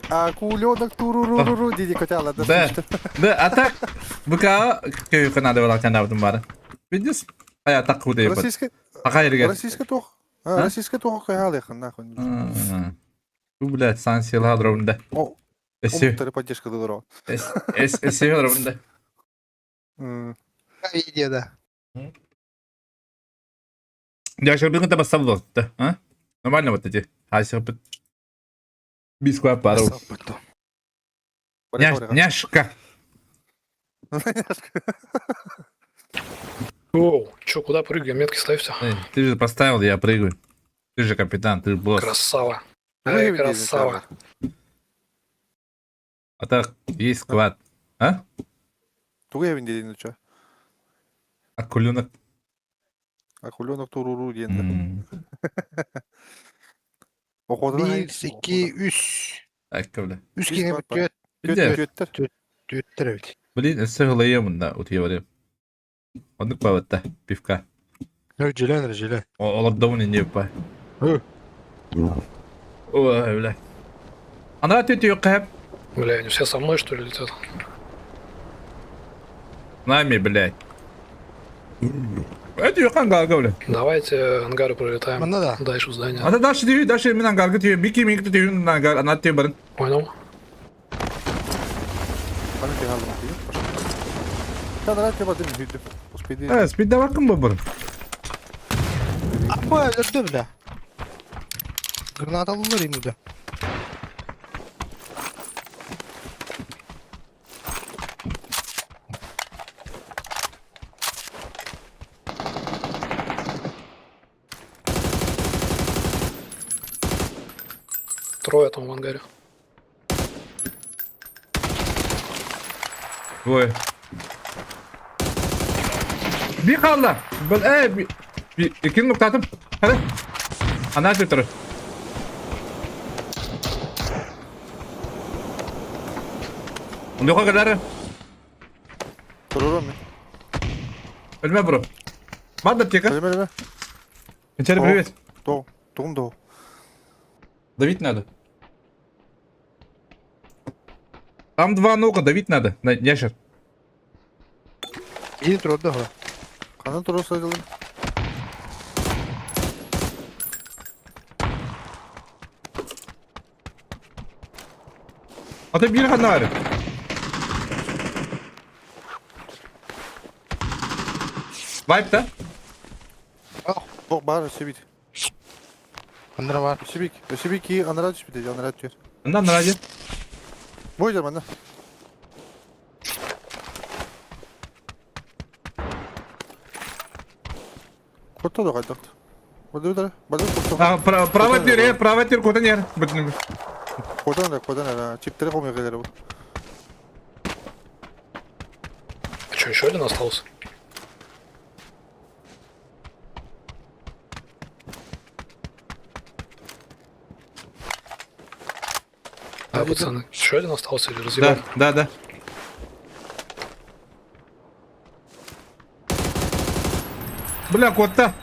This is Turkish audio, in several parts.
Акуленок туруруру dedi kötü ağladı. Да, а так, БК, как надо было канавдым бары. Видишь? А я так худо ебать. Российский тох. Российский тох кая алыхан нахуй. Ну, блядь, сансил хадровында. Умуктары поддержка дудуру. Эссе хадровында. Видео, да. Я сейчас бы поставил, да, а? Нормально вот эти. А сейчас бы... Бисква пару. Няшка. Оу, чё, куда прыгаем? Метки ставь-то. Ты же поставил, я прыгаю. Ты же капитан, ты же босс. Красава. Эй, Красава. А так, есть сквад. А? Тугая evin dediğin uça. Акуленок. Акуленок туруру diyen. Okuduğun 1, 2, 3. Так, бля. 3 kere bitiyor. Götter. Götter evet. Блин, эссе хылайым да, вот я говорю. Одну паватта, пивка. Yok Celen Celen. Олар да не па. Hı. Ой, бля. Ана тетя ёкап. Бля, они все со мной, что ли, летят? Нами, блядь. Это ёкан галга, бля. Давайте ангары пролетаем. Bana da. Дальше в здание. Ата даши диви, даши мен галга тиви. Мики тиви ангар, ана тиви барын. Понял? Bana bir halde bakayım. Sen rahat yapadın hüddü. Uspedi. Э, спидда бакын ба барын. Ama öldürdü bile. Granat alınır yine de. Трое там в ангаре. Ой. Bir kaldı. Böyle bir nokta attım. Hadi. Ana götürür. Yok kadar. Tururu mu? Ölme bro. Bak da teka. Ölme. İçeri привет. Doğu. Doğum doğu. Давить надо. Там два нога, давить надо. На ящер. Yeni tur orada. Kanın turu sayılır. Ata bir kanarı. Vibe da. Bok bağır Sibik. Anlara var. Sibik iyi anara düşmedi. Anara atıyor. Ondan nerede? Boyca bana. Kurtta da kaydık. Burada da. Burada kurtta. Право тир кота нер. Bütün. Kodan ne? Çipleri koymuyor kadar bu. А что, еще один остался? А, пацаны, еще один остался или Да, разъебал? да. Бля, котта.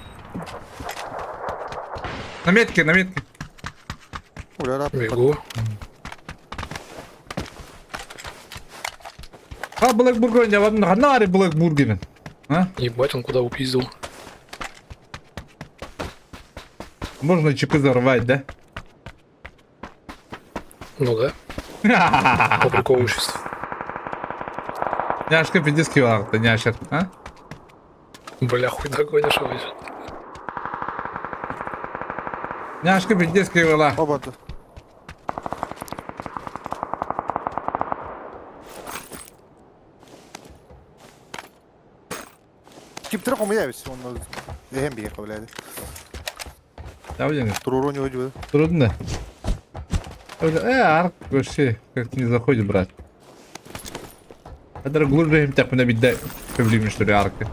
На метке. Ulan rap. Бегу. А, Блэкбург ойнап на канаре Блэкбургемен. А? Ебать, он куда упиздил. Можно чипы взорвать, да? Ну да, по приколуществу. Няшка пиздец кивал-то, няшер, а? Бля, хуй догонишь его. Няшка пиздец кивала. O batı. Çipleri koymuyor ya biz. Onlar hem bir kabul edin. Да, блин, Tururu ne hoca? трудно. Арк вообще как не заходит, брат. Это глубже им так набить, да, проблемы, что ли, арка.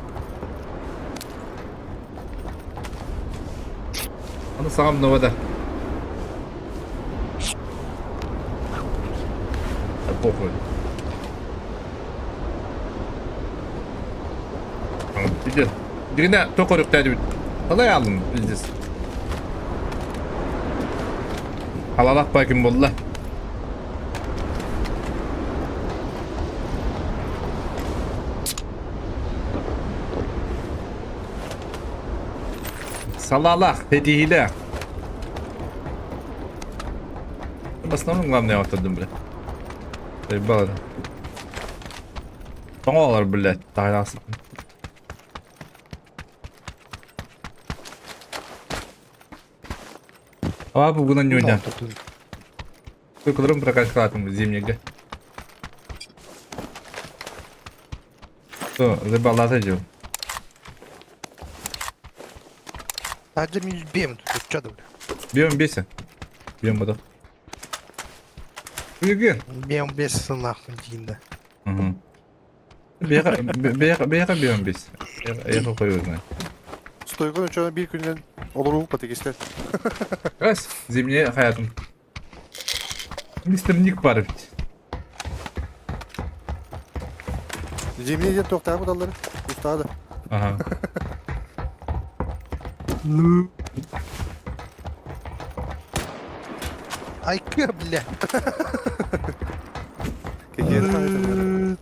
Она сам на вода. Да похуй. Gidiyor. Birine tokoruk dedi. Alay aldım biz. Alalak bakayım bolla. Salalak, hediyle. В основном главное вот это, бля. Ребята. Тоңалар, блядь, тайласы. А бүгін не ойна? Көкілерім прокачкалатым зимнеге. Что, забалаты дел? А где мы бьем тут? Что ты, бля? Бьем беся. Бьем это. Егер. Бьем без нахуй, да. Угу. Бега бьем бес. Я какой знаю. Стойкон учена bir günden olur mu patikesler? Раз, зимнее hayatım. Мистер Ник бар бит. Cemile diye toktar bu dalları. Ustadı. Ага. Ай, бля. Gece tanıdım.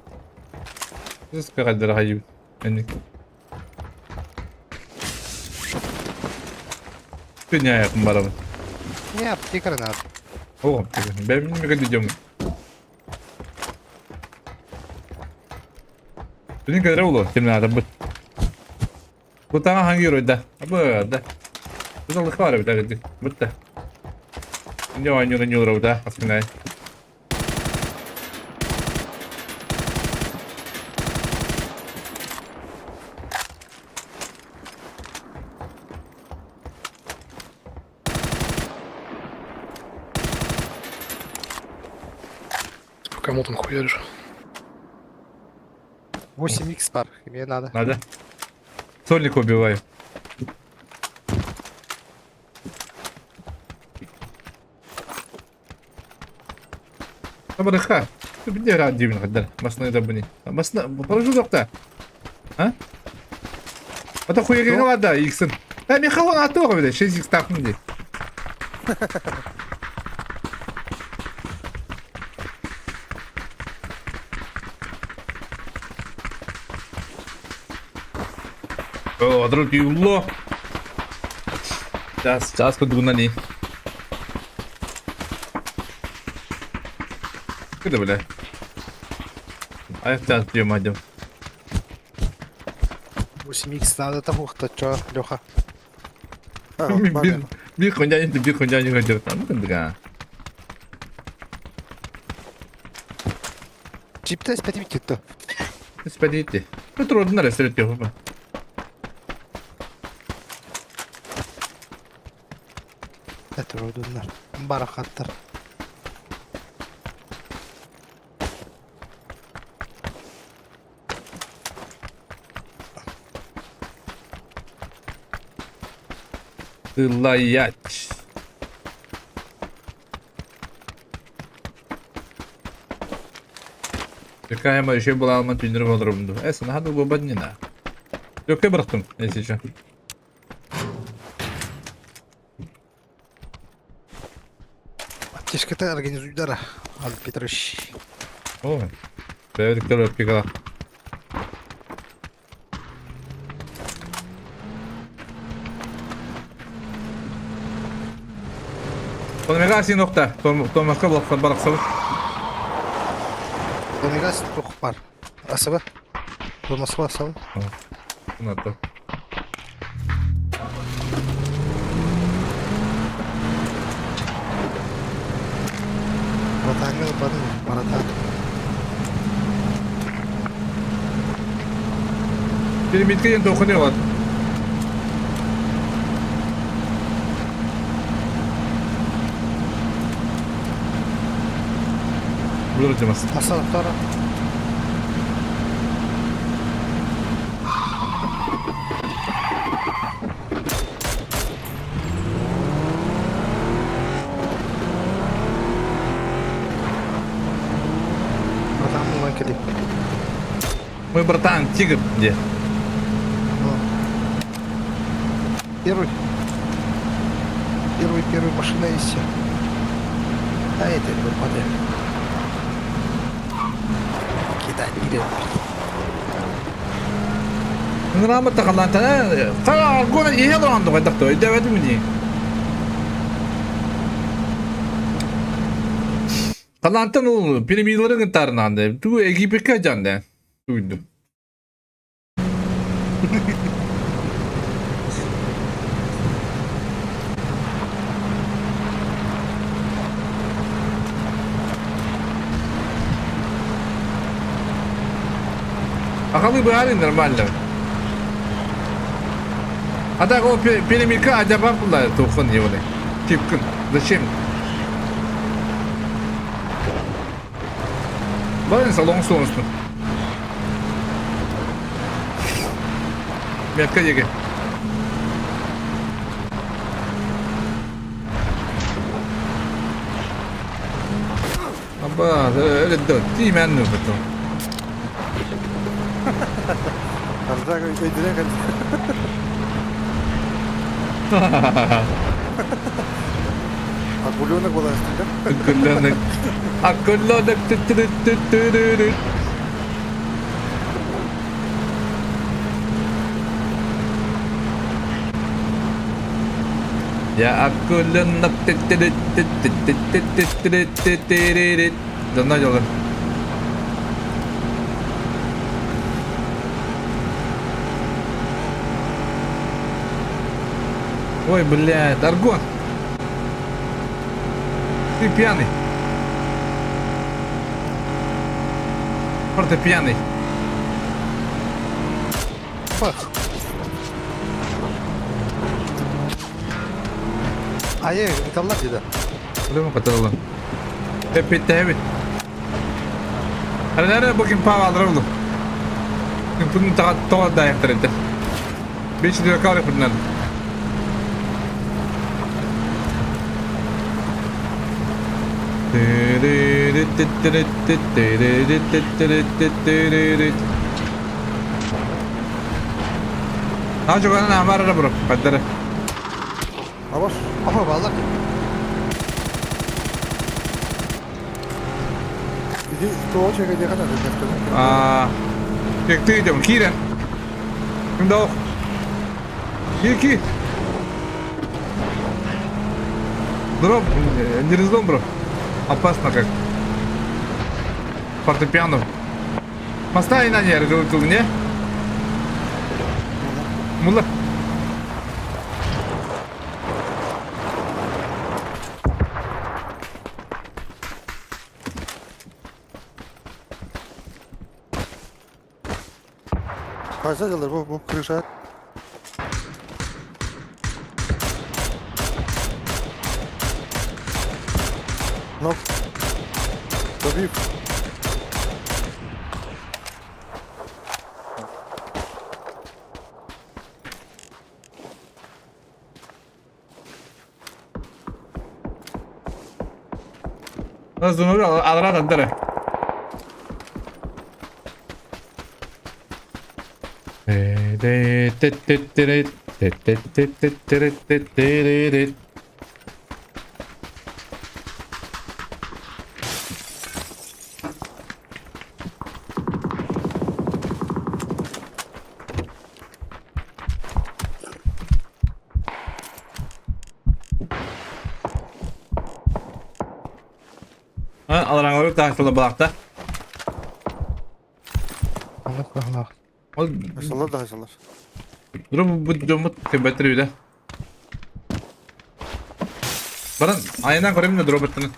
Siz kadar hayır. Yani. Dünya yakın bana. Не, аптекарь надо. О, ben bilmiyorum diyeceğim. Senin kadar olur. Senin adam bu. Bu tane hangi yörede? Bu da. Güzellik var bir de. Bu da. Ne oynuyor orada aslında. По кому там хуяришь? 8х пар, мне надо. Надо. Сольник убиваю. Табарыха. Bir de radyomun kadar. Masnayı da bu ne? Masna, parajı dokta. Ha? Ata kuya gelene var da X'in. Ben bir kavan attı o kadar. Şey X takım diye. О, адрал юлло. Сейчас кудуна не. Куда, бля? Ayakta atlıyorum hadi. 8х надо того, кто чё, Лёха. Ha, var ya. Bir konya indi bir konya indi. Tamam mı ya? Чип-то специфики-то. Спадите. Ну трудно расстреливать его. Это родунlar. Барахаттар. Лаять. Какая моя еще была алмат тюнер в одрумду. Эсен, хаду бабаднина. Yok ya bıraktım. Neyse şu an. Аптечка-то организуй дара. Аль Петрович. О. Tebrikler öpkikala. Konumega nokta. Tomaska bloklar baraksalı. Домигас тух пар. Асаба. До Москва асаба. Надо. Батангал бадын. Баратан. Benim bitkiyen dokunuyor var. Bulur acımaz. Асаба тара. Батан мулан кеди. Мой братан, тигр где? Первый. Первый машина есть. Haydi oğlum hadi. Gidelim. Ngrama takalan tane. Sana gona ihe dolandı koyduk da. Devedim mi diye. Kalantan oğlu. Benim yılların gıtarınandı. Tu ekibi kacandı. Duydum. Akalı bu halin normalde. Hatta o перемирка acaba bunlar tokun diye onu. Tipkin. Zачем? Bakın salon sonuçta. Метка yege. Aba öyle de değil mi anlıyor bu? Kanka ödüne geldi. Akıllı ne kolay aslında. Akıllanık tütürüt. Ya akıllanık tütürüt. Dönler yollar. Ой, блядь, Аргон. Ты пьяный. Ты пьяный. Bak. Hayır, metallar dedi. Udah mau kata lo. Tepit tepit. Ada bakayım paha alırım lo. Bunu takat dayak terede. Beş lira kar yapın. Nah, juga na amar bro, padare. Ama Ama vallahi bir doğu çekeceği kadar da Ah, kekti dong kira. Ndo. Ki. Bro, не раздом, bro. Опасно как. Фортепиано. Поставь на нервы, не? Мула. Kaçta alır bu kırışa? No. Tabii. Nasıl olur? Alra tantara. Alran olur daha şöyle balakta. Allah. Haşallar da haşallar. Dur bu domut kebettiriyor da. Baran aynen koruyayım da drop ettiniz.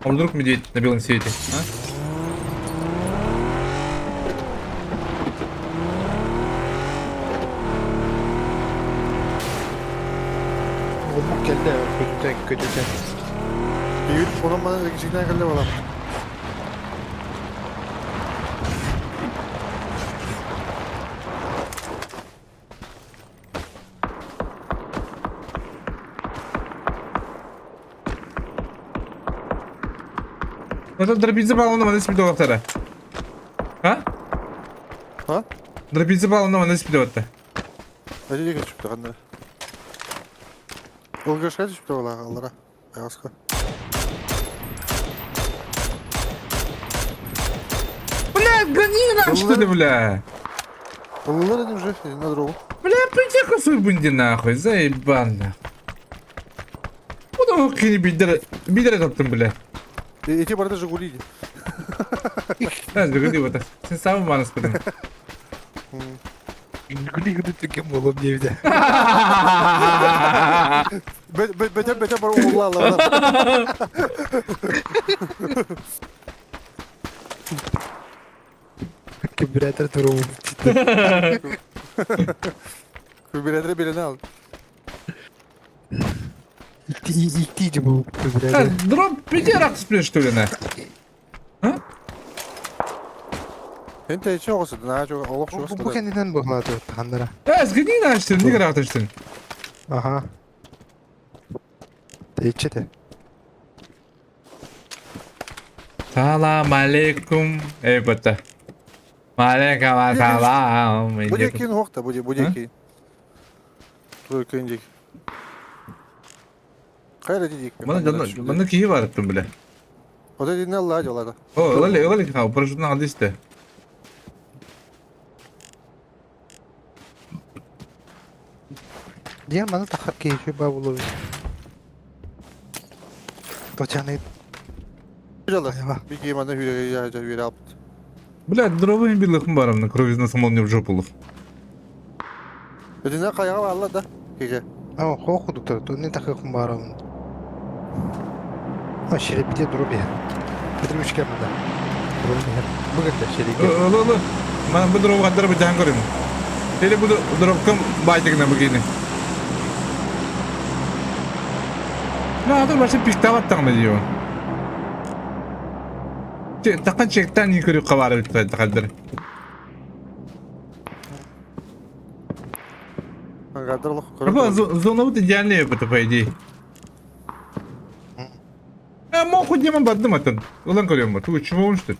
Вдруг медведь на белом свете, а? Olmak geldi kötüden. Bir yıl onun bana eksikten geldi valla. Это дробиться баллоном на спиду автора. А? Ha? Дробиться баллоном на спиду автора. Öyle geçip de kanları. Yol görüşe düşüp de valla Allah'a. Ayaska. Ганина что ли, бля? Кыллар dedim уже, на дрову. Бля, пойди косой бунди нахуй, заебан нахуй. Bunu okuyunu bildire taptım bile. Эти барда Жигули. Ben de gıdı bata. Sen savun bana sıkıntı. Гүли гүли тüken oğlum evde. Beter бар oğlu Allah'ım. Kübüratör durumu. Kübüretre birini al. İktiyici bu kübüratör. Drop bir kere atışmıyor что ли, ne? Sen de hiç olsun. Ne çok Allah çok Bu kendinden bağladı tandıra. Ez gıdıyı açtın, ne kadar atıştın? Aha. Değişti de. Salam aleyküm. Eyvallah. Aleyküm selam. Bu dekin hokta bu dekin. Bu kendik. Hayır dedik. Bana kiyi var attım bile. O da dinle Allah acılarda. O öyle ha, paraşütünü aldı işte. Diğer bana takar keyfi babulu. Toçanı Güzel. Ayva. Bir giyimden hüre yaptı. Бля, дровый билыхым бар амна, кровизна самолне в жопулу. Ödünden kayağı var Allah da. Gece. Ama kokuduk da to ne takı kumbaramın. Ha şeref bir de duru bir. Bedir üç gelmedi. Duru bir. Bugün de şeref. Ola. Ben bu drov kadar bir can görüyorum. Hele bu drov kam baytıkına bugini. Ne adır başı pikta battın mı diyor. Takkan çekten yukarı kavarı bitmedi takıldır. Kardırlık. Ama zona bu tijanlı yapıtı paydi. Ama o kudyaman battım atın. Ulan koruyorum bak. Bu çuva olmuştur.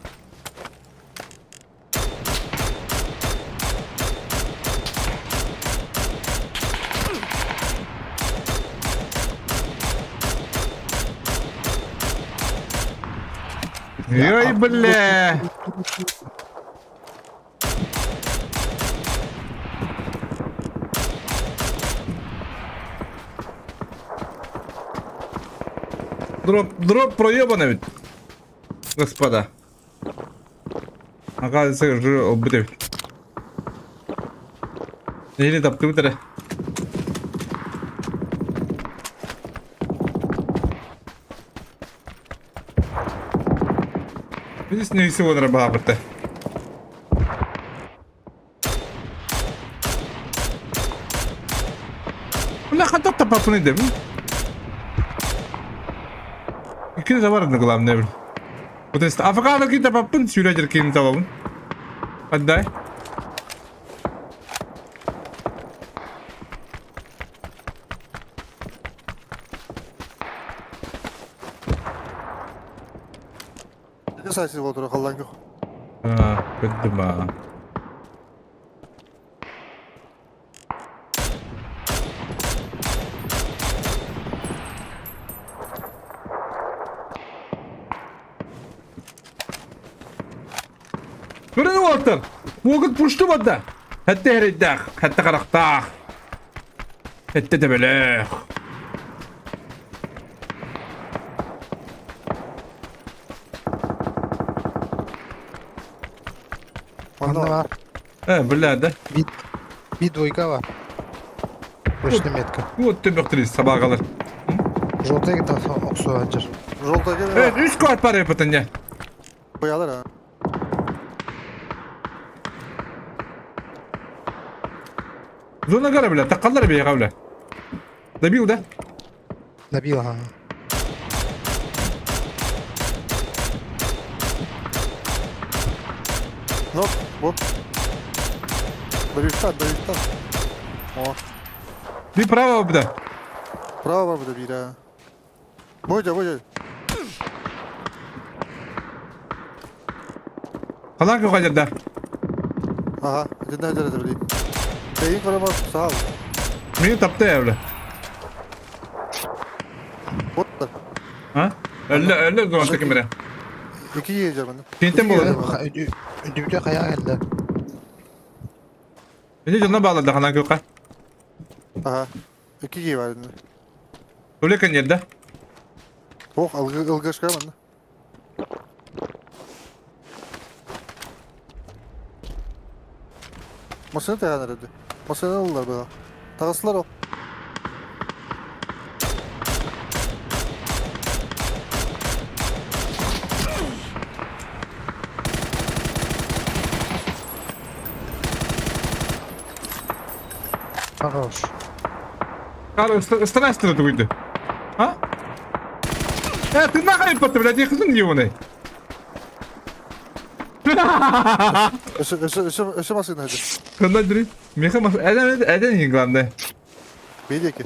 Ой, бля! Дроп проебан ведь, господа. Оказывается, уже убитый. Или тапты бітірі. Здесь не всего дроба бітті. Бля, хатап тапапын еді. İkiniz de vardı glağım ne bileyim. Bu testi Afrika'daki tapapın sürece kendini tamamın. Hadi day. Ne sayısız oldu Allah'ın yok. Ha, kötü ba. Görün Walter. Vakit puştu badda. Hatta hereddak, hatta karaktak. Hatta da böyle. Onda var. He, böyle de. Bir doyga var. Başlı metka. Bu tübüktürüz sabah kalır. Жолтая git oksu acır. Rolda gel. Evet, 3 kart para yapatın ya. Koyalım ha. Zona gara bile, takallar bir kavle. Da bir da. Nabil ha. No, bu. Dövüşten. O. Bir prava bir de. Bravo var burada bir ha. Boyca. Kalan yok acaba. Aha. Cidden edebileyim. Beyin koruma sağ ol. Beni taptı ya öyle. Botlar. Ha? Öyle zaman takım bire. İki yiyeceğim ben de. Pinten mi olur? Önümde kaya geldi. Beni canına bağladı hanan Gökhan. Aha. 2 giy var elinde. Öyle kan yerde. Oh ılgış kayman da. Masını dayan herhalde. Masını alırlar böyle. Takasılar o. Хорош. Кара, страшно это выйдет. А? Ты нахрен потом, блядь, я хзун ебаный. Öşe masını hadi. Kandan duri. Meха мас. Эден ингланды. Bir de ki.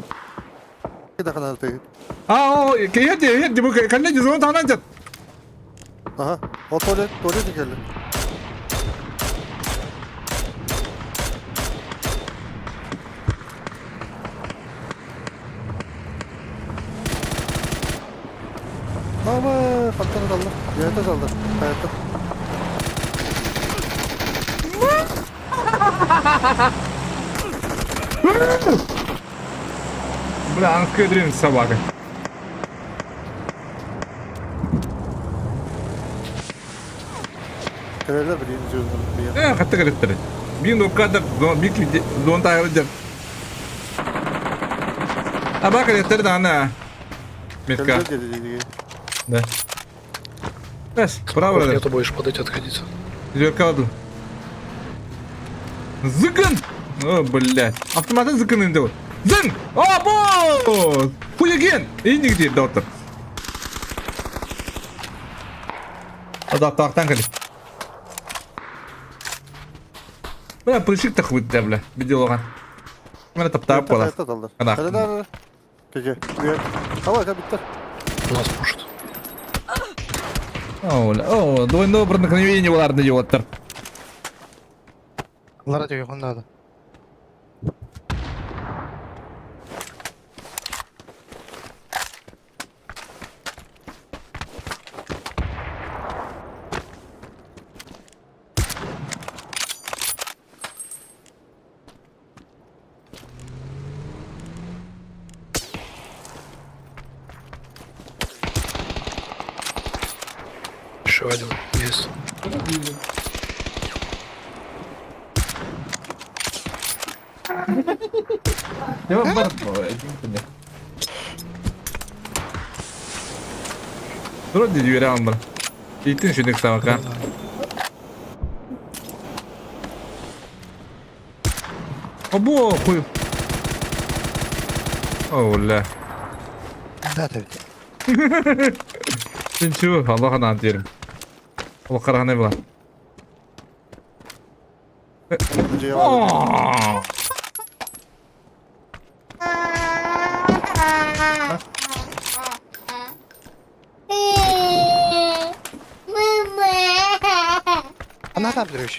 2 dakika daha tek. А, кейет, bu kandan cüzdanı tanıncak. Aha. O tuvalet geldi. Ama patlanı kaldı. Yönete kaldı. Hayatta. Bля, анкадрин собака. Terörler birinci yıldır bir yer. Katı kırıttırı. Bir noktada bir don tayarıcak. Ha bak kırıttırı da ana. Метка. Terörler dedi. Да. Бес, право, Ков да. нету, будешь подойти, отходить. Зеркалду. Зыкын! О, блядь. Автоматын зыкын инде вот. Зын! Або! Хуяген! И нигде, доктор. Тақтан кәлі. Бля, прыщик так выйдет, бля. Бедел оған. Мен таптап бола. Hayatta kaldı. Ana. Terörler. Peki. Üye. Hava ya bitti. Нас пушит. О, двойное проникновение оларды йоттыр. Lara diyor yakında da. Еще один есть. Devam var. Dur dedi yürü alın bana. Gittin şimdi kısa bak ha. Abo koy. Ola. Ne tabii. Sen şu Allah'a emanet diyelim. O karahane bulan. Önce var. Ana da biliyor.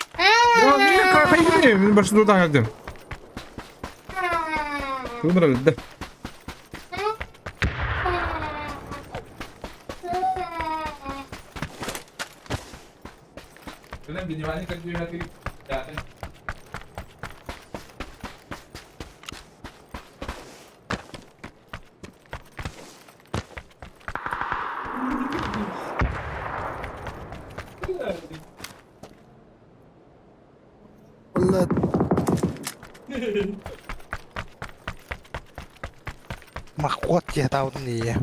Ya niye kalkayı gideyim? Benim başımda oradan geldim. Dur öyle. Kalian binyamannya kan juga hati. Ya. Allah. Mắc quất ya tao gì vậy?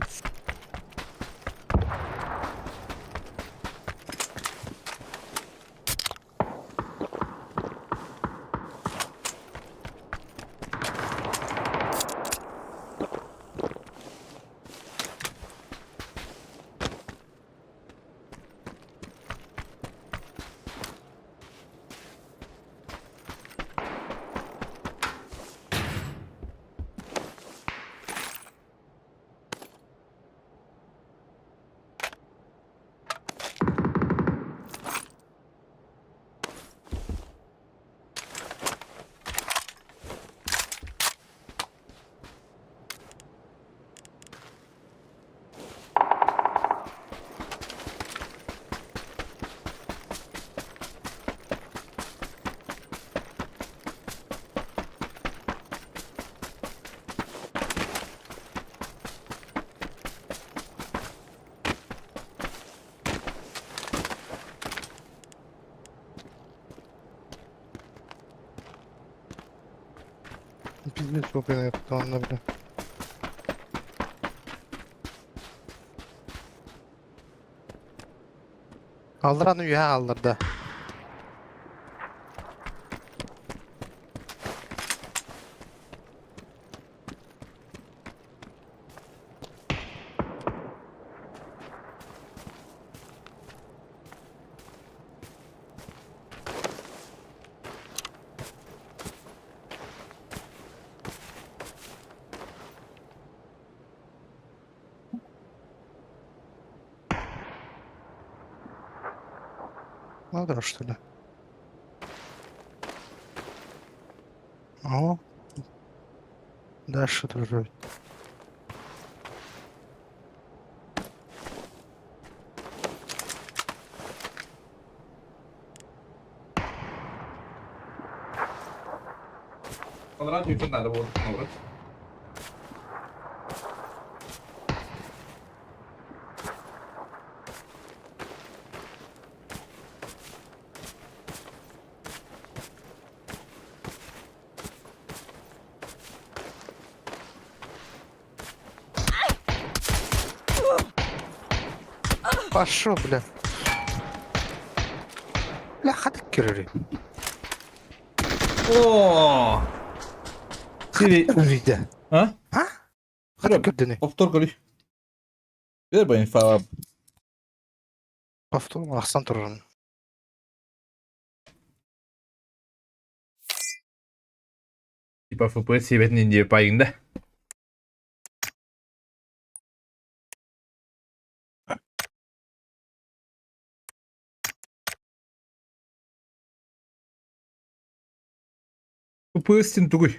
Бизнес опен yaptığında bile. Kaldıran üye kaldırdı. Надо что ли? О, дальше тоже. Konrad yükün nerede bu? Konrad. Пошел, бля. Бля, хаты кирери. Oo. Siri. Kирери. Ha? Ha? Хаты кирдени. Повтор konuş. Ver bana falan. Повтор, Ахсан тұрған. Типа FPS себетін инде пайында. FPS-тен түгіл.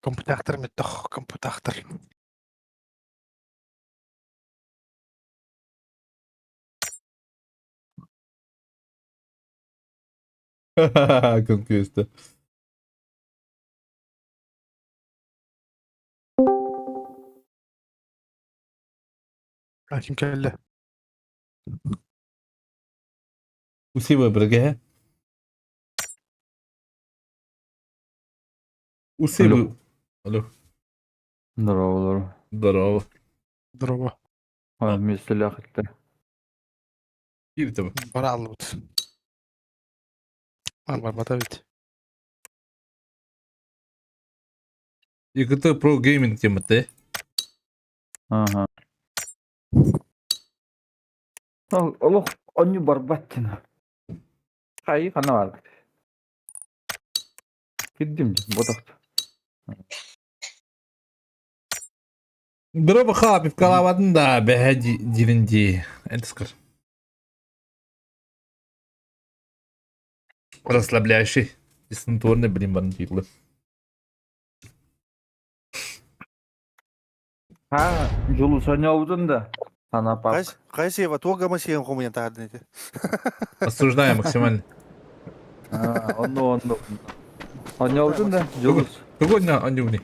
Компутактор меттох, компутактор. Конквеста. Ләкин кәлі. Усилия бірге. Усилия. Алло. Здорово, Здорово. Здорово. здорово. Вместе ляхать-то. Кир тебе. Бара алып. Бар, бата бит. EKT Pro Gaming тематы. Ага. Олох, он не барбаттина. Хай, хана бар. Киддим, ботақты. Бір қапып қалавадың да бәе дирінде. Әдіскір. Расслабляющий. Дистанторный, блин, бандитлы. Ха, жолу санаудың да. Сана пап. Қайсы ева тоға ма сен қомын тағдын еті. Осуждаю максимально. Онды. Санаудың да, жолу. Какой на анюгни?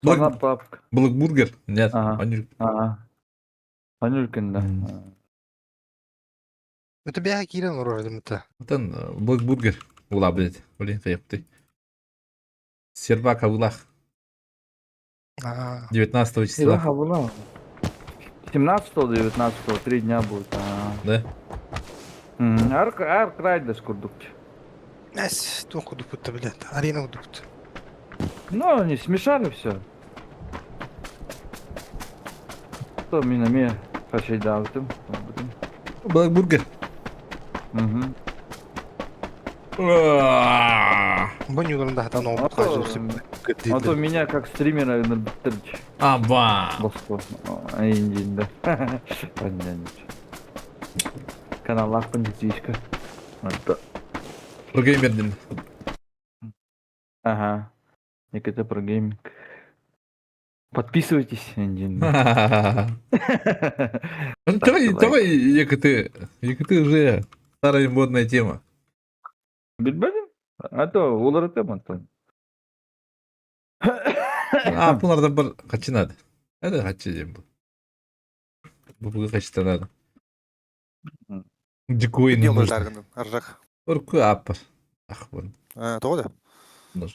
Сана пап. Блэкбургер? Нет, Ага. анюг. Ага. Санюлькин да. Это бяга кирен уройдым это. Потом Блэкбургер. Ула, блядь. Блин, ты. Сервака улах. 19 числа. Илаха была. 17-19, 3 дня будет. Да? Арк райдас курдукчу. Әс, тоқу дупутта, блядь. Арена дупутта. Ну, они смешали все. То минами хочу давтым. Блэкбургер. Угу. Бұн юлында хатан оңып қажырсы. А то меня как стримера бітірді. Аба. Боско. Айндинді. Понятно. Канал ақпын детишка. Прогеймерден. Ага. ЕКТ про гейминг. Подписывайтесь, Айндин. Давай, ЕКТ уже старая модная тема. Билбедим? А то олар тем Антон. Бұлардан бір қачы нады. Әді қачы дем бұл. Бұл қачы нады. Джекуин. Дело жаргындан, аржақ. Ұрқы апыр. Ақ бұл. Тоғы да?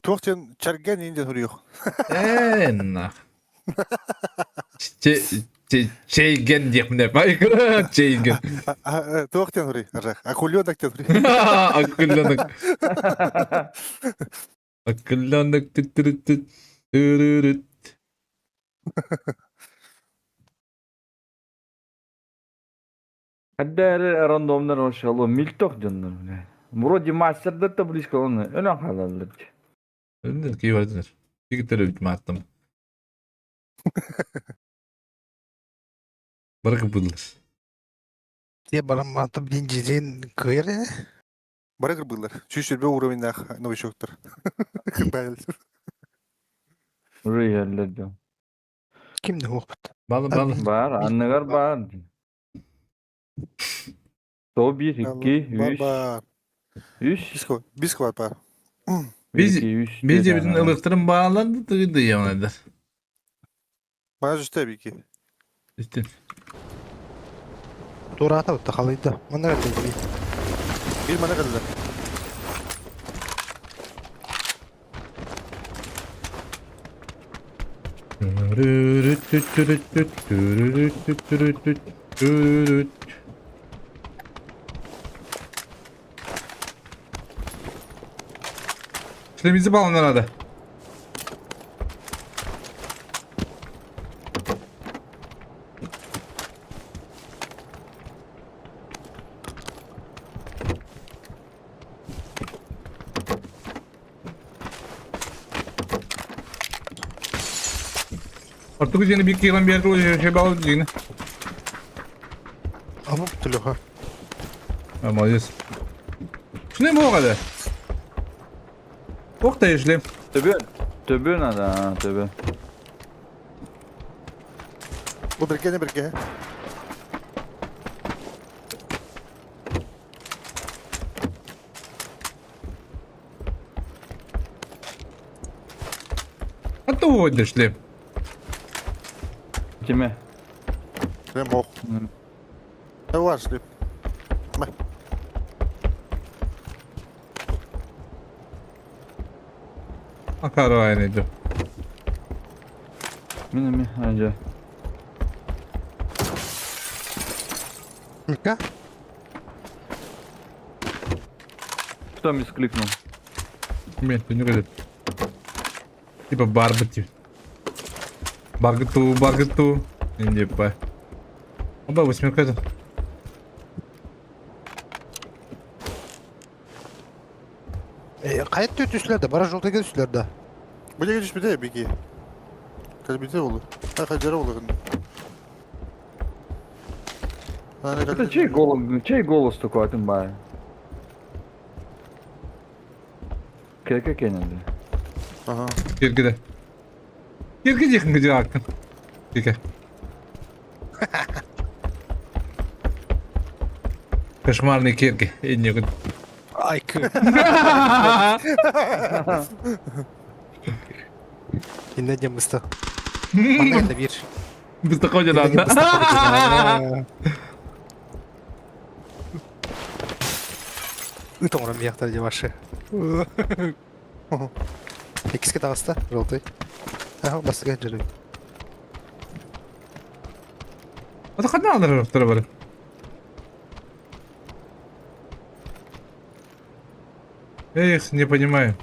Tuğçen çergen ince duruyor. Nah. Çeygen diyeyim ne? Baygın çeygen. Tuğçen duruyor. Akulyon duruyor. Akıllanık. Akıllanık. Tüt tüt tüt. Türürüt. Hadda рандомдар ошол милток жандар. Вроде мастерда да близко он. Öyle kalırlar. Öldür ki vardır. Bir tane ütme attım. Bırakıp bulur. Те бараматы бенжиден кыр э? Барыгыр былар. Чүшүрбө уровеньдах новичоктор. Бәлсүр. Уже yerlerde. Kimdi оқпыт? Balı balı. Бар, анныгар бар. То 1, 2, 3, Бар. 3, Биско var бар. Biz 2, 3. bizce bütün ılıktırın bağlandı diyemediler. Бана жүсті беки. İşte. Тура ата бұтты қалайды. Мұнда қандай Bir mana kaldı. İşte bizi bağlanır hadi. Artık yine bir yılan bir yerde şey bağlı yine. Ama bu türlü ha. Ama yes. Şunu mu o kadar? Çok da işlem. Töbe надо, ha, töbe. Bu birke ne birke? Hatta o da işlem. Kime? Ne mok. Ne var slip? Akar o aynıydı. Mine, önce. Мика? Кто мискликнул? Нет, ты не говорит. Типа барбати. Баргату. Не по. Оба восьмерка это. Қайетті өтішілерді? Бара жолдегі өтішілерді. Bu ne geçmiş bir de beki. Kalbite oldu. Ha kacara oldu. Это чей голос такой, Атымбай? Кека Кеннеди. Aha. Kirgide. Kirgide yakın gidiyor hakkın. Peki. Кошмарный кирки. Не Ай, кы. Енді де мұсты. Маңда енді бір. Biz de koca Енді де мұсты. Үт оңырамияқтар де башы. Екіске тағыста, жолтай. Ага, басыға жүрі. Это когда надо второй. Я их не понимаю.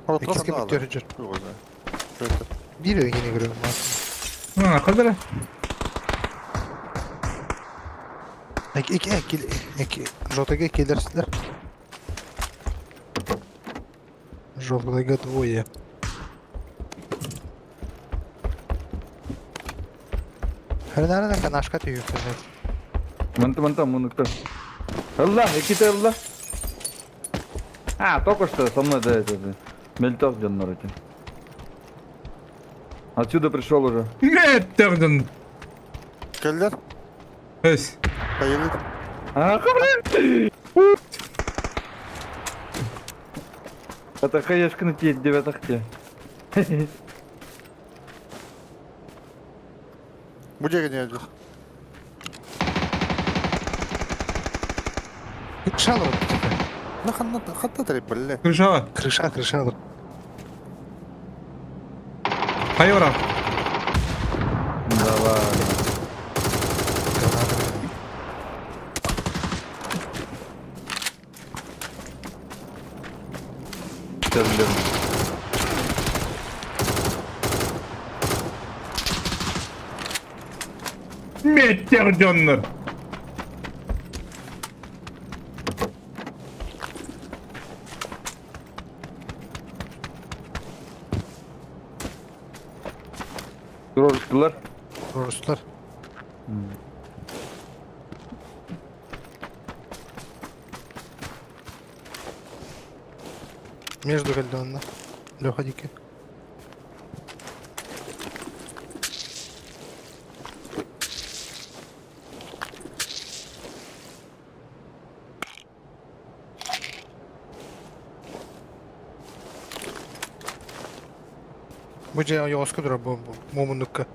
Екіске бүттері жүр. Bir yine görüyorum ben. А, kadar. Екі, жолтайға келерсіздер. Жолтайға двое. Herhalde kanашка түйіп тұрды. Манта, кто? Аллах, Экита Аллах. А, только что со мной, да, это. Мельтов Джаннор эти. Отсюда пришел уже. Нет, Терден. Geldiler. Ось. Hayırlı. А, блин! Это хаешка на те 9-те. Bu cege ne gelecek? Шалова. На хатта тареп білі. Крышаға. Крыша алыр. Қай барам? Давай. Терлем. Меттер жоннор. Кроликler. Ruslar. Между гальдонна. Леха дикий. Bu caya yoğuzku dura bu mumundukka.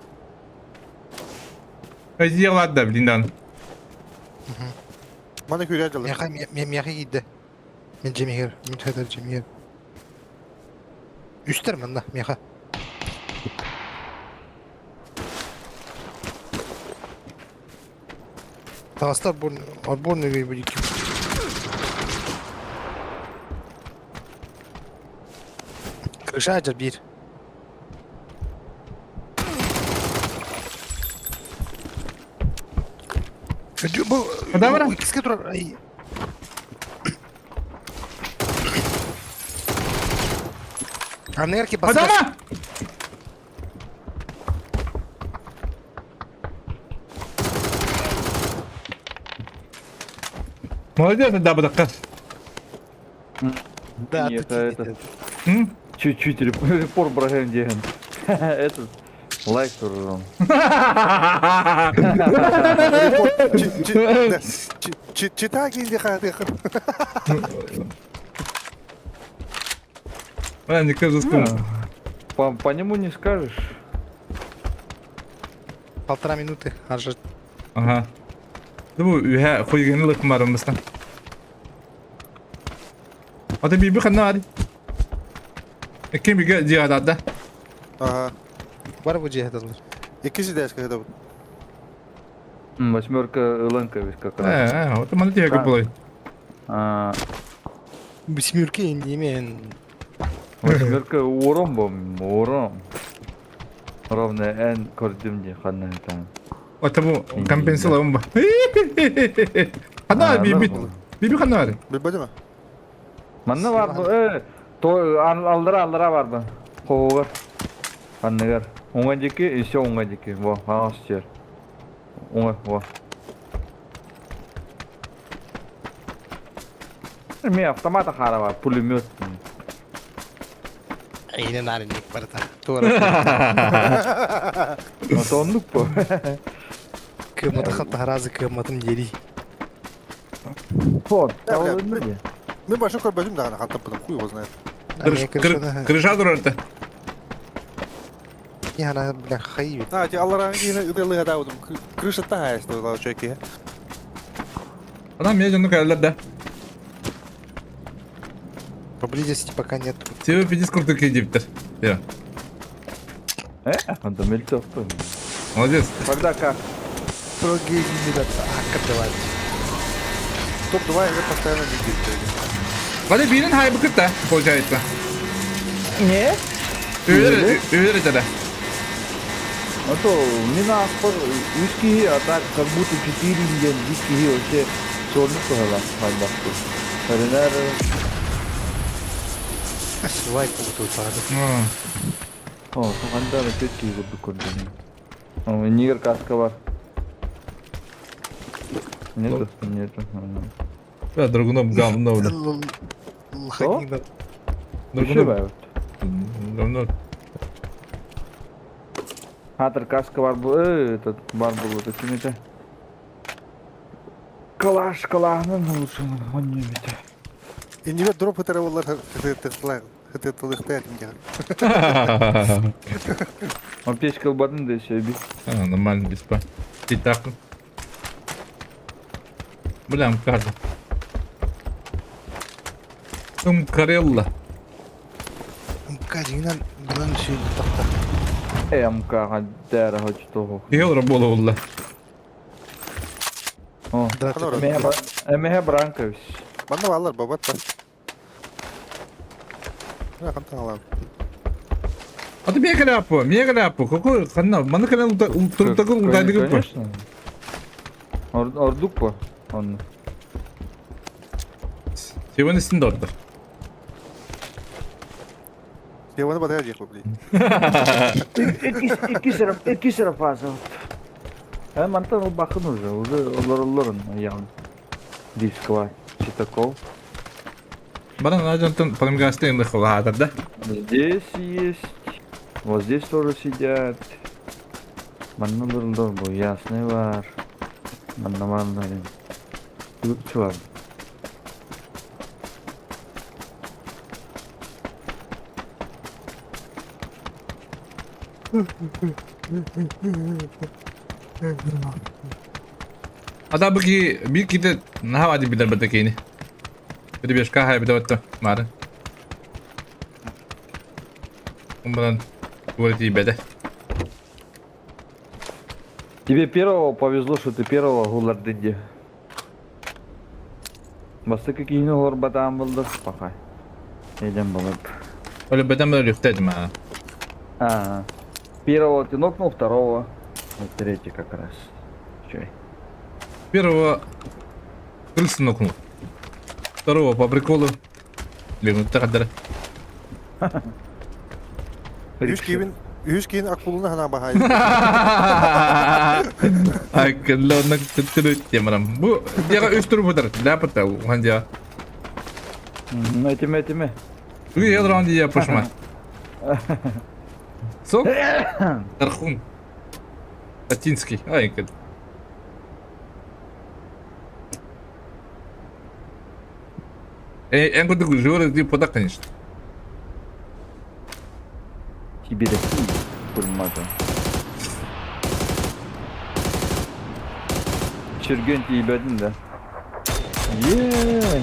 Қайсы ағылады, блин, Мана күрі ажалы. Мияқи гейді. Мен жемегер. Мен тәдір жемегер. Үстер мында мияқа. Тағаста отборный вей будет. Крыша ажар бир. Куда бара? İkisi durar. Ay. Anlayar ki basar. Adama! Молодец, да, брака. Да, Нет, тут это М? чуть-чуть репор браген деген. Этот лайк турурам. Чита кейді қады. А, не кажется, сколько. По нему не скажешь. 1,5 минуты. Ажар. Ага. Bu ühe koyganlık var mısın? Hadi bir kanal hadi. Kim bir cihatta? Ага. Var bu cihazlar. İkisi de eski bu. Восьмерка Ленка ведь как раз. O zaman diye kapılıyor. А, Bu simürke indiğimin. Восьмерка урон бом, урон. Ровно N кордим де ханна там. O tabu kompensiyon bu. Kanal bir kanal. Bilmedi mi? Manna var bu. To aldıra var bu. Kovar. Hannegar. Ongacıki işe ongacıki. Bu hasçer. Onga bu. Mi автомата хара var. Pulemyot. Aynen narinlik var da. Doğru. Tonluk bu. Kıymatı hatta razı kıymatın yeri. Вот. Мен башы көрбедім дағаны қаттап бұдым. Хуй его знает. Крыша dururdu. Yani bile hayır. А, те алларан кейіні үделіға да бұдым. Крышытта хайысты ұлау чөйке. Adam ya canlı kayalar da. Поблизости пока нет. Себебі физискалық түрке дейіптір. Я. Он там мельцов. Молодец. Когда как? Строгие не дадут. Открывать. Топ-2 игры постоянно не бит. Hadi birinin haybı kıt da. Получается. Не? Öyle de. А то мина виски, а так как будто 4 день виски вообще черный погала. Харинар. Вай кого-то упадет. О, ханда на тетки буду кордон. О, нигер каска var. Нету. Ben durgunum gamında orada. Еще бают. Gamında. Хатер каска var bu. Этот бар был это кинете. Калашның лучше он не бите. Иннебет дроп хытыры олар хытырлықты әтімге. Он печкал бадын да еще бит. Нормально без па. Ты так. Блям, карта. Karayalla. Кадинан bunun şey takta. МК дәре хочет. Yolra bolu olla. О, Эмеге Бранкович. Bana varlar babat var. Ne kan alalım. Hadi bir kere yapı. Bir kere yapı. Koku kanna. Bana kanal takıl udaydı gibi. Конечно. Ордук по. Он. Seven üstünde orada. Hayvanı batayacak bu bile. İki sıra fazla. Hemen tam bakın уже олорын явно. Дисковый читаков. Bana nacantan промгастен de хватает, да? Здесь есть. Вот здесь тоже сидят. Маннулар bu ясный var. Маннаманların. Yurtçu var. Ada bir kita nah wajib bidan bata kini. Jadi biasa kah bidan bata mara. Kemudian gue di beda. Тебе первого повезло, что ты первого гулардыди. Басты какие гулар батам булды. Пахай. Едем булып. Öyle beden böyle yükledim ha. А, первого ты нокнул, второго. Вот третий как раз. Чай. Первого крысы нокнул. Второго по приколу. Блин, это кадр. 100 kiyin akbuluna hana bahayı. Akıllı tütürüt diye bana. Bu dia 3 tur putar. Dapat tahu hanja. Этими. Bu ya orang dia pushma. Sok. Tarhun. Латинский. Ай, как. Я говорю, живой ты пода, конечно. Тебе такие пульматы. Çırgın tibedin de. Yeee.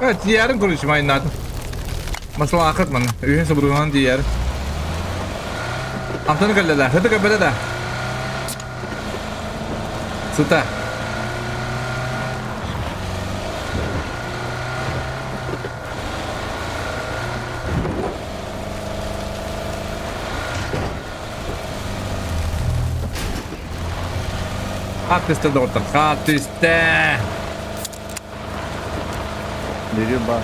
Evet, diğerin konuşmayın lazım. Masalah akıt mana. Üyün sebelumnya diğer. Amtanı kalada, hadi kabada da. Suta. Hatiste doktor, hatiste. Biri bak.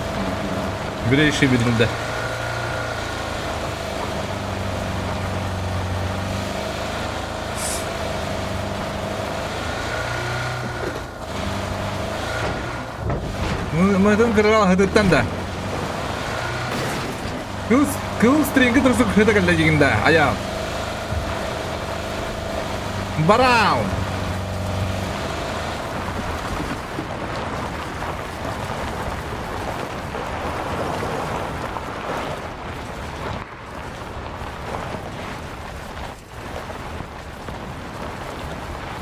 Bir işi birildi. Mungkin kerana hadirkan dah. Kau string terus hadirkan lagi indah, ayam. Barang.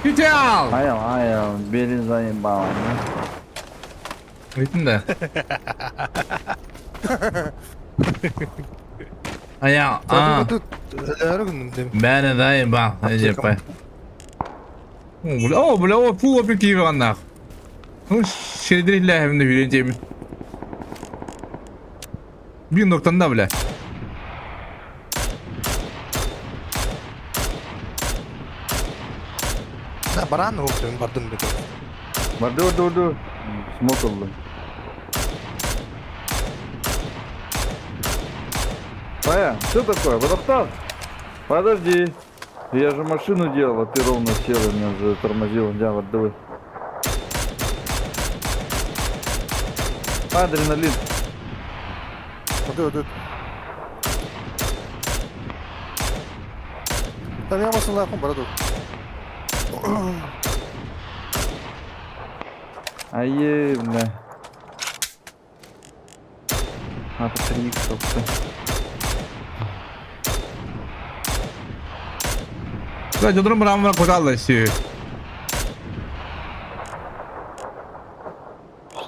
Güzel. Ayam. Biri zayıf bağlı. Bitin de. Ayağım. Тут рыгнем дем. Ben de dayım bak. Ne yapayım? Bu pul bir gibi anlar. Bu şeylerle hem de hüleneceğim. Bir noktada bile. Да, баран оқтым бардым бек. Dur. Смотрел. Пая, что такое? Водохтав? Подожди. Я же машину делал, а ты ровно сел и меня затормозил. Да, вот давай. Адреналин. Dur. Tanıyamasın lan bana dur. Ayy, bunda. Hadi 3x soktu. Da jodrum ramva kodalla shi.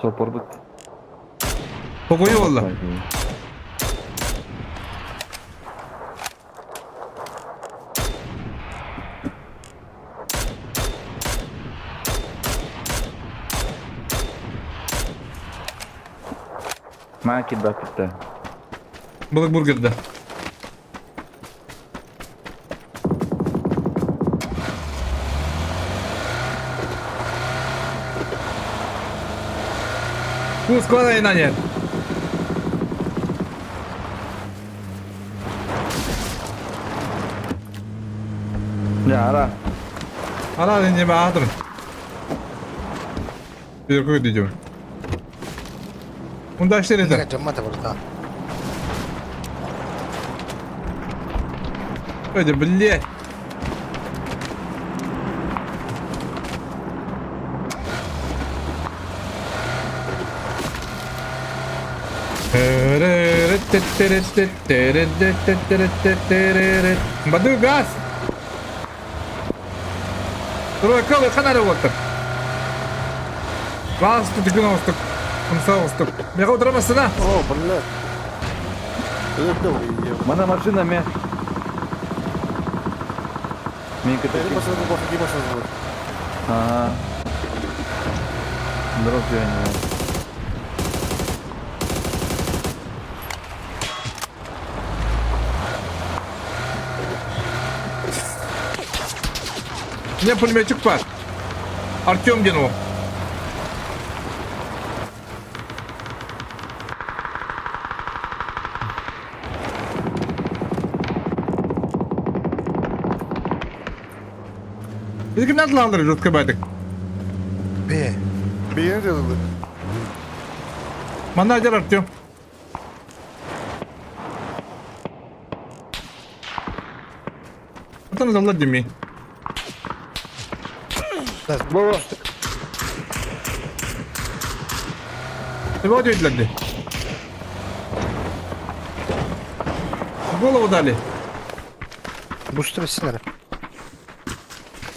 Soporduk. Kokoyu valla. Maki bakıttı. Balık burgerda. Складай на нет. Ya ara. Ara dinle be adım. Bir koy diyeceğim. Bunda işte Ini ne? kan jemma ta berta. Hadi bilye. Badu gaz. Dur bakalım kanara otur. Gaz tutukun olsun. Kumsa olsun. Ne kadar masana? Oo, блядь. Это уйдёт. Mana машина me. Minka Или такие. машина была, какие машины были? Ага. Дроп я не знаю. У меня пулеметчик пас. Артем Генов. Biz kimden kaldırıyoruz Rıtkı Baydık? B. Beğeni dedi. Mandajar Artyom. Atanız Allah demeyi. Baba. Его ответили. Голову дали. Booster etsinler.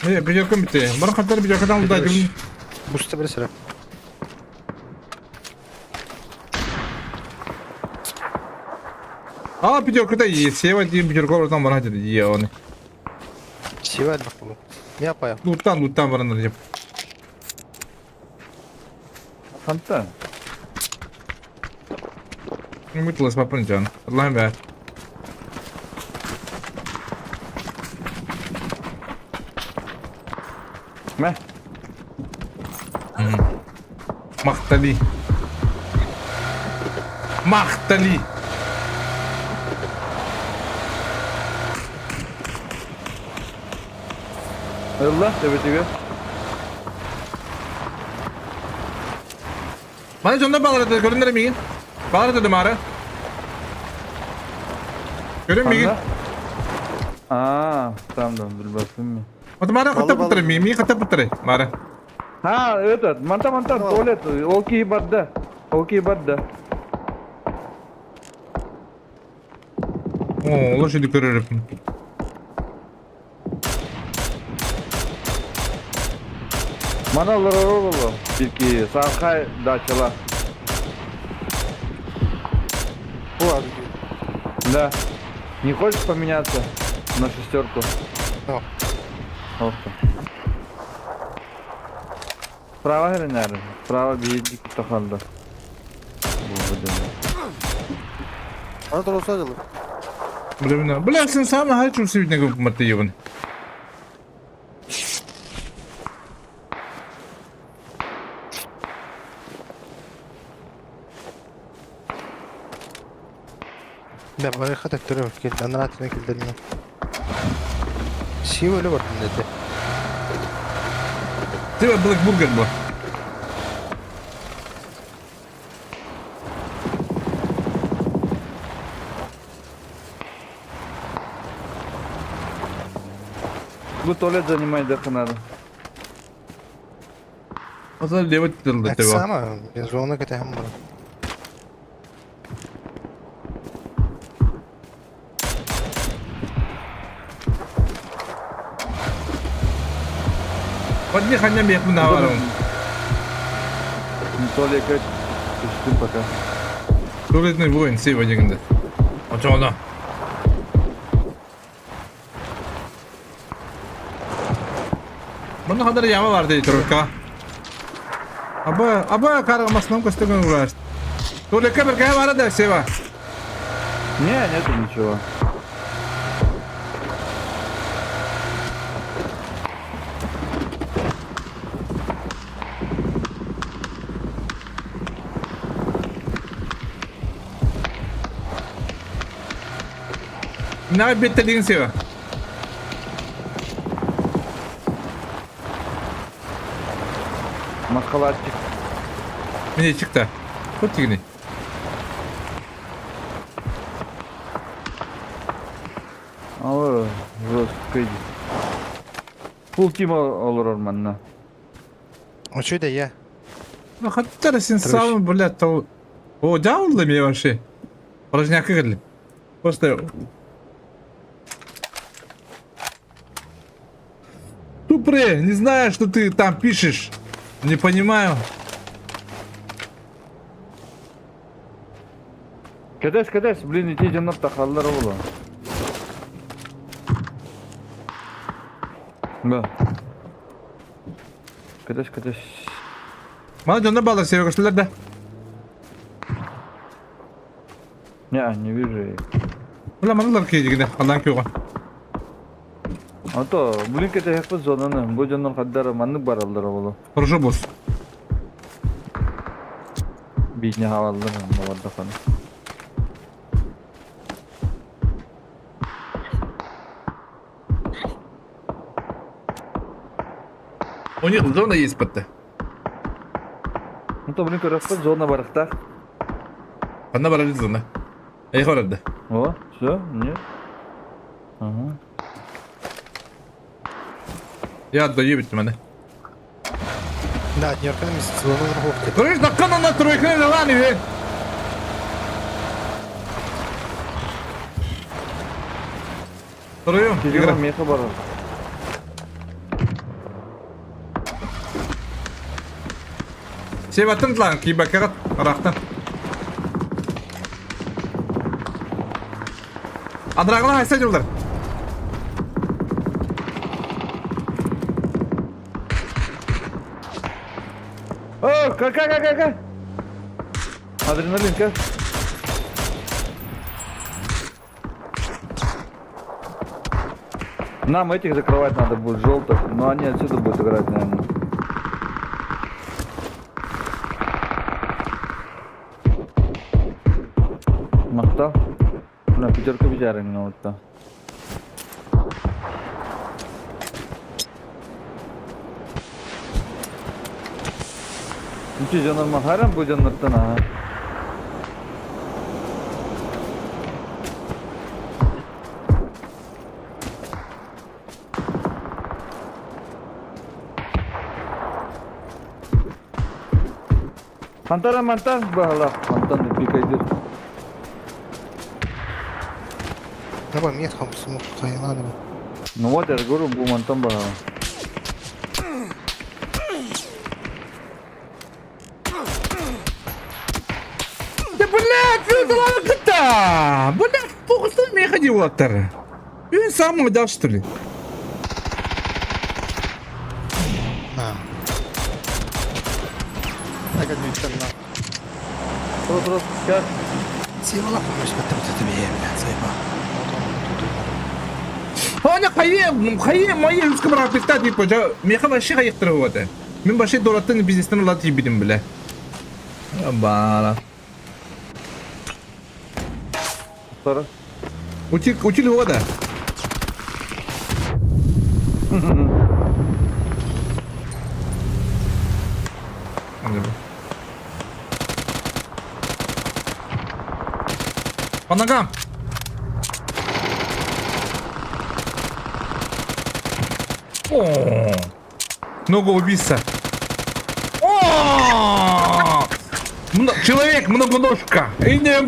Ne biliyorum bitti. Bana kadar bir jakadan da dedim. Booster verirsen. Aa biliyorum da iyi. Seva diyeyim biliyorum oradan bana dedi iyi onu. Сивай бak bunu. Ne yapayım? Loot'tan bana diyeceğim. Kanta. Mutlu sapın can. Allah'ım be. Me. Mahtali. Mahtali. Allah tebetiga. Bana sonunda bağladı. Görünür müyün? Bağladı mağara. Görün müyün? Aa, tamam dur bakayım mı? O da mağara kata putırı mıyım? İyi kata putırı mağara. Ha, evet, mantap, tuvalet. Okey, badda. Okey, badda. Oo, olur şimdi görürüm. Mana lorolo. Birki, sarkay dachala. Ладно. Да. Не хочешь поменяться на шестерку? Tamam. Olsun. Справа или nerede? Справа bir dikte kaldı. Bu dönüyor. Она тоже усадила. Бля, сын сам хочу сегодня как мотиван. Ben bana kat ettiriyorum. Kilden rahatına kilden. Сивай öyle var dedi. Ты Black Burger bu. Bu tuvalet занимает надо. Azal levet dıldı Etsa teva. ama ben zona кетем bunu. Подни ханям бек мына барым. Толика түштүм пока. Туалетный воин сейва дегенде. Очоно. Bunun kadar yama var diye turka. Aba kargamasından kostegen uğraştı. Tuvalete bir kaya var da seva. Не, нету ничего. Ne betelin seva. Маскалатчик. Mine çıktı. Tut tigini. Алы жесткий. Фул тим алыр манна. Очу да я. Ну hatta sen sağ блядь то. О, даунлы мне вообще. Порожняк играли. Просто Тупре, не знаю, что ты там пишешь. Не понимаю. Кадеш, блин, иди жаннатта қалдыр болу. Да. Кадеш. Bana canına bağlar seviyor gösterler de. Не вижу. Ulan bana ki gide. Allah'ın köyü. А то, блин, кете хекпе зонаны. Бу жаннан каддар маннык бар алдыр болу. Хорошо boss. Битне хавалдыр, маварда фаны. У них зона есть под-то. Ну то, блин, көрөкпе зона барыкта. Она барали зона. Эй, хорады. О, всё, нет. Ага. Я отдаю ведь мене. Да, днёрканың зона торговки. Короче, даккана на тройку не лани, ве. Трою, игра. Кирилл меха бар. Севаттын тлан кибакарат арахтан. Адрагына хайса жылдар. О, кака. Адреналин, как? Нам этих закрывать надо будет, желтых, но они отсюда будут играть, наверное. Махта. На пятерка бежары именно вот так. Ничего, жанр махарам будет жанртана. Мантар, бахала. Мантан да пикайдыр. Давай метком смог надо. Ну вот, я же говорю, бу мантан бахала. Да блядь, ты куда? Блядь, фокус не ходил ватер. Он сам дал что ли? На. Aga nytten na. Трос, как? Сила помощь, потому что тебе блядь, заебал. Hayır, мои русском раписта типа, меха вообще hayıktır o da. Ben başı dolatın biznesten olat yibidim bile. Bana. Sonra. Учили o da. По ногам. О, ногу убийца. О, Человек, многоножка. Эй, не,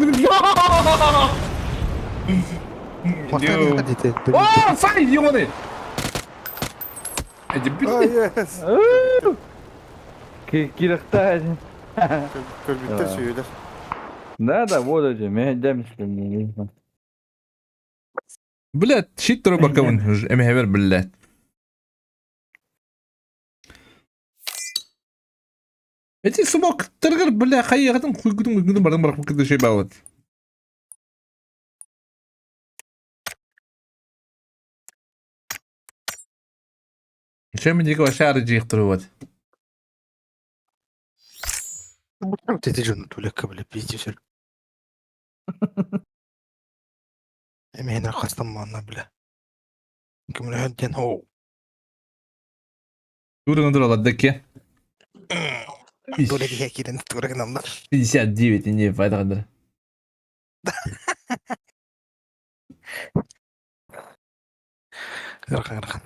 Машина ходите. О, сай, ёбаный. Иди, А, ес. Кирихта. Körmükte söyler. Да, вот эти, мен демишкин. Блядь, щит трубаковын. Эмхевер, блядь. Эти сумок тыргыр, бля, хайягатын куйгудун бардым барак кыды şey бабат. Чемдеги вашары жыйктырып. Ты жон тулек бля пиздишер. Эми хена хастам манна бля. Кимle hönden ho. Durun dur aладдеке. Тулек хекирен турак намдар. 59 не файдагандыр. Рахан.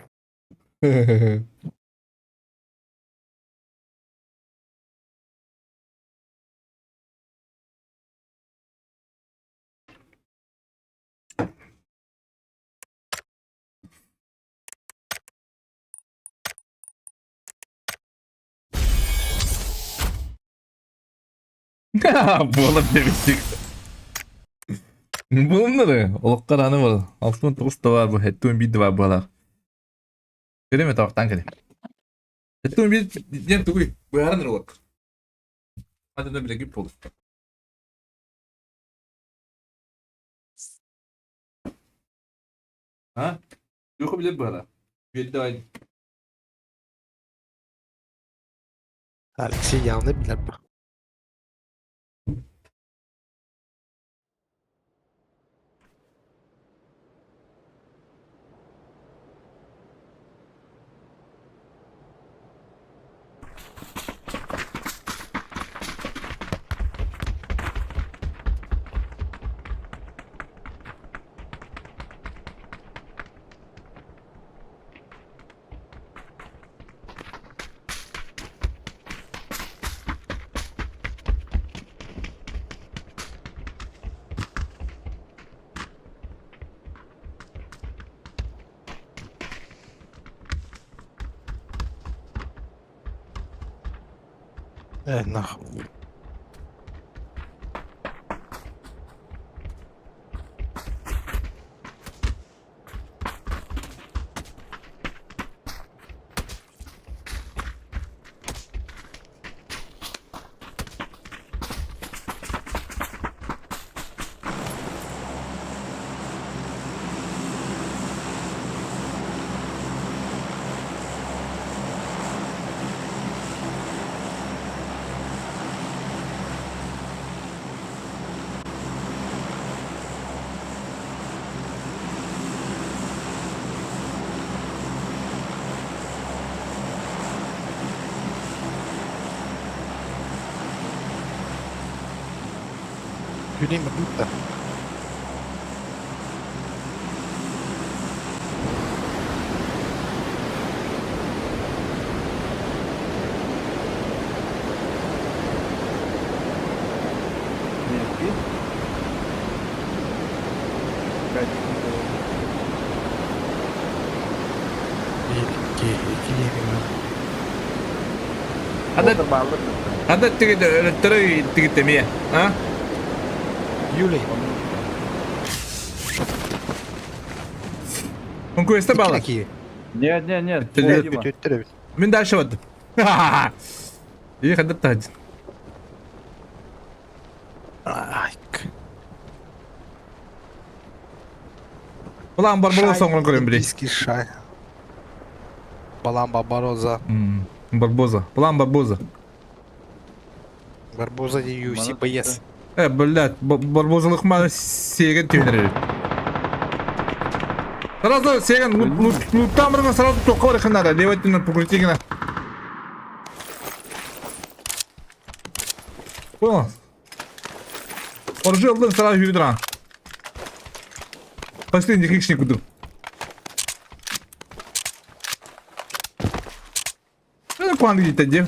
Bola demiştik. Bunları oluklar anı var. Altın tost da var bu. Hettuğun bir de var bu ala. Göreyim mi tavuktan geleyim. Hettuğun bir diyen tuğuy. Bu yarın oluk. Hadi de bile gibi olur. Ha? Yok bile bu ala. Bir de aynı. Alexey явно bilir bu. Nahum. Güleyim mi? Da. Hadi tigit demeye. Ha? Юлей. Он квеста бала. Какие? Нет, Ты- Дима. Тетя. Min daha aşağı vardı. İyi kadar da hadi. Ай. Ulan Barbarossa sonra görüyorum bile. Олимпийский шай. Балам Барбароза. Barboza. Ulan Barboza. Барбоза и UFC боец. Блядь, Barbozalık mı seygen tüyünleri. Сразу сеген луттан бұрын сразу тоққа бар екенлері. Леваттен покрутигіне. Понял? Оржи алдын сразу жүрді ана. Последний хищник буду. Куанды дейді де.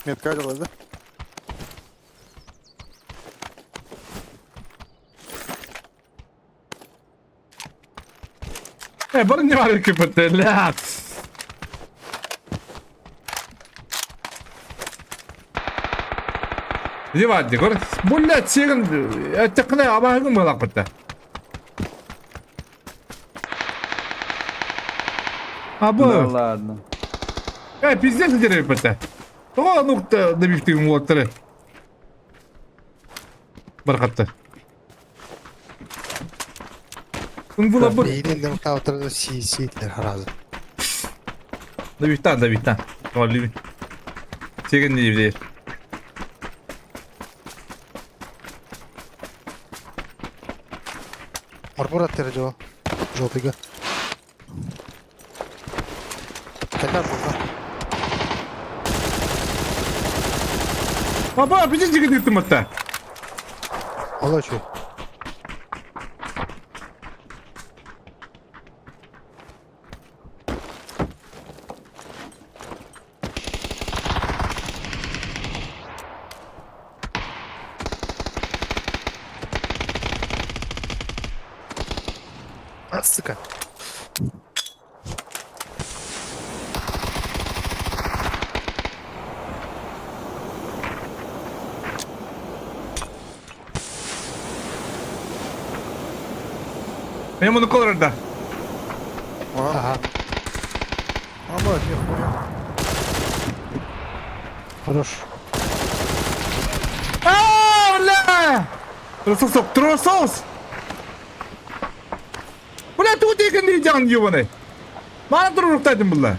Метка aydalaydı. Bana ne var köpekte? Lat. Ne var diyor? Bu lat senin tekne abahın mı lakıtta? Abi. Да ладно. Пиздец интересно köpekte. О, ну-то добивтиğim otları. Barakatta. Bunlar bu. Eğilin de muhtemelen CC'ler harazı. Добивтан. Olli. Senin ne diyor? Марбора терджо. Желтыга. Keller burada. Baba bir şey gittim hatta. Allah şu. Сука. Benim onu kolorunda. Ага. Ama nихуя. Хорош. Aaa bля! Трусос! Bля тут екен не жан ебаный. Мана тұрып бля.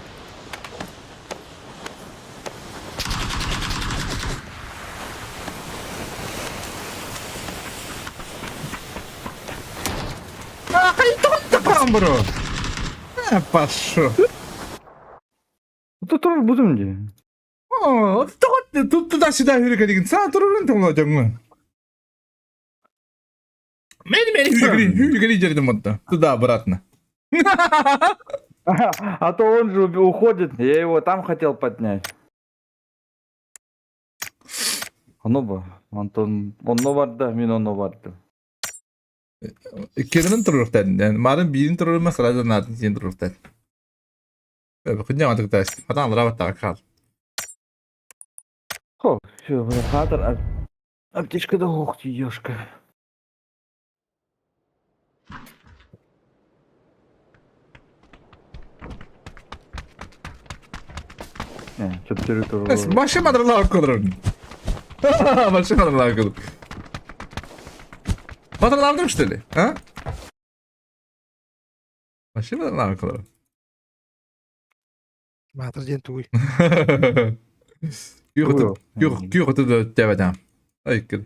Бро. Пошел. Тут тоже будем где? О, тут туда-сюда yürürken sana dururun olacak mı? Beni hürgeli girdim hatta. Туда обратно. А то он же уходит, я его там хотел поднять. Ну бы, Антон, он vardı, мен onu vardı. İkinin tururuktan. Yani malum birin tururma sırada nadın sen tururuktan. Kunca madık da işte. Hatta alır avatta kal. О, все, хатер, аптечка да ох ты, ёшка. Çöpçülü turu. Başlamadır la okudurun. Başlamadır la okudurun. Batır aldım işte. Ha? Başlamadır la okudurun. Матер туй. Yok da devam. Ay kız.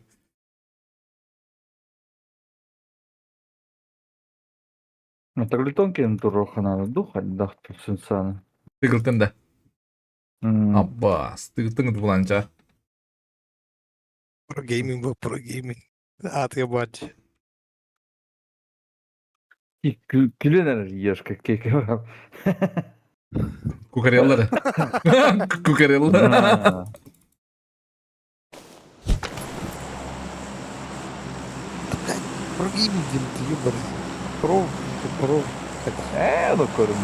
Это глютонки туроха надо духать, да, сенсаны. Tıkıltın da. Abbas. Tıkıltın bulanca. Про гейминг был, про гейминг. А ты бать. И külener ёшка, кеке. Kukaryaları. Kukaryaları. Про гейминг, ты ёбаный. Про. Ну, короче,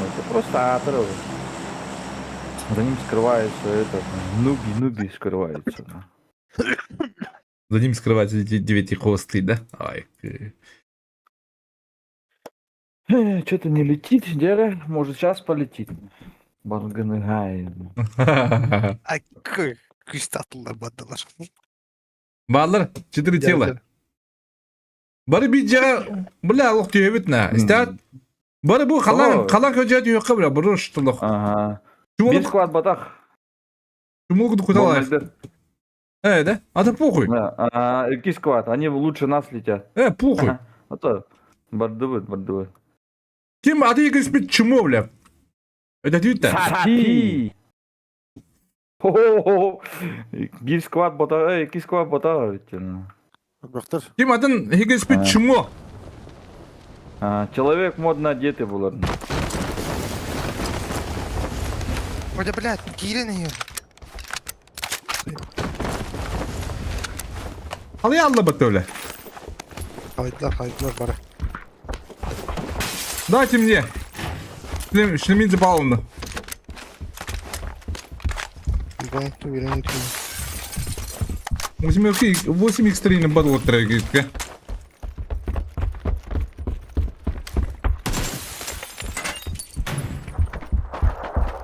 это просто отрыв. За ним скрывается этот, нуби скрывается. За ним скрывается девятихвостый, да? Ай. Что-то не летит, Дера. Может, сейчас полетит. Барганагай. Ай, какой статула бадалаш. Bağlar, çıtırı tela. Bari bir cana, bula alık diyor bitna. İstat. Bari bu kalan köce diyor kabra, buru şutuluk. Ага. Bir squad batak. Чему куда куда? Да? А ты похуй. Iki squad, они лучше нас летят. Похуй. А то бардывает. Kim adı yıkış çumu bile. Это дюйта. Сати! Bir squad batak, iki squad batak. Бахтар. Kim adın yıkış çumu. Человек модно одетый был. Вроде, блядь, Кирин ее. Kırayım. Halıyı aldı bak öyle. Haydılar bari. Да, темнее. Шлемидзе палубно. Бонту вернуть. 8x3 на баду трекки.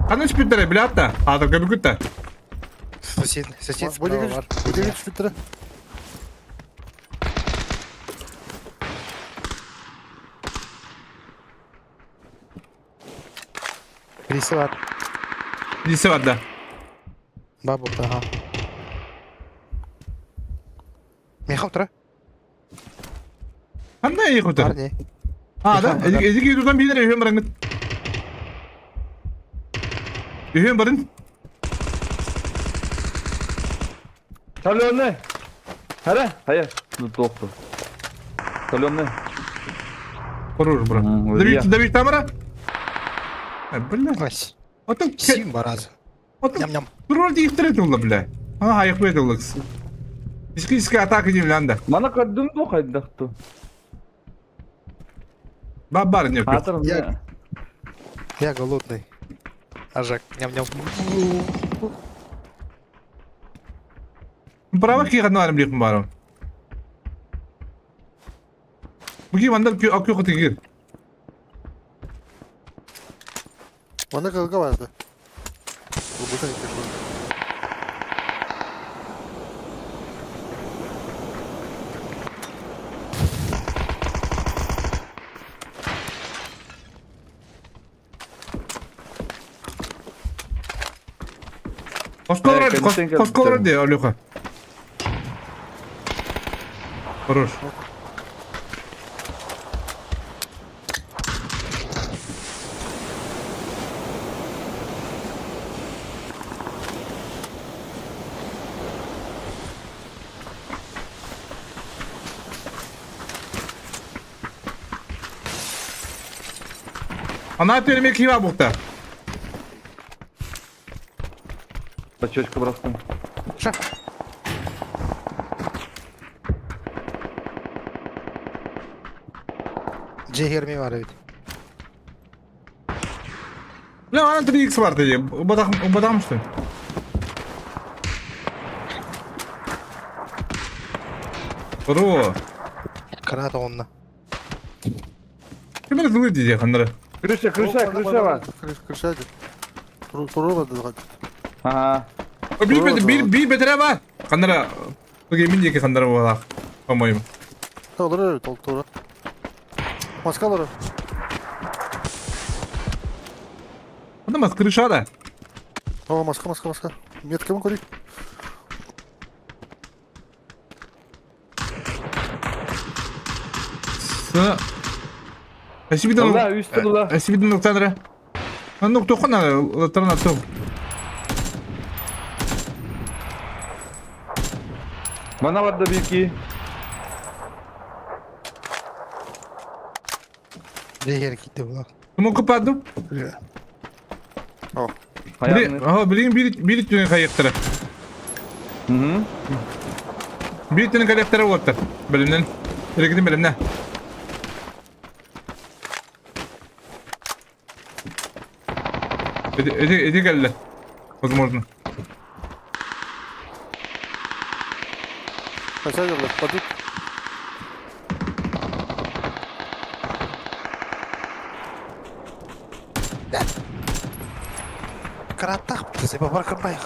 А ну спидеры, блядь-то. А, так как будто. Сосед Bude справа geç. var. Bude geç filtre. Birisi var. Здесь вот, да. Bak burada ha. Meyhav tura. Anda iyi kutu. Var ne? А, да? Эдик идудан билер үйен бараңыт. Үйен барын. Salonne. Hara, hayır. Doktor. Salonne. Корур, бро. Илья. Давид Тамара. Бля. Ось. Отын Сим бар азы. Отын Ням-ням. Роль дейістірет олды, бля. Ага, аяқ бет олдықс. Ишкі атака дейм ланда. Mana kadın bu kaydaktı. Бар не пил. Hatırım Я- ya. Я голодный. Ажак. Ням-ням. Права ки гадна арым лихм барым. Буги вандар ки акю кыты гир. Bana kavga vardı. Bu buradan gitmiş. Косколар де, Алёха. Хорош. Она перемек хива бухта. Saçışkı bıraktım. Ша. Cehirmi var evet. Ля, она 3x var dedi. Ubadağmıştı. Ро. Kıra da onunla. Kimler zılı diyecek onları. Krışa var. Kırşaydı. Turu vardı. Ha. Bir betere var. Kanlara. Bugün emin ki kanlara var. Kamayım. Olur evet oldu Turu. Maskaları. Adam az kırışa da. О, маска. Метка мı koyayım? Sı. Eşibiden Allah üstü dula. Eşibiden noktalara. Nokta kona tarana tov. Bana vardı bir iki. Cehir gitti bu. Kumu kapadım. Hayalini. Aha bir ittiğini kayıktıra. Hı hı. Bir ittiğini kayıktıra oldu. Bölümden. Bir gidin bölümden. Edi geldi. Возможно. Kaçar yollar. Padik. Kıra tak. Sebep var kırmayı.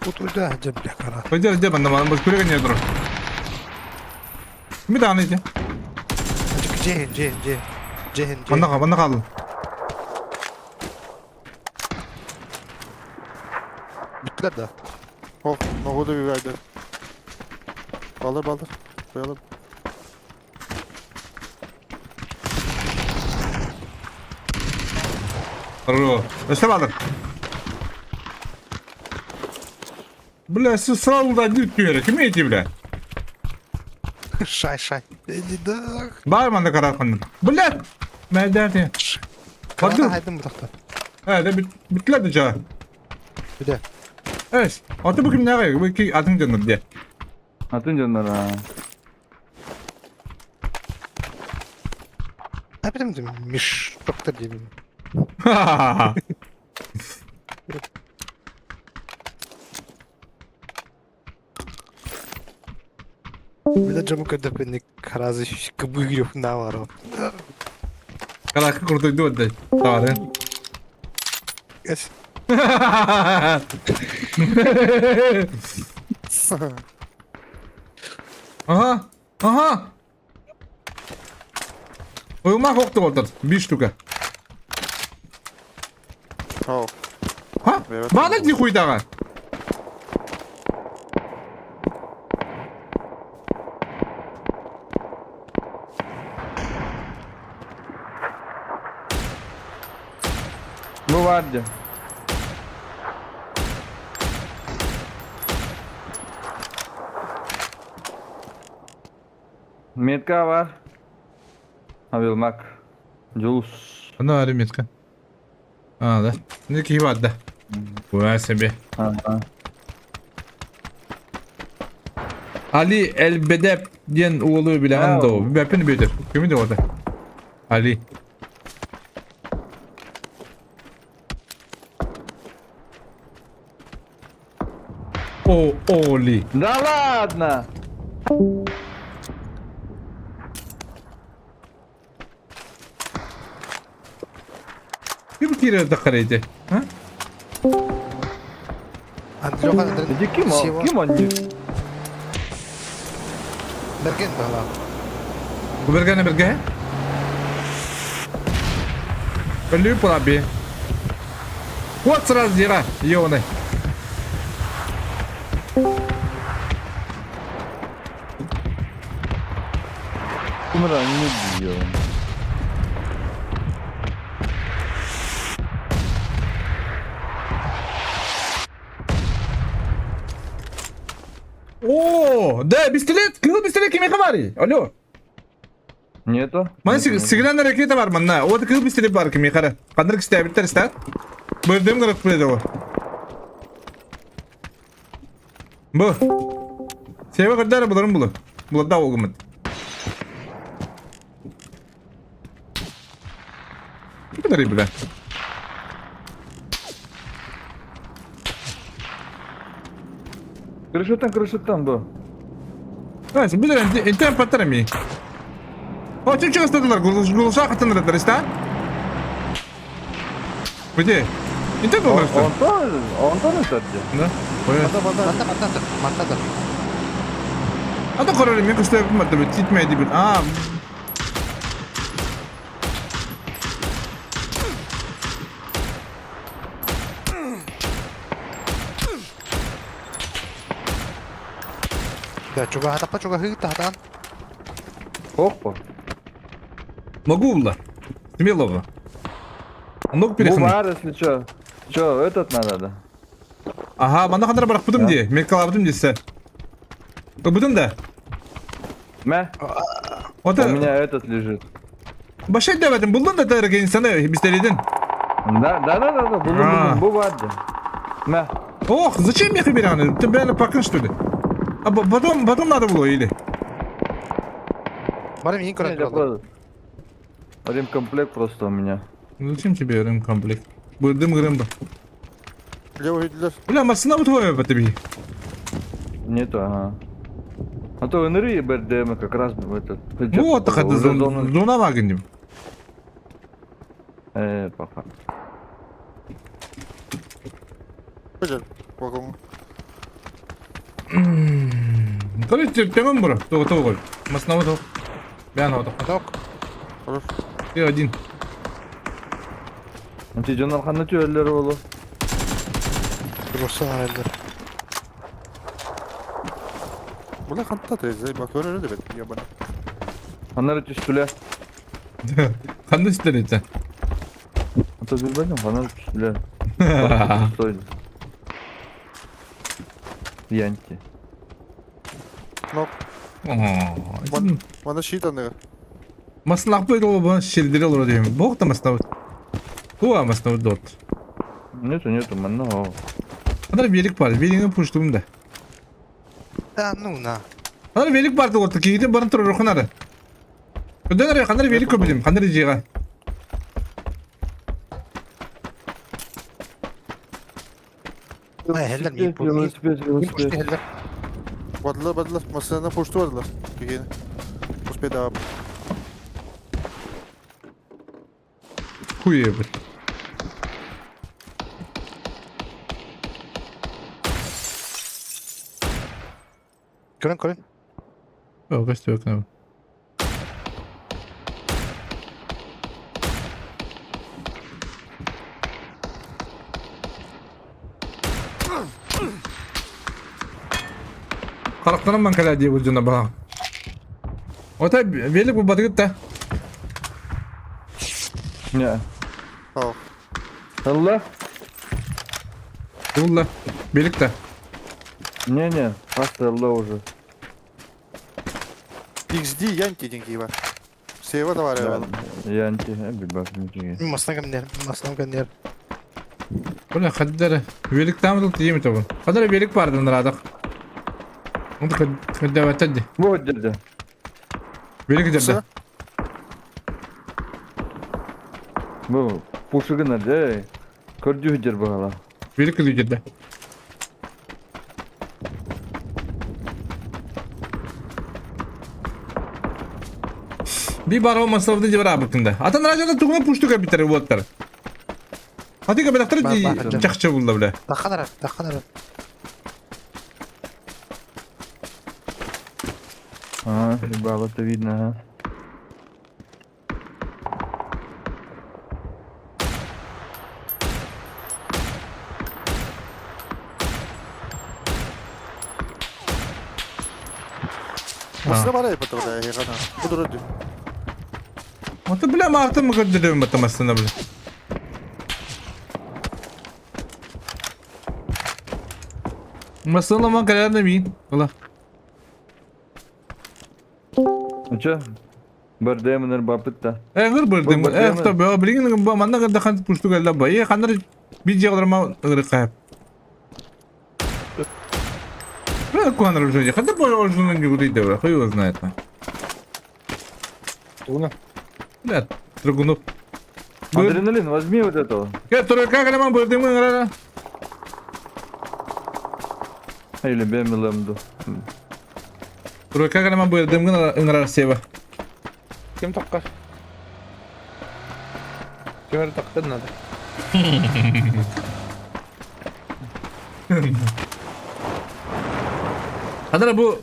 Oturdu ha cebile kara. Pojdi banda malam bas kurega ne dur. Bir tane işte. Açık Cehin. Banda kaldı. Bittiler de. Oh, nohuda bir verdi. Baldır. Koyalım. Ro. İşte vardır. Bля, сразу дают тюрек, имеете, бля? Şay. Eli de. Бар манда каракын. Бля! Мәдәрде. Hadi. Haydım bu takta. He de bittiler de çağa. Bir de. Evet. Atı bakayım ne kadar? Bu iki atın canım diye. Atın canlar ha. Ne bileyim de miş doktor diyeyim. Bir de camı kırdı beni karazi kıbı giriyor ne var o. Kalakı kurtuldu orada. Tamam. Geç. Aha. Aha. Uyumak yoktu orada. Bir штука. Oh. Ha? Evet. Bana ne kuydağa? Bu vardı. Metka var. Havilmak. Juice. Ana arı metka. Aa da. Ne ki var da. Bu sebi. Ha. Ali Elbedep diyen oğlu bile Ha, anda o. o. Bir bepini bilir. Kimi de orada. Ali. O Oli. Да ладно! Bir kere de kareydi. Ha? Andi yok andi. Иди Ким Şey он? var. Ким он? Bergen daha. Bu bergane berge. Belli por abi. Kuat раз зира. Йоне. Кумра не бьет. О, да, пистолет. Kızıl pistolet kime var? Alo. Нету? Mana Нету, нету. sigaran hareketi var bana. O da kızıl pistolet var kimi kara. Kandır ister bitter ister. Böldüm garak böyle o. Bu. Seva kadar bulurum bulu. Bulu da olgun. Ne kadar iyi bu lan. Крышетан был. Neyse bir de internet patlar mı? O çok çok istediler. Guluşa katınlar ister. Где? İnternet olur işte. Он тоже садится. Ne? Koyar. Matadır. Hatta kararım yok işte yapmadı böyle titmeydi bir. Aa. Да, чуга хата чуга хыта хатан. Опа. Могу было. Смело было. Ну Bu перехну. var если что. Что, этот надо, да? Aha bana kadar bıraktım diye. Mekaladım diye sen. Bıdım da. Мя. O У da меня этот лежит. başa demedim. Buldun da derken insanı bisteledin. Да. А. Bu vardı. Мя. Ох, зачем мне хабираны? Ты бәрі пакын что ли? А потом надо было или? Bana min Нет, я көрәт. просто... Ремкомплект просто у меня. Зачем тебе ремкомплект? Быдым грымба. Левый для... Бля, масына bu твоя по тебе. Нету, ага. А то НРИ БРДМ как раз в этот... Вот так это Уже зона- зона вагонем. Пока. Gel. Bakalım. Короче, тягом бро. Того гол. Масына вот. Бяна вот. Док. Хорош. И один. Антижанал ханна тюэллері болу. Durursan herhalde. Bu ne kanıtta teyze? Bak öyle de ben ya bana. Ханнары түстүле. Kandı istedim sen. А то билбедим, ханнары түстүле. Стойды. Янти. Nok. Bana şiit anlıyor. Масына böyle o bana şildiri olur diyeyim. Bok da masına. Bu amasına vurdu ot. Нету, манна о. Kadar birlik var. Birliğini puştum da. Да, ну на. Kadar birlik vardı orta ki gidip bana turur kanarı. Döner kadar birlik köpülim. Kadar jiga. Ай, хеллер ми пул. Велосипед. Хеллер. Бадылар. Масына пушты бадылар. Кегені. Успейді ап. Хуй bir. Көрін. Yok kaçtı yok ne. Karakterim ben kala diye vurcuna bak. O da birlik bu batı gitti. Не. Ау. Allah. Ulla. Birlikte. Не, просто Allah уже. XD янки деньги var. Сейва da var ya. Янти, bir bakayım çünkü. Масына кәндер. Böyle kadar birlikten mi tuttu yemi tabi. Kadar birlik vardı onlar adak. Onu kadar vettedi. Bu dedi. Birlik giderdi. Sıra. Bu puşugu nerede? Körcü hüccer bu hala. Birlik giderdi. Bir bar olmasa orada cevap abikinde. Atan rajada tukuna puştu kapiteri bu atları. Hadi kapiteri Bak. çakça buldu bile. Таханар. Ага, рыбала-то видно, ага. Masına var ya patı da ya kana. Bu da diyor. Ata bile martı mı gördüğüm batam aslında bile. Masala mı kadar da miyim? Valla. Uça? Bardayımlar bapıtta. Hır bırdım. Bu bakıyorum. Tabi o bilgin bu manda kadar kan puştu geldi ba. Kanlar bir cevaplarıma ırkayıp. Ben kuanlar уже. Kadar bu orijinal gibi değil de. Хуй знает. Туна. Блядь, Драгунов. Адреналин, возьми вот этого. Я турка калеман бырдым ыңгара. Или бемилемду. Турка калеман бырдым ыңгара сева. Кем таққар? Кемер тақтыр надо. Kadar bu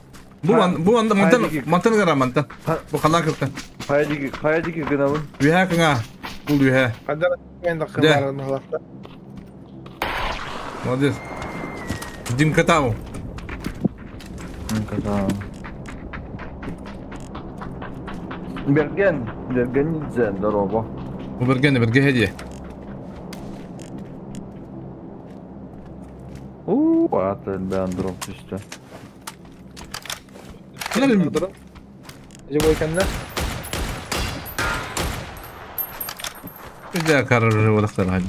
mantan gara mantan. Bu kalan kırkan. Hayacık gınavın. Viha kınga. Bul viha. Kadar мен таққар Да. баран алақта. Молодец. Дим катаву. Берген Нидзе, здорово. Bu bergen hediye. Atıl ben drop işte. Kadar Durun. Живой кәнне. bir daha karar olaklar hadi.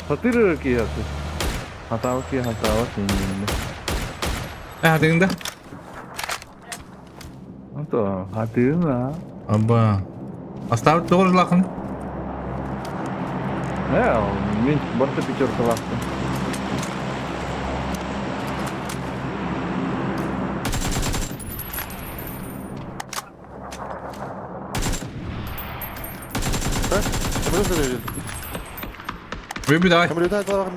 Hatırır ki yaptı. Hata senin elinde. Hadi gında. Hatta hatırır mı? Abba. Astav doğru lakın. Ne o? Min borta picture kalaktı. Kömürü de öyle. Ve bir daha. Kömürü de bakın.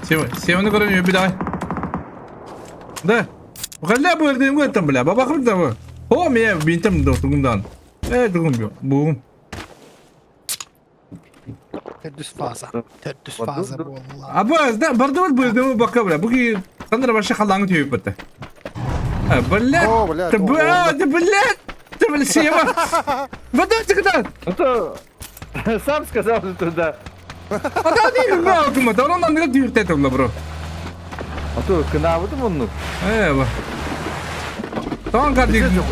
Sevini Sevini görünüyor bir daha. Da. Bakalla bu erdiğim göttem bile. Baba bakır da bu. Ho mi ya bintim dostumdan. Dugum bu. Terdüs faza bu Allah. Abba azda bardavat bu erdiğim bakka bile. Bu ki sanırım başka kalanı tüyüp bitti. Billa. О, блядь. Billa. Tabii Сева. Вода çıktı. Это сам сказал туда. Вода değil mi? Aklıma da ondan ne diyor tetemle bro. А то кынавы da bunu. Eyvah. Tamam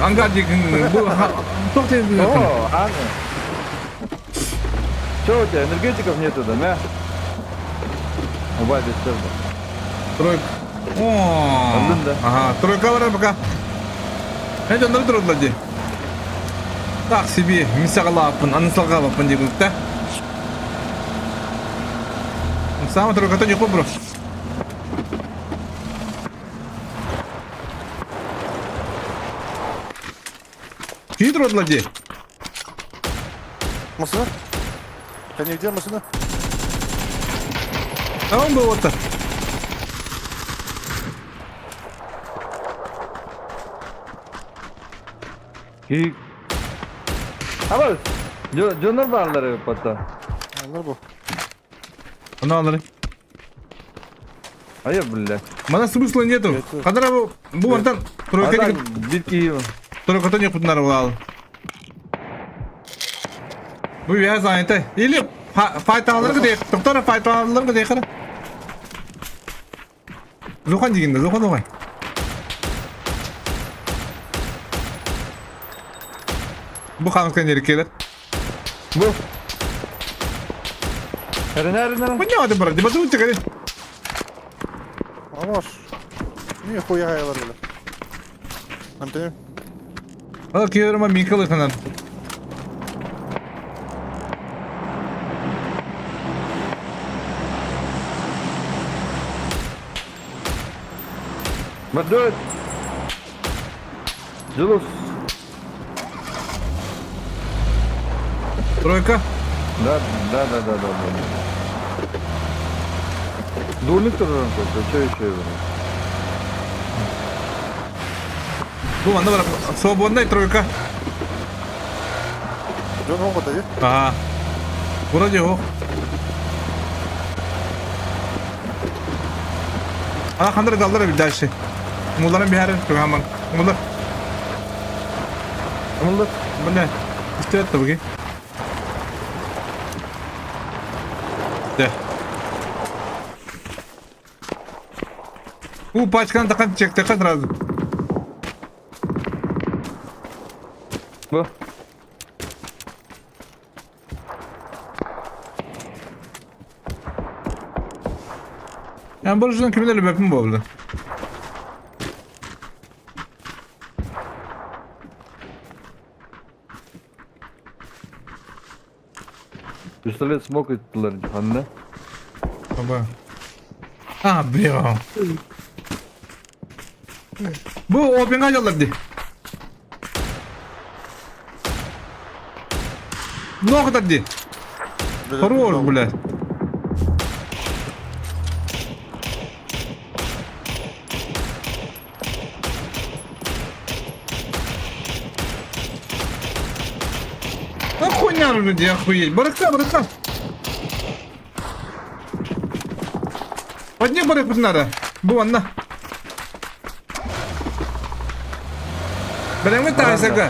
angardik bu çok tez. О, Анна. Что у тебя, энергетиков нету, да, мя? Убай, без сердца. Тройка. О. Aldın da. Aha, тройка var baka. Ne canları durdular diye. Tak sibi misal lapın, anısal lapın diye bukta. Sama trойка то не bro. Kim durdular diye. Машина? Кони, где машина? Tamam bu orta. Ki... Ama Junior varları pata. Onlar bu. Onu alırım. Hayır bile. Bana смысла нету. Это- Kadar bu oradan тройка Adam bir ki тройка не bunlar al. Bu ya zaten. İli fight alırım diye. Doktora fight alırım diye kara. Zokan diginde, zokan oğay. Bu kanıtkan gerekirler. bu. Nerede? Bu ne adı bırak? Dibası uçacak hadi. Алаш. Нихуя айлар бля. Антон. Al ki yoruma Michael ıkanan. Бадот. Julus. Тройка. Да. Дульник тоже что еще его? Bu anda bırak. Свободная тройка. Джон Хомба дает? Ага. Вроде его. Ана хандыр далдыр bir дальше. Мулların bir yerin tuğaman. Mular. Мулдар. Бля. İşte etti bugün. De. Bu пачканы тақан чекте сразу. Bu. Yani bu yüzden kimlerle bakım bu oldu. Пистолет смог ettiler cihanne. Baba. Abi ya. Bu open kaçırdı. Ne kadar di? Хорош, блядь. Хуйня люди, охуеть. Барыка. Подни барык надо. Bu anla. Bilen mi tarihsaka?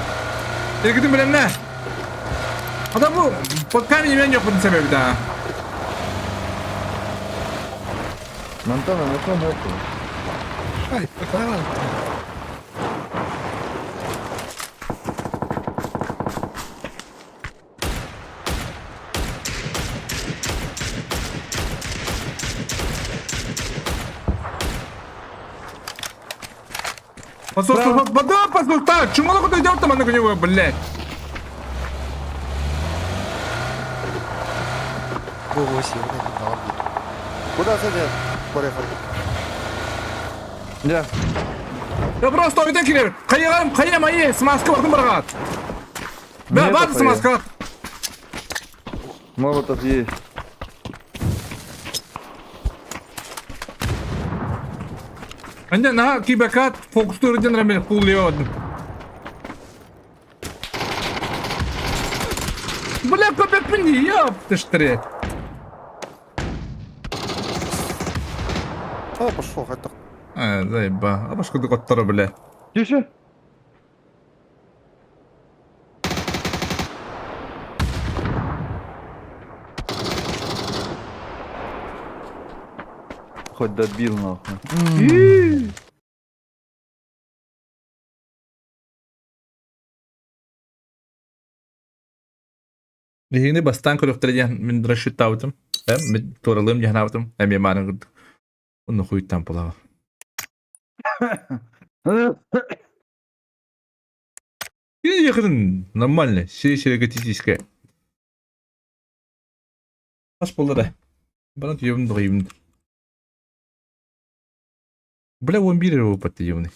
İlgidim bilen ne? Adam bu bakkan yemen yok bunun sebebi daha. Мантана, на ком это? Ай, покарал. Послушай, чему куда идет там на него, блядь? Куда садят? Поехали. Ya. Я просто oydan kirer. Kayam ayı, smaska bakın bırakat. Ne Ben var yapayım? smaska. Молотов есть. Anca naha ki bekat fokuslu ürün remel kulluyor. Bля, köpek mi niye yaptı işte? А, пошел, хоть так. Заеба. А başka da kottara bile. Тише. Хоть добил нахуй. Lehini bastan körükleri min raşıttavdım. Ben toralığım yahnavdım. Hem yamanın gırdık. Onu kuyuttan pulağa. Yine yakın. Normalne. Şey gaticiske. Kaç buldu da. Bana diyordum da yiyeyim. Bile 11 lira patı yiyeyim.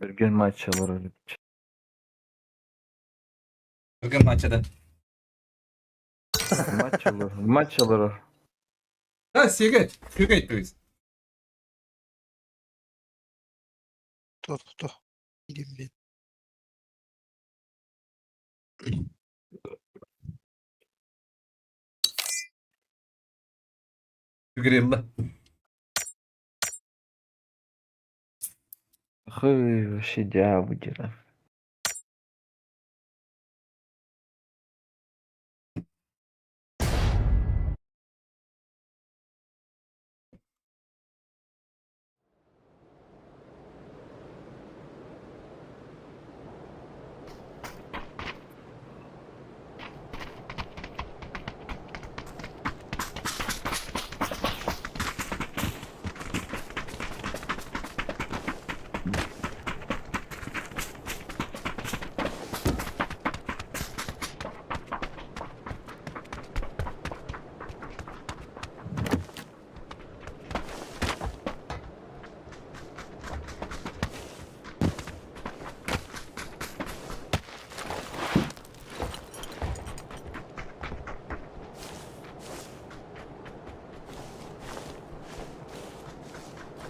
Bergen maç alır öyle. Bugün maçadan. Maç alır. Maç alır. Ha, siget. Siget please. Dur. Gideyim ben. Grilla. Хы, вообще дяву дела.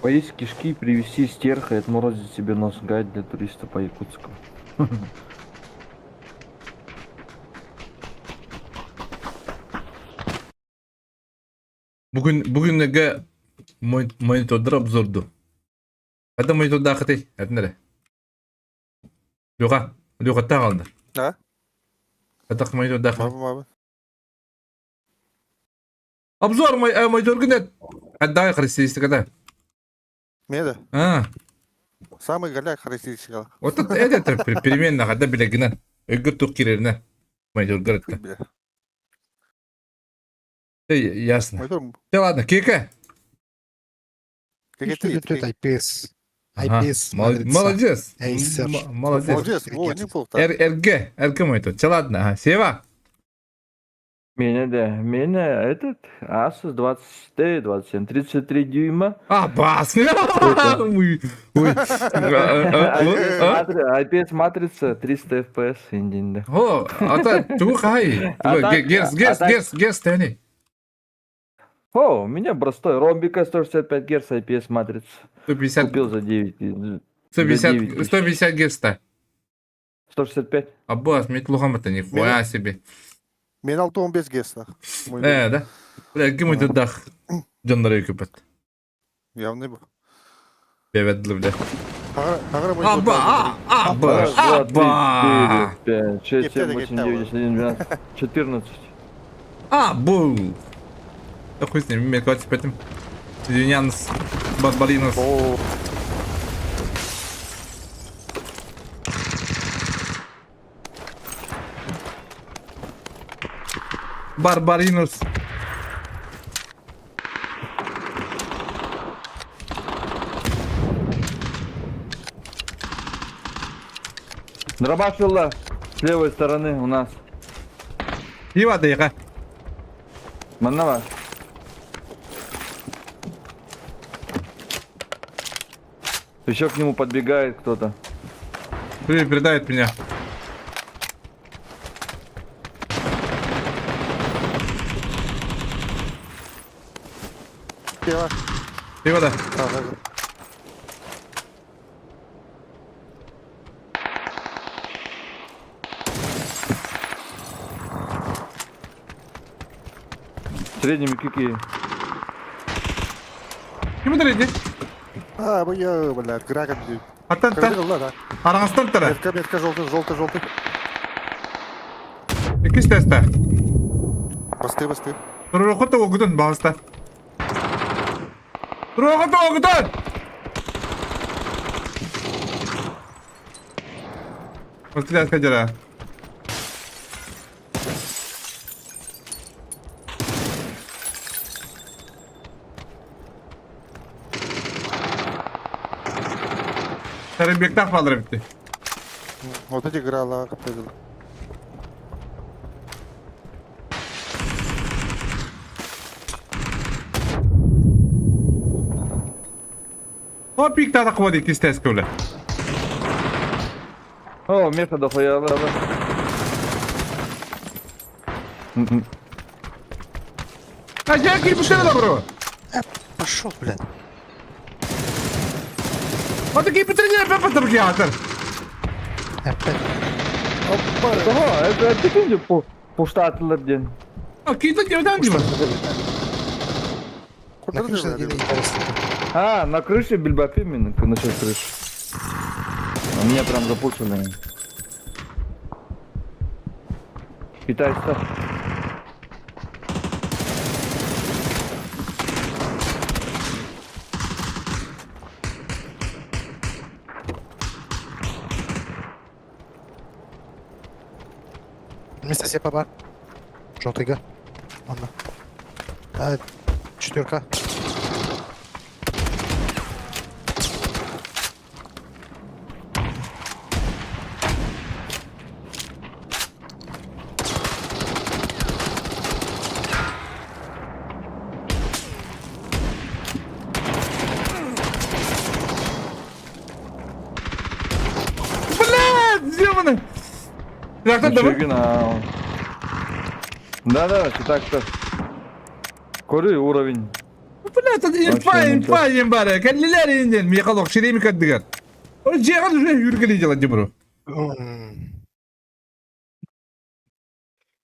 Поесть кишки, привезти стерха и отморозить себе нос. Гайд для туриста по Якутску. Bugünlege monitorlar absurdu. Hatta monitor daha katı. Hadi nere? Yok hatta kaldı. Ha? Hatta monitor daha kaldı. Abi. Absur monitor günde. Hatta karakteristik ada. Meda. Ha. Самый голяк характеристика. Вот это переменно когда билегинен. Ögür tukirerine. Monitor gırıttı. Ясно. Мотор. Да ладно, кика. Какие Тут три? IPS. Ага, IPS. матрица. Молодец. Эйсер. Молодец. Молодец. О, неплохо. РГ монитор. Че ладно, ага. Сева. Меня этот Asus 20T, 27, 33 дюйма. А, бас. Ой. IPS матрица 300 FPS индинде. О, ата чугу хай. Герц тени. О, у меня простой ромбика 165 Гц IPS матрица. 150 Купил за 9. 150 герц-то. 165. А бас, мне плохо-то нихуя себе. Мен 6-15 геста. Да. Бля, кем это дах? Жанры көпет. Явный был. Беведлі, бля. Аба! Аба! 5, 6, 7, 8, 9, 10, 11, 12, 14. Абу! Да хуй с ним, имеет хватит поэтому. Юнианс, Барбаринус. Барбаринус. Дробашилла с левой стороны у нас. И вода, яка. Маннава. Еще к нему подбегает кто-то. Передает меня. И вода. Средними какие? Ему дали. А, блядь, граком бьют. Аттан Скажи, та. ладно. Араңыстан тара. Метка желтый. Икис теста. Басты. Турохото огудун багыста. Турохото огудун. Остыляс кадера. Sarıbek'ten fazla bitti. Вот эти играла, как ты. O pik tane kuvvet ikisi test kövle. О, метода хуяла. Ha gel gir bu sene de bro. Пошел, блядь. Hadi gir bitirince ben patır ki atır. Опять. Ага, это тикинде пуштатылар ден. Ha kitle gevden gibi. На крыше один интересно. А, на крыше бильбапи именно, насчет крыши. А меня прям запушили. Китайцы. Вместо себе папа. Желтый. Ладно. А, 4. Блядь, сделано. Silahtan da mı? Чигина. Да, так. Кори уровень. Блядь, это инфа ем bari. Kendiler indin. Mi yakalok şireyi mi kaddigar? O ciğer düşe yürgeli jalan bro.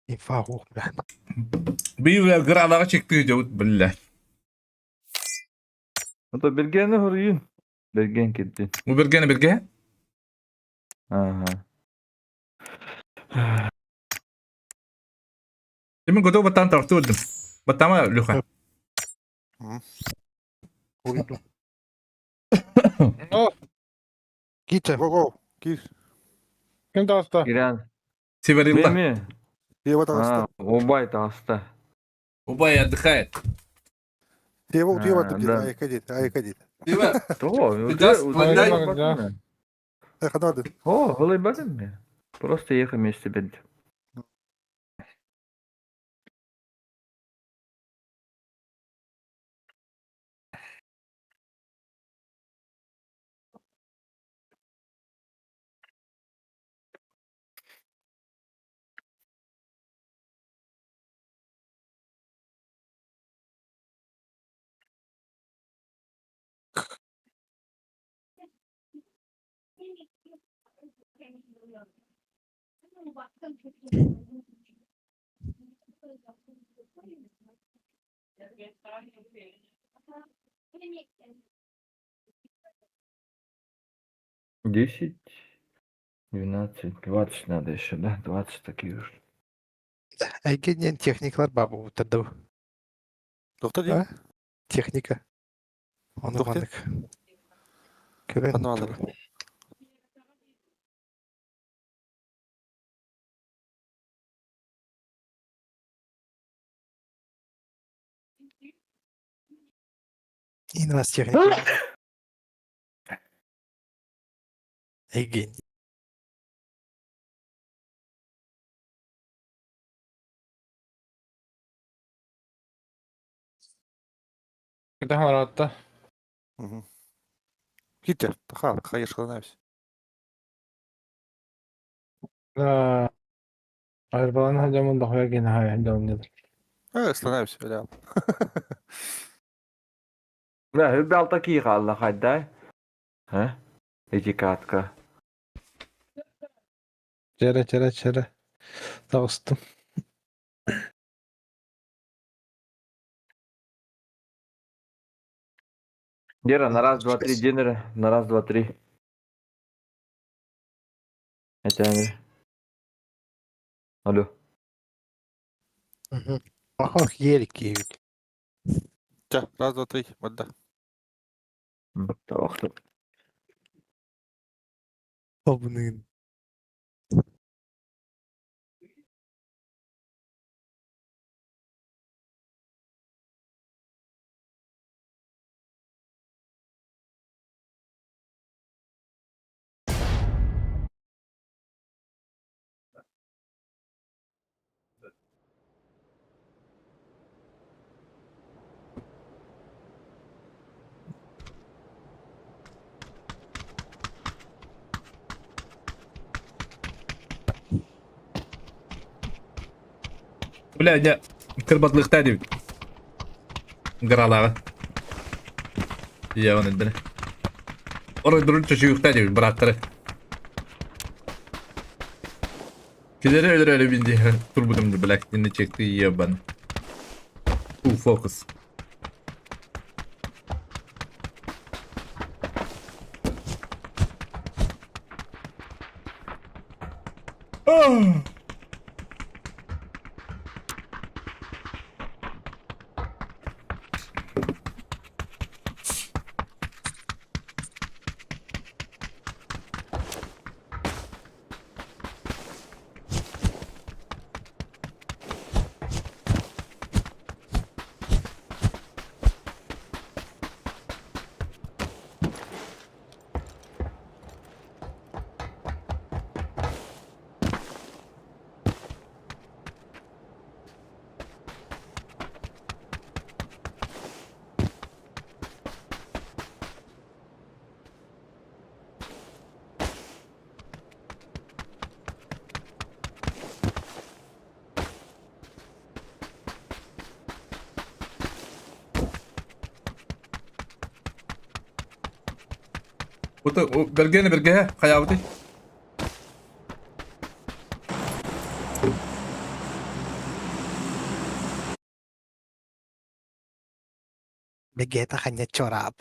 Инфа, блядь. Bir gradağa çekti cavut billah. Это бергені хұрйын. Берген кетті. Bu birge. Ага. Demin godo batan tartı öldüm. Batama lüha. Увидел. Гита. Го. Киш. Kim tasta? Иран. Severillah. Меми. Я в этом А, обай таста. Ubay отдыхает. Я в да. этом Айкадит. То, Сейчас, да. Эх, надо. О, голый баган мне. Просто ехай вместе бенди. Десять, 12, 20 надо еще, да? 20 такие уж. Айгенен техниклар бабу утырды. Тоқтады. А? Техника. Оны Тоқтады. бандык. Көрен. Ануалар. И нас техника. Айген. Mitä harjoittaa? Китер. Таха, хаеш хланавсь. Ayrılan hocamın da hoya gene hay hocam nedir? Слонавсь, реал. Да, ребят такие халла хайдай. А? Эти катка. Çere. Dostum. Гера, на раз, два, три, Динер. На раз, два, три. Это Алло. Ох, Ерик евит. Тя, раз, два, три, бадда. Тавақты. Тобнын. Бля, я кырбатлыкта деп. Гралага. Я оны дер. Орой дурун чөчүктә деп, браттары. Кидере öyle bindi. Turbudum da black dinle çekti yaban. Focus. Ah. O belgene belge hayavdi. Бегета хanya чорап.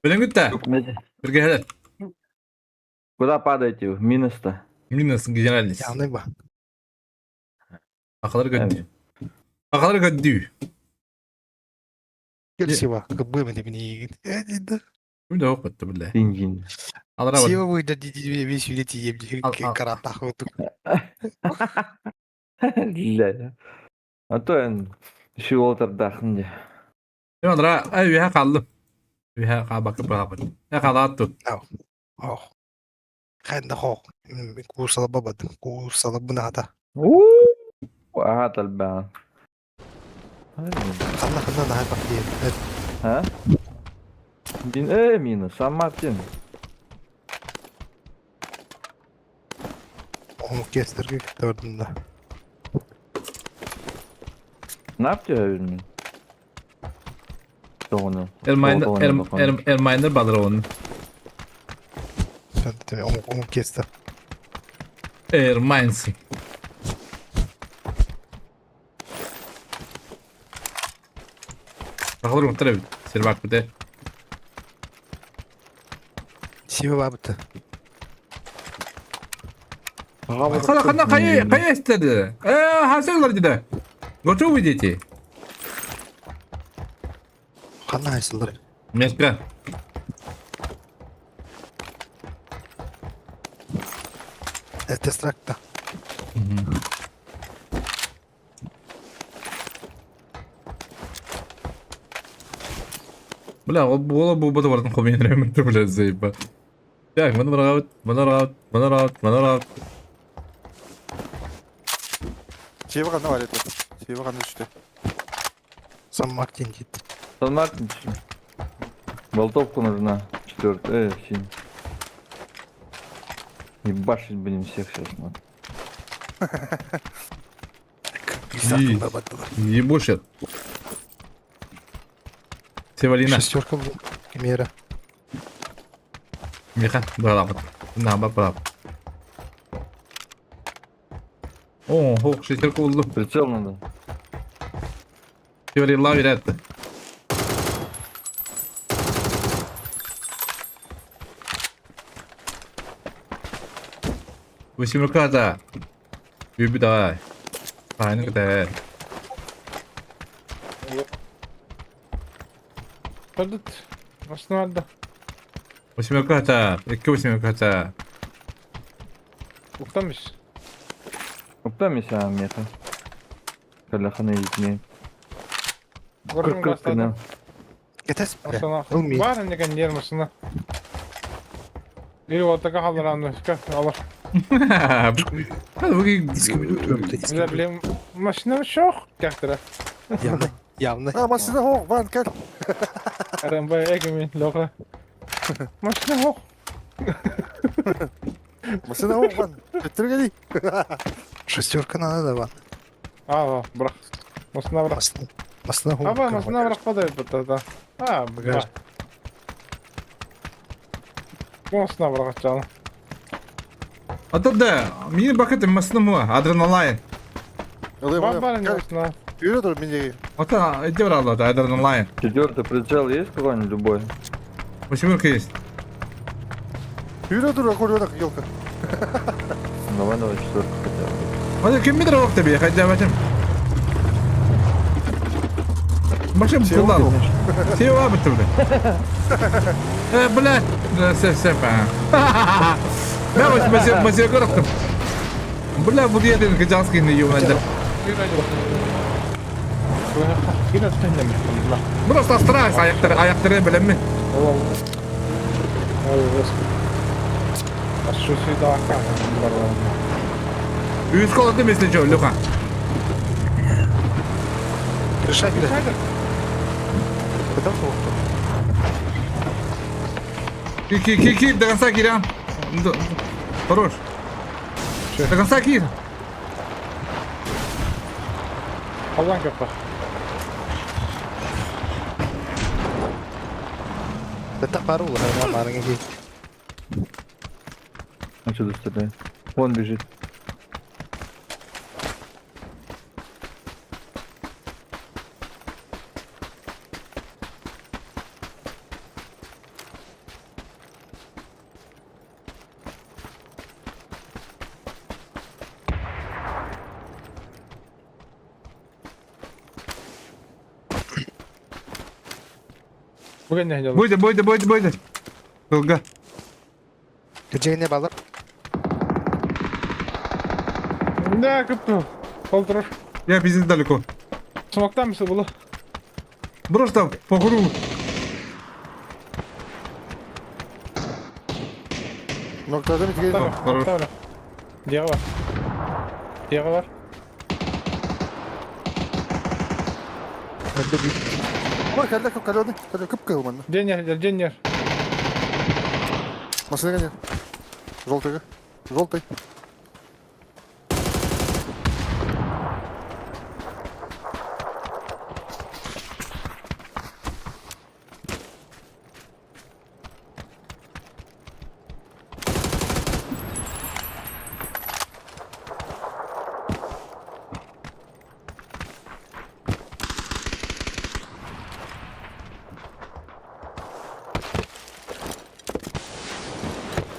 Белем gitti. Belge helal. Куда падаете вы? Минус-то. Minus generalis. Yanı bak. Akaları göndü. Akaları göndü. Gel Сива, как бы мы не. Bir de ok attı billahi. Динь-динь. Alara bak. Сива выйдет, весь улетит, карата хоту. Ля. А то я şu oturdağınca. Ben alara ay bir kaldım. Bir bakıp bakıp. Ya kalattı. Ох. Хэнда хох. Курсала бабад. Курсала бната. Ага, талбан. Ханна на хайпах değil. Ha? Minus. San Martin. Onu kestirdik dördünde. Ne yapıyor öbürünü? Doğunu. Erminer badır onun. Sen de onu kesti. Ermines. Bakılır mı tabi? Seni bak bir de. Сива бабыты. Kana kaya istedi. Hasırlar dedi. Готовы дети? Ханна айсылыр. Меска. Тестракта. Бля, والله bu da komünleri ömürde bile zeyba. Ya bana rahat. Çiğ bakan ne var etti? Çiğ bakan düştü. Сан Мартин дейді. San Martin. Болтовку нужна. 4. Синь. Ебашить будем всех сейчас, man. Güzel baba. Ебошет. Севалина. Шестерка был. Мера. Миха, бралапыт. Нamba брап. О, хок, шестерка oldu. Прицел надо. Севалина веретти. Восьмерка да. Юби давай. Aynen kadar. Kırdıt. Aslında vardı. Восьмерка да. İki восьмерка да. Uğramış. Уптам я сам это. Каляханы изменим. Gördüm Kırk gazetede. tane. Getes. Aslında Olmuyor. var ne kan yer misin? Biri ortaka haldırandı. Alır. Hadi bugün Bize bileyim maşını çok gektire. Явно. Явно. Ha masada hoğ van gel. Arambaya ekimin loka. Maşını çok. Masada hoğ van. Bitir geli. Шестерка надо, да, Aa bırak. Masına bırak. Masına home. Ama masına bırak da yapıp da. Ha bırak. Masına bırak canım. Hatta da mini bucket masnım mı? Adrenalin. Alayım Var alayım. var ne Gel. masına. Yürü dur beni. Hatta etti var Allah adrenalin. Четвертый прицел есть какой-нибудь любой? Восьмерка есть. Yürü dur akıllı yolka. Давай, давай, четвертый хотя бы. Hadi kim bilir vakti bir hadi bakayım. Başım Şey kullan. oldu. Seva bitirdi. Блядь, сеп. Ben masaya kırıktım. Бля, bu diye dedim ki Janski'nin yuvanda. Yine tükenlemiş bunlar. Burası astral ayakları bilen mi? Şu suyu daha kan. Yüz koladı mesle Joe Luka. Решать, да? Ки, до конца Кирян. Хорош. До конца Кир. Allah'ın kapı. Это пару, да, маленький. Отсюда стреляй. Вон бежит. Bugün ne yapacağız? Бойда. Долго. Geceye bağlar? Ne kapı? Kolturur. Я пиздец далеко. Smoke'tan mısın bunu? Просто по кругу. Noktada bitir geli. Tamam. Doğru. Tamam. Diğeri var. Diğeri var. Bende bir. Ama kelle kelle kelle kıpkırı bana. Cenyer. Masada gel. Желтый. Желтый.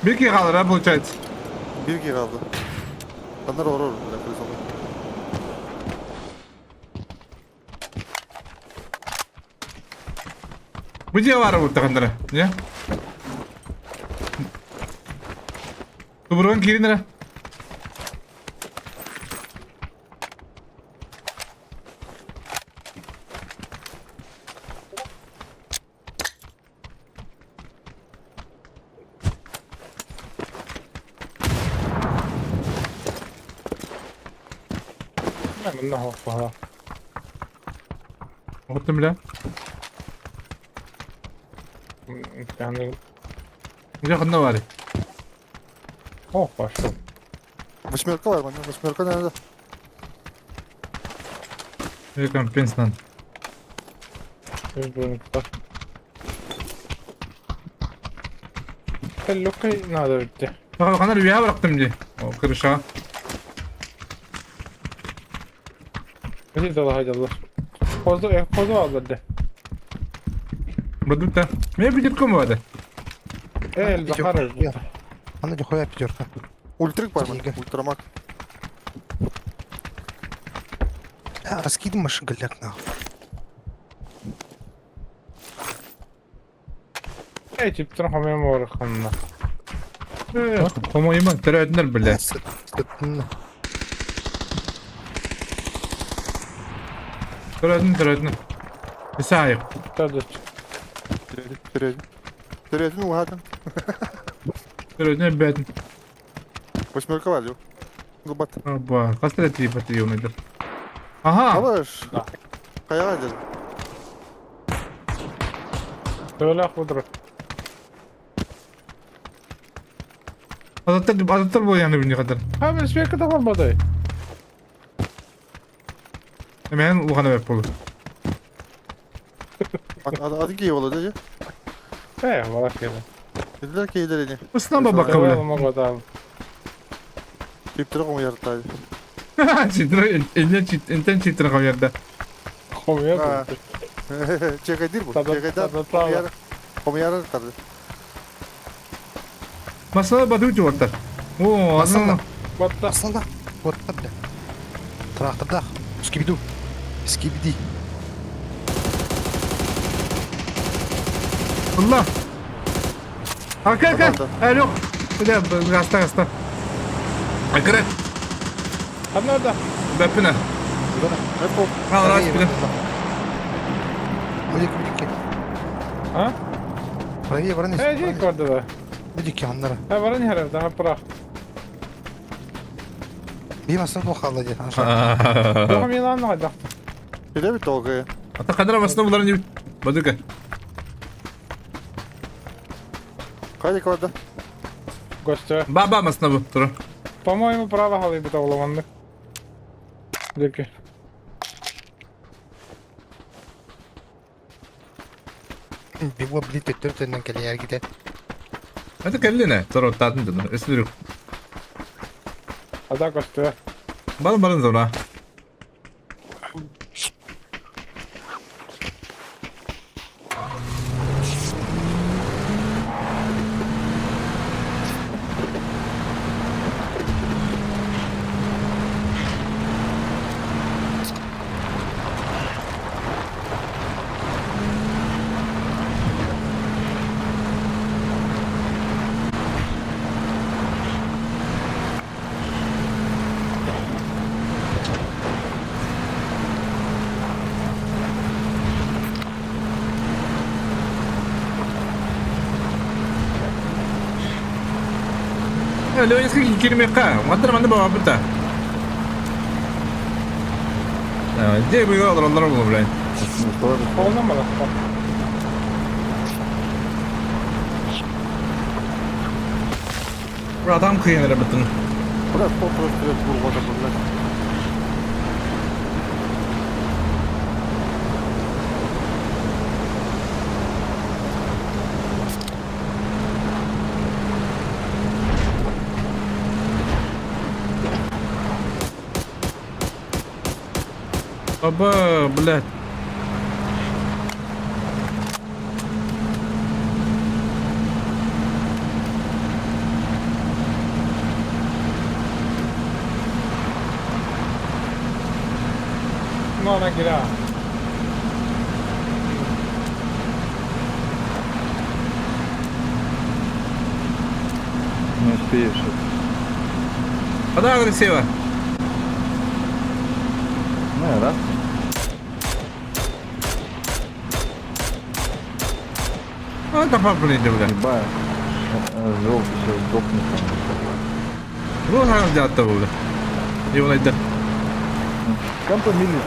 Bir kere kalır ha получается. Bir geri kaldı. Onlar olur. Где var bu takandara? Ne? Kuburgan kirinlere. Ben bunu hafif. Okuttum bile. Yani Yakında var. oh başladı. Восьмерка var bende. Восьмерка nerede? Recompense lan. Bir bölüm tutar. Lokay nadir bitti. Bak kanal bir bıraktım diye. O kırışa. Hadi Allah hadi Allah. Kozu aldı. Burada da. Ne bilir komu vardı? El bakar. Ya. Bana da koyar gidiyor. Ультрик var mı? Ильга. Ультрамак. Ya раскидывай машин голяк нахуй. Ey tip tırhamaya var kanına. Komu iman terödünler bile. Sıkıntı. Terödün. Bir sahip. Tadı. Перейдем угадом. Terödün bedin. Восьмерка var yok. Губат. Abba. Kaç tane tip atıyor nedir? Aha. Алаш. Kayağa gidelim. Böyle kudur. Azatlar bu yani bir kadar. Ha ben sürekli de kalmadı. Hemen bu kadar yapılır. Adı ki yola dedi. Valla kere. Dediler ki iyiler. Islan bak kabul. Olma kadar. Tip komu yarıttaydı. Çitre, enten çitre koyardı. Komuyor Ha. da. Çekay değil bu. Tabii, Çekay'da tabii, tabii. komu yarıttaydı. Masada batı ucu orta. Oo, aslında. Batta. Aslında. Вот так, бля. Тракторда. Скибиду. Скибиди. Allah. Arka. Tamam Hayır yok. Bir de gasta. Akırat. Hadi orada. Bepine. Hep o. Al rahat bir de. Müdiki. Ha? Правее вороны. He şey orada da. Müdiki onlara. Ha var ne herif daha bırak. Bir masa bu halı diye. Aşağı. Yokum yılan ne kadar. Bir de bir tolgaya. Ata kadar amasında bunların gibi. Badıka. Kaydık orada. Göster. Baba amasında bu. Dur. По-моему, право халы bu tavlamandık. Deki. Bir bu bir tötürtünden geliyor gider. Hadi kendine. Sonra tatmin edin. Esmirik. Hadi göster. Balın sonra. Lo eski kirme ka. Madar manda bawa beta. Dia bu yol onlar bu lan. Oldu mu lan? Bu adam kıyınlara bittin. Burası fotoğraf sürekli vurmadı bunlar. Baba, блядь. Ну, она гира. Не успеешь. Куда агрессива? Ну, раз. А, топа блядь, блядь. Любая. Желтый сейчас сдохнет. Bu hangi hatta bu? Yolda. Кампа милиция.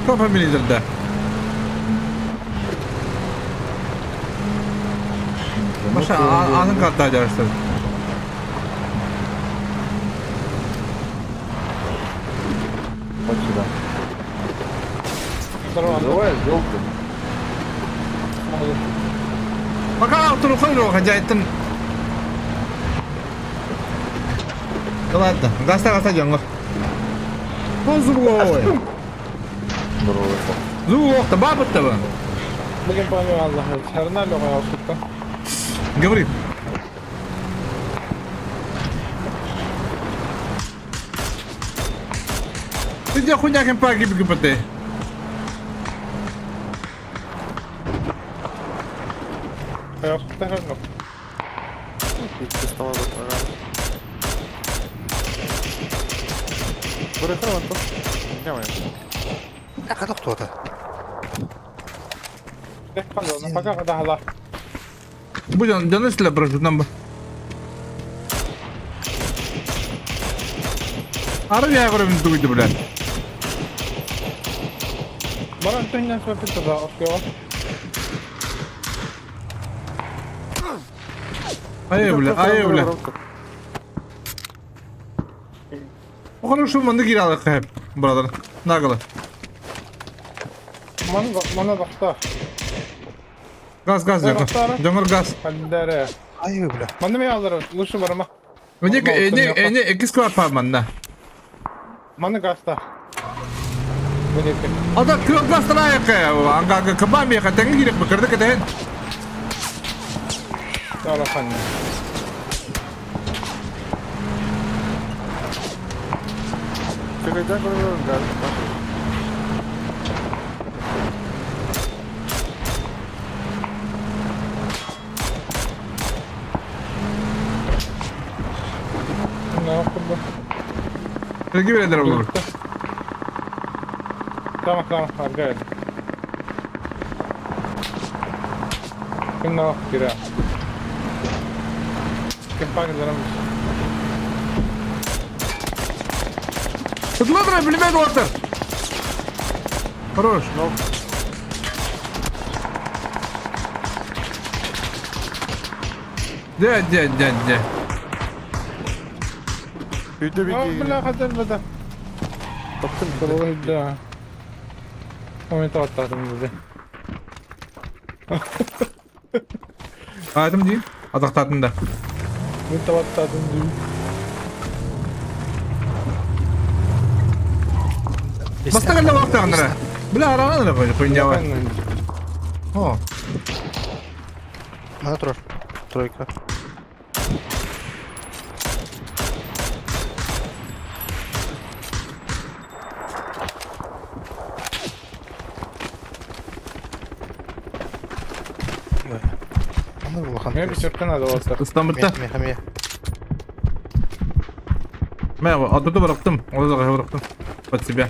Kafa militerinde. Başa anın katta açarsın. Вот сюда. Здорово. Давай, желтый. Baka oturup koyuyor hacayetin. Ладно, gasta jangar. Bozul oy. Zuq da babut da. Bugün bana Allah'ım. Sarınar lo ya usta. Говори. Ты где хуйня кем погиб ГПТ? Ya usta sarınar. Hiç kıstama bakma ya. Bırakın Антон. Не моя. Так, это кто-то. Tek kalıyor. Fakat daha la. Будем донесли прошу нам. Армия говорим дуйду, блядь. Bana tünden sohbet da okuyor. Ай, бля, ай, бля. Хорошо, мы нагирали хэп, братер. Нагло. Bana bakta. Газ, газ, Ой, Джонгар. Роксара. Джонгар, газ. Hallere. Ай, бля. Bana mı alırım? Luşu var ama. Не, экис квад парманда. Bana gasta. Bu ne ki? Ада крок газ траек. Anga кабами я хотел гирек бакырды кеден. Sağ efendim. Çekeceğim koyuyorum galiba. Ne yapıldı? Vergi verirler olur. Tamam harika edin. Şimdi bak gira. Kim paketlenemiş? Смотри, пулемет Уотер. Хорош. Де. Hüdde bir Aa bla kadar bada. Baktım bir Kırılı hidda. Onu tavatladım bizi. Aydım değil. Adaktatın da. Bir tavatladım bizi. Basta geldi vakti anlara. Bile arana da böyle koyun var. О. На тройка. Ne bir çırpın hadi olsa. İstanbul'da. Меха. Ben adı bıraktım. Onu da bıraktım. Под себя.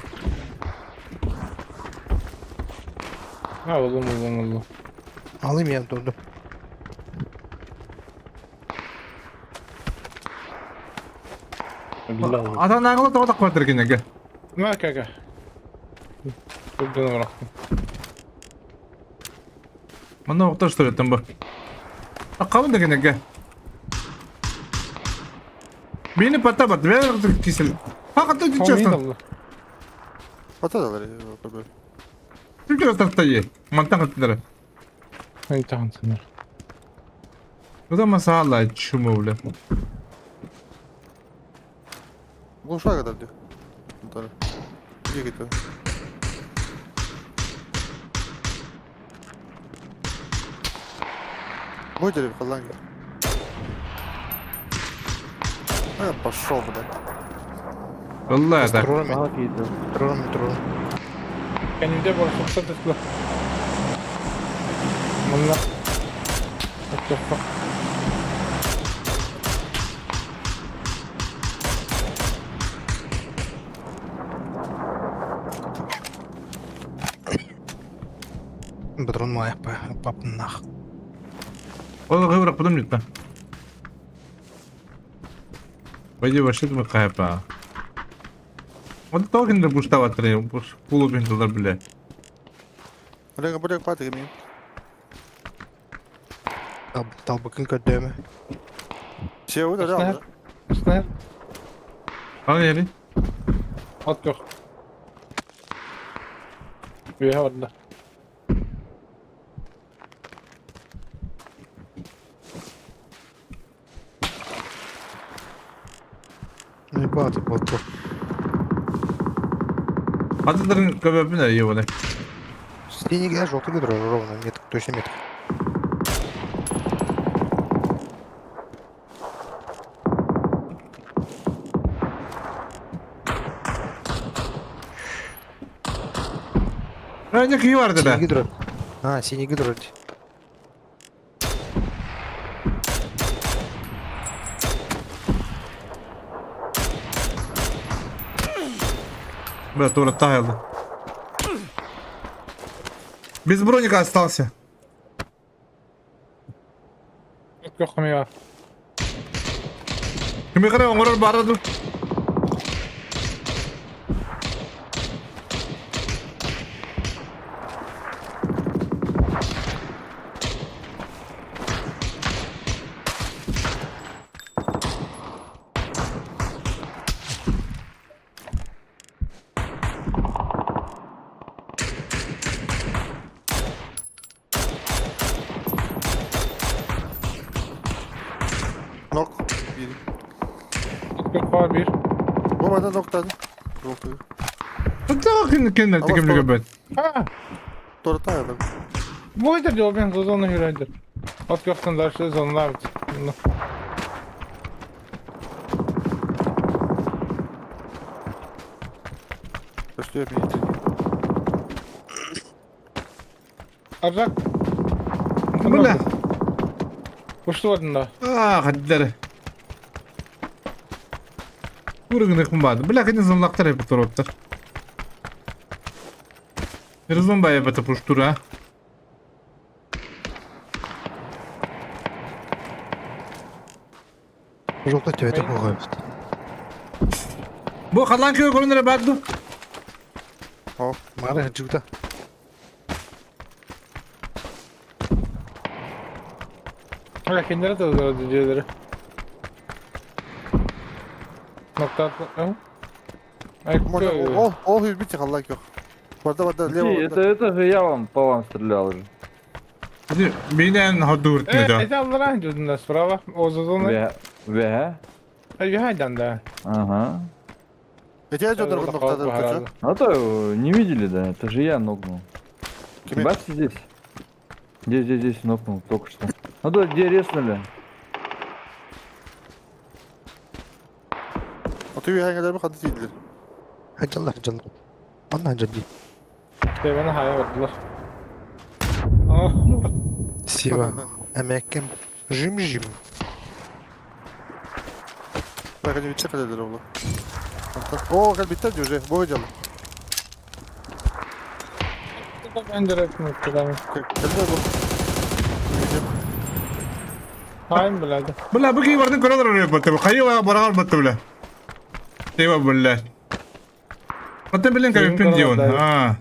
Ha oğlum. Alayım ya, durdum. Atan nağılı da odak vardır gene gel. Ne kaka? Öldüğünü bıraktım. Bana okta что ли там bu. Akavın da gene gel. Beni pata bat. Ver kisil. Fakat da geçersin. Patateleri böyle. Türkçe tahtayı. Mantan atları. Hayır tamam sınır. Bu da masala çumu bile. Bu uşağa kadar diyor. Bunları. İyi gidiyor. Мой дерев халанги. Пошел, блядь. Vallahi da. Троллами. Kendimde burası tıklı. Valla. What the fuck? Патрон моя, пап нах. Oğlum kıvrak buldum lütfen. Пойди başladı mı kayıpa? O da tavukinde buşta vatırıyor. Buş kulu bindiler bile. Buraya patı gibi. Dalbakın kötüğümü. Şey o da Esner. aldı. Esner. Bana yeri. At yok. Bir orada. Баты, бату. Hadi köpüğü ne iyi böyle. Синий газ, желтый гидро, ровно, метр, точно метр. Önce kıyı vardı Синий da. гидро. А, синий гидро. Бля, тура таяла. Без броника остался. Yok mu ya? Kime kadar onlar barada. Nok. Bir. Yok var bir. Bu bana noktadı. Желтый. Tamam kendine Ama tekim sonra- köpüğü. Ha! Tora tayalım. Bu oydur diyor ben kızını hüreydir. At yoktan da şu zonlar bit. Başlıyor bir iyice. Arjak. Bula. Uçtu vadın da. Ah hadileri. Vurgun ekun vardı. Bula kendin zonlaktar hep torotlar. Rızın bayağı batı puştur ha. Желтый тебя это пугает. Bu kalan köy konumları bardı. Мара, джигда. Hala kendileri de özel diyeceğleri. Nokta atma. Ay Можно. О, избить их, Аллах yok. Varda Ди, лево. это я вам по вам стрелял уже. Hadi binen hadi urtne da. Evet, Allah'a gidiyorsun da sprava. O zozonu. Ve. Ay bir haydan da. Ага. Эти я жодыр нокtadı. Kaçıyor. А то не видели, да? Это же я нокнул. Кime? Бачите здесь? Здесь нокнул только что. Ну да, где резнули? Atıyor hangileri bir kadı değildir. Hacallar, hacallar. Bana hacallar. İşte bana hayal verdiler. Ah. Сива. Американ. Жим-жим. Bak hadi bir çek ederler oğlum. Oo gel bitti diyor je. Bu hocam. Ben de rap nokta tamam. Geldi bu. Hain birader. Bula bu kıyı vardı kuralar oraya batı. Kayı var baragar batı bula. Eyvah bula. Batı bilin Senin kayıpın diyorsun. kuralar Ha.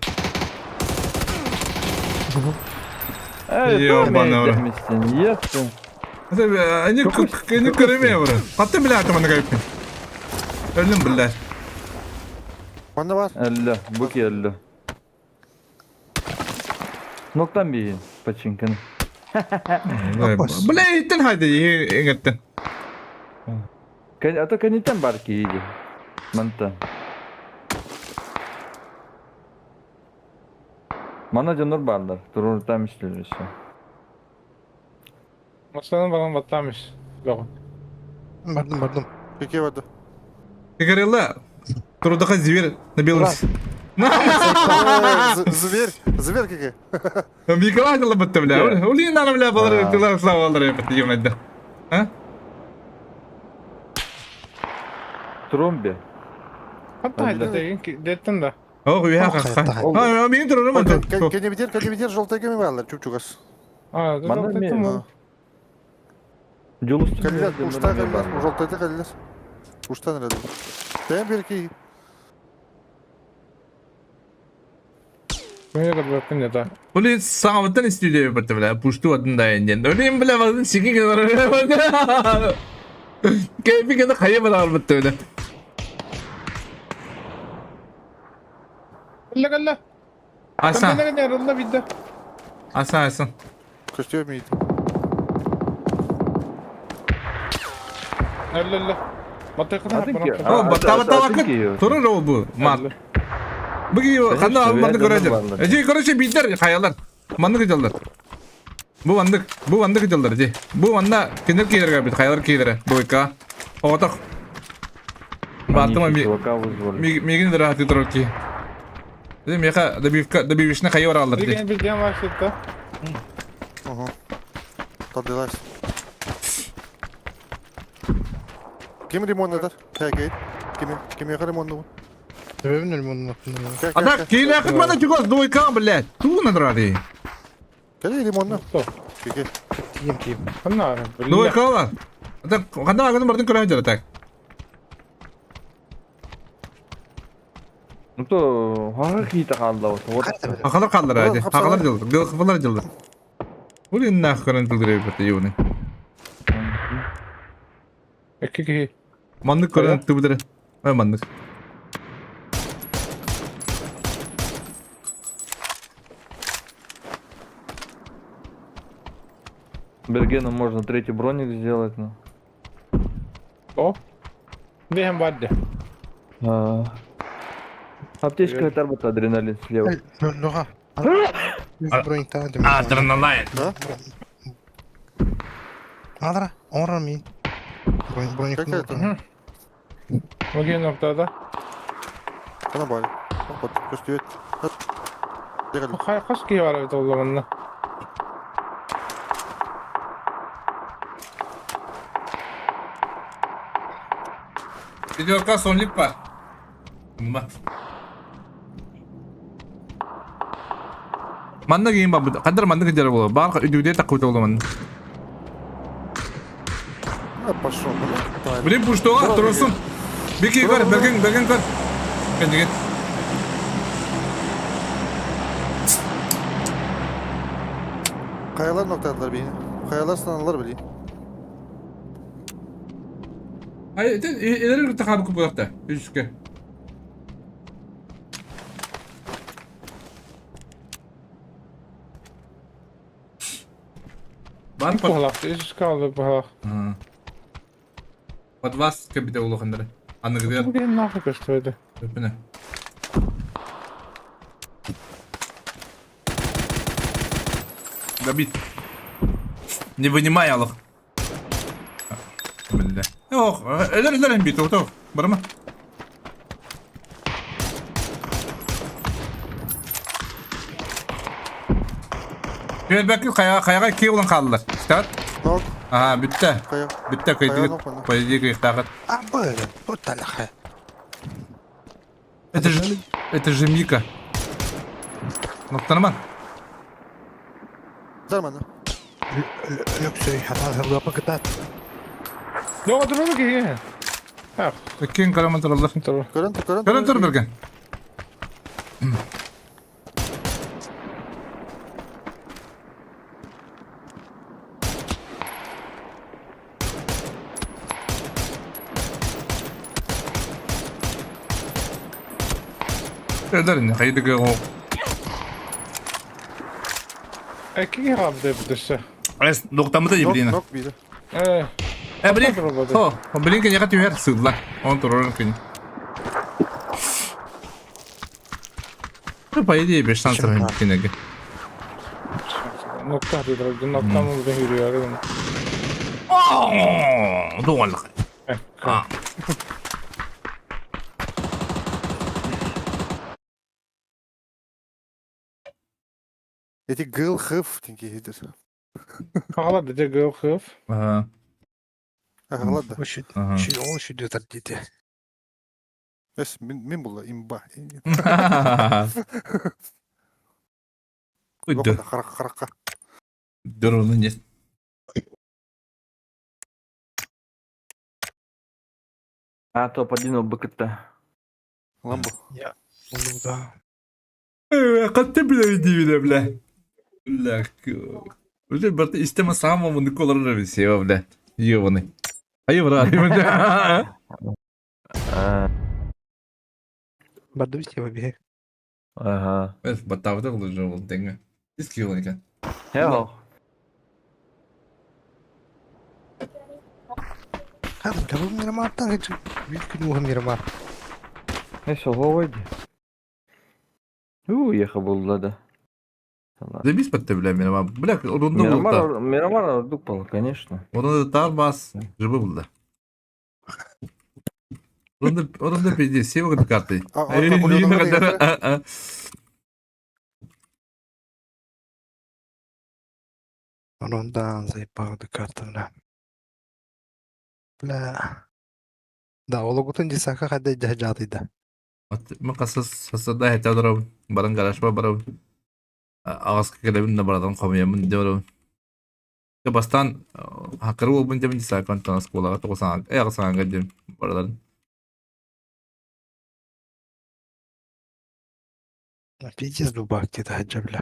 Эй, Ёбаный ты в рот. местин, ешься. Они kırmıyor bunu. Batı bile atım onu kayıpın. Öldüm bula. Bende var. Элля, буки элля. Noktan bir yiyin, paçinkin. Bula gittin hadi iyi gittin. А то канитен барки иди. Манта. Mana canır barlar. Durur tam işler işte. Masanın bana batlamış. Yok. Бардым, бардым. Peki vardı. Говорила, трудоха зверь набилась. Zver. Zver keki. Миколай дала батты бля. Улин она бля балар дила слава аллар батты юмнадда. Ha? Trombi. Hatta haydi dedin de. Oh ya Oh, ha. hayatta. Ha benim durumum oldu. Kendi bitir желтый gemi varlar. Çup çukas. Aa, Bana da mı? dedim o. Julus Kaliller. Uçta kaliller. Bu желтый kaliller. Uçta nerede? Ben bir iki. Böyle de bıraktım ya da. Улин сağıttan istiyor батты бля. Puştu adında yeniden. Öleyim bile bakın siki kadar öyle bak. Keyfi kadar kayı var batты öyle. Galla galla. Hasan. Galla galla yarıldı bitti. Hasan. Koşuyor muydu? Galla galla. Батайкадан Атынки. О, бата Атынки. вакыт. Турur ol bu. Mat. Bugün kanda almandı görecek. Ece görüşe bitter kayalar. Mandı gıcallar. Bu mandık. Bu mandı gıcallar ece. Bu manda kinder kider gabit kayalar kider. Bu ika. Otak. Батыма Чувака вызвали. мегин раhat durur ki. Dedim ya da bir vişne kayı var alır diye. Bilgen bilgen başladı. Ага. Тадылась. Kim ремонт eder? Peki. Kim yakar ремонт bu? Sebebin ölümünün hakkında. Gel Ада gel. кейін ақытмада чугас дойка, блядь. Туна дради. Gel ремонтна. Стоп. Peki. Тием. Канар. Дойка бар. Ада қанда ақытын бардың көріп жара так. Ну то, какие-то халдау. Вот. Ақалар қалдыр аде. Қапсалар. Ақалар жылдыр. Қапалар жылдыр. Өлен нақырын жылдыр бәтті еуіне. Экки. Мандық көрін түбідірі. Ой мандық. Бергену можно третий броник сделать, ну. О. Дем бадde. Аптечка это вот адреналин слева. Лоға. Бронь тағы Адреналайн. Адыра, оңырар мен. Бронь Как это? Маген ноктада. Sana bari. Bak gösteriyor. Gel. Kaç kişi var evet o zaman da. Videoka sonlik var. Bak. Manda giyim bak. Kadar manda kejar bu. Bak üdüde takut oldu manda. Ha pashon. Bilin puştuğa durursun. Bir ki kar, bergen kar. Gel gel. Kayalar noktaladılar beni. Kayalar sınırlar beni. Hayır, ileri bir takabı bu hafta. Üstüke. Var mı? Puhlak. İş kaldı puhlak. Под вас капите улохандыры. Анны где? Маген нахуй көстөйдü. Öpüne. Габит. Не вынимай алых. Бля. Ох, элер бит, ото. Барма. Belki kaya kıyılan kaldılar. İşte. Nok. Aha bitti. Kaya. Bitti kıydık. yok bana. Kıydık kıydık. А, блин, вот талаха. Это же Мика. Ну, нормально. Zarmanı. Löksöy, hata kapı kıtat. Yok durmadı ki. Ha. Kim karaman turallar. Dur. Görün. Tur bergen. Ederin kaydık o. Ekki kaldı bu dışa. Es noktamı da yibrina. Nok biri. Blink. Oh, Blink'in yakat yuher sığdılar. On turun kini. По идее, без шансов кинеги. Nokta dedi. Nokta mı burada yürüyor? Doğallık. Ha. Eti gıl hıf tinki hidir. Hala dedi gıl hıf. Ага. Ağladı. Ага. О, что идет от дети. Es min bulla imba. Kuydu. Bakın karakka. Durunun yes. А топ-1 у БКТ. Lan bu. Да. Katta bile video bile. Лак. Уже барты истема само му никола не сева бля. Ёваны. Ай брат, бля. Баду все выбегай. Ага. Эс батавда лыжу был деньги. Искилника. Хелл. Hadi bile bu Miramar'dan hiç büyük gün bu Miramar. Neyse hovaydı. Yaha bulladı. Забись под тебя, Мирамар. Бля, орунда Мирамар, булды. Мирамар ордук был, конечно. Орунда тар бас. Жыбы булды. Орунда пиздец. Сева как карты. Аккордеонга Нина деген кадar. Ondan zayıf bağladı kartına. Bile. Da ola gutun cisaka hadi cahcadıydı. Мен қасада хәтә дөрәм. Баран гаражга барам. Агас кәләбен дә барадан камыямын дөрәм. Бастан хакыры ул бунда мен сакан танас колага тосан. Агасан гадем барадан. Piyeceğiz bu baktı da hacı bile.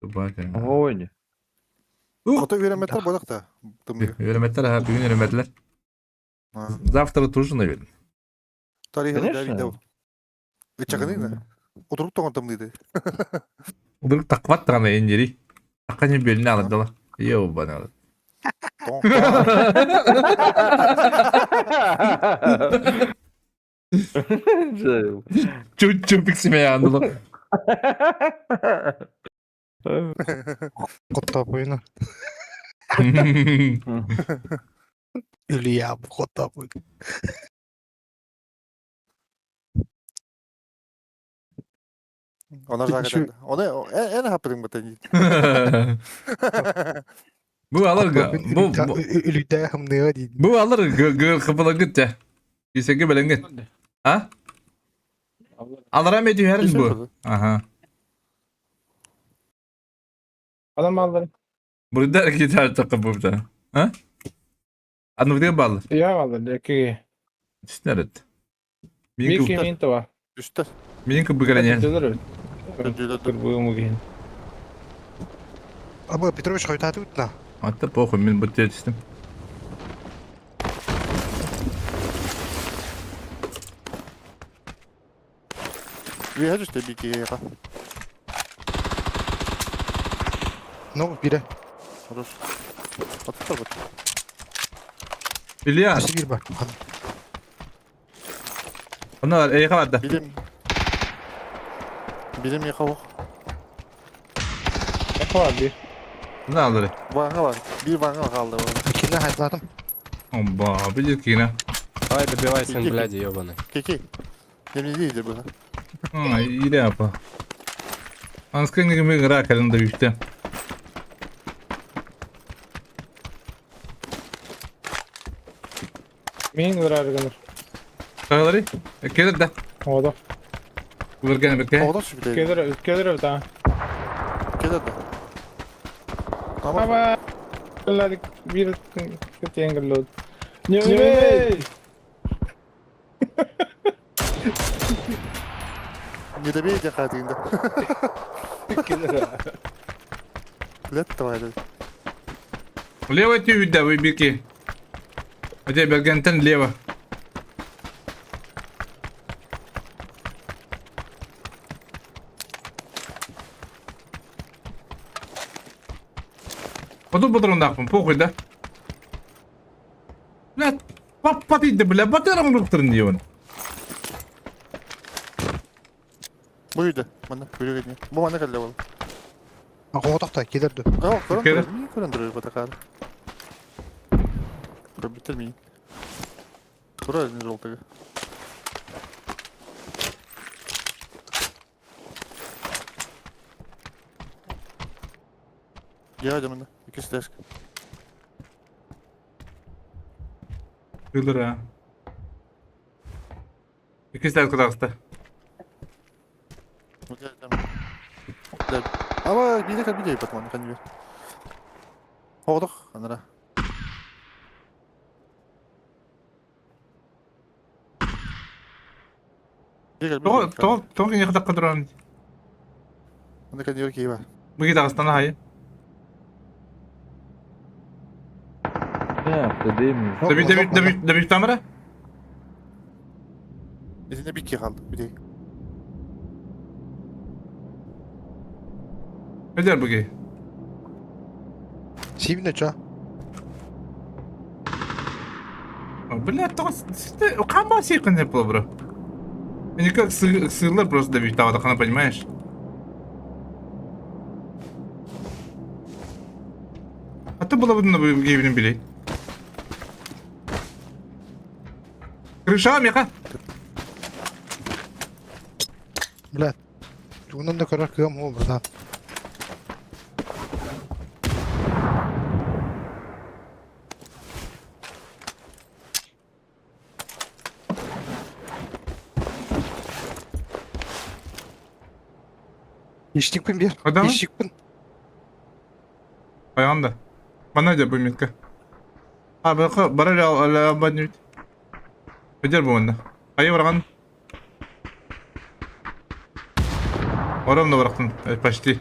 Бака. Hovaydı. Ото үйренметтер болак та. Тымгы. Өремәтләр һәр бүген өремәтләр. Ha. Завтра тоже, наверное. Тарихи Конечно. Давидов. Ичагыны. Отыруп тогон тымдыды. Вдруг так вот там индири. Так они бельна отдала. Ёбаный. Чуть-чуть себя андало. Kotta boyunu. Ölü ya bu kotta boyunu. Ona zaten. Ona en hapırın batın. Bu alır bu Ölü de hem ne dedi. bu alır kıpıla git ya. Yüksek belen git. Ha? Alır hem ediyor her bu. Aha. Adam aldı. Burada hareket her takım bu da. Ha? Anı diye bağlı. Ya aldı. Iki. İşte evet. Bir Minki kimin var? Üstte. minki bu kadar yani. Dölür. Dölür. Kırbuğu mu giyin? Ama Petrovic koytadı utna. Hatta pokun ben bu testim. Bir her üstte bir kere. Ne oldu bire? Olur. Atı da bak. Bilya. Nasıl bir bak. Onlar iyi kaldı. Bilim yakavuk. Ne var bir? Ne alır? Vanga var. Bir vanga kaldı. İkinde hayatladım. Oba bilir ki yine. Давай добивайся, бляди, ёбаный. Keki. Yemin değildir bu. Ha iyi de yapa. Anskın gibi bir kıra kalın da büyükte. Min var arganır. Kağıları? Kedir de. Oda. Vurgen bir ke. Oğlan süpürdü. Kedir bir tane. Keder de. Ama Ama ladik bir ketengel load. Ne? ne de bir yakadığında. Let de vardı. Лево ты да выбеги. У тебя Бергентен лево. Потом нахуй, похуй, да? Бля, попади да, бля, батером руктырын diyor. Buydu. Bana böyle gidiyor. Bu bana kaldı oğlum. Ama otakta giderdi. Tamam, Keder. niye kurandırıyor bu takar? Bura bitirmeyin. Bura eliniz oldu. Ya canım. İkisi de. Kılır ha. İkisi de arkadaşlar. Ama bir de bir de yapalım kan diyor. Oğluk anlara. Toch in je gedachten eraan. Ne kan diyor ki var. Moet je daar staan haaien? Ne yaptı değil mi? De bir camera? Elinde bir kere kaldı bir de. Ne der bu ki? Sivin de ça. Блядь, kan bahsi kan yapılı bro. Они как сырлар просто давить того, так понимаешь? А то было бы на гейвин билей. Крыша, меха. Блядь. Bundan da kadar kıyam o burada. Geçtik bir. Adam. Geçtik mi? Ayağında. Bana da bu mitka. Ha bak bara ala banyu. Becer bu bunda. Ayı bırakın. Oram da bıraktın. Paşti.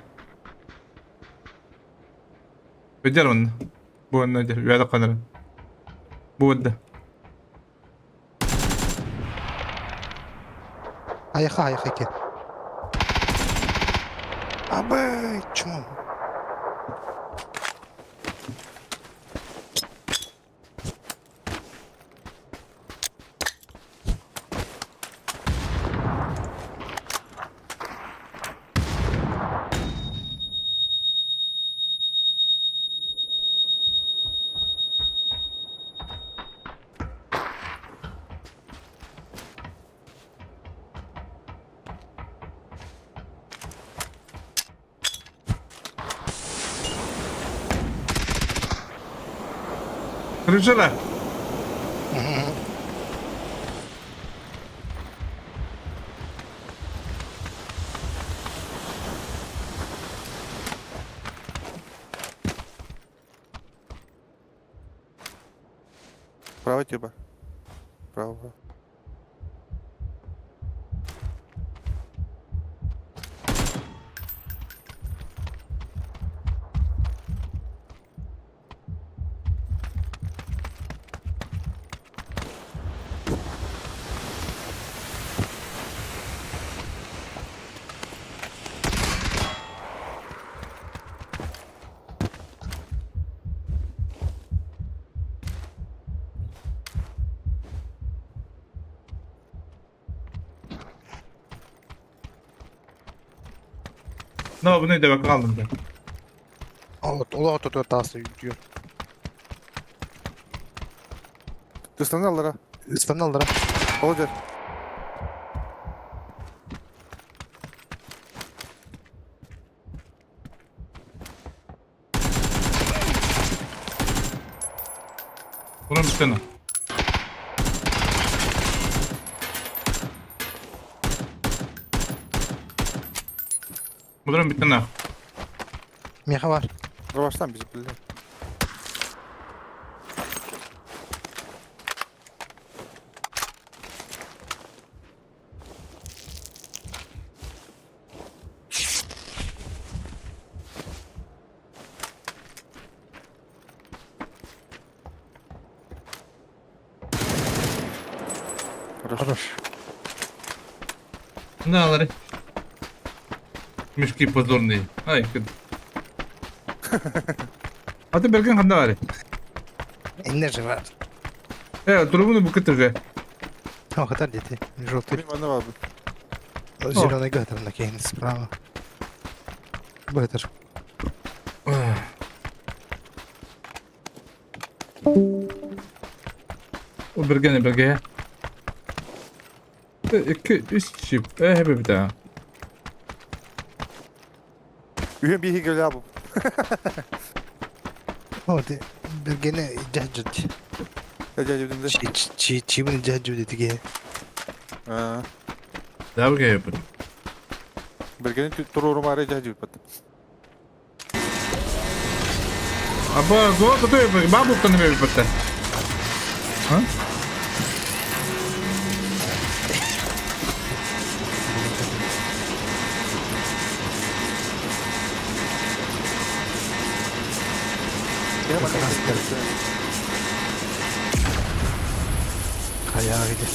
Becer bunu. Bu bunda becer. Yada kanarım. Bu bunda. Ayaka ayaka ki. Abi çum. Крыша. Право типа. Право. Ne bu ne de bak aldım ben. Ola oto tası gidiyor. Dıştan aldılar ha. İstan aldıra. Olacak. Bunun bir tane. Bunun bir tane. Meha var. Baştan bizi bilir. Хорош. Ne alır? Müşki pozorni. Ay kız. Hadi belki handa var. Enerji var. Evet, durumunu bu kıtırga. O kadar dedi. Желтый. Benim anne vardı. Зеленый гатор накинет справа. Беттер. O bölgeye. 2-3 kişi. Hep bir daha. Üyüm bir hikaye abi. Вот, Бергене джаджут. Ecel Чивын джаджут диге. Ha. Daha bir yapın. Belgenin tururum araya ecel patı. Aba, go to yapın. Babu tanı bir patı. Ha? Ayağa gidiyor.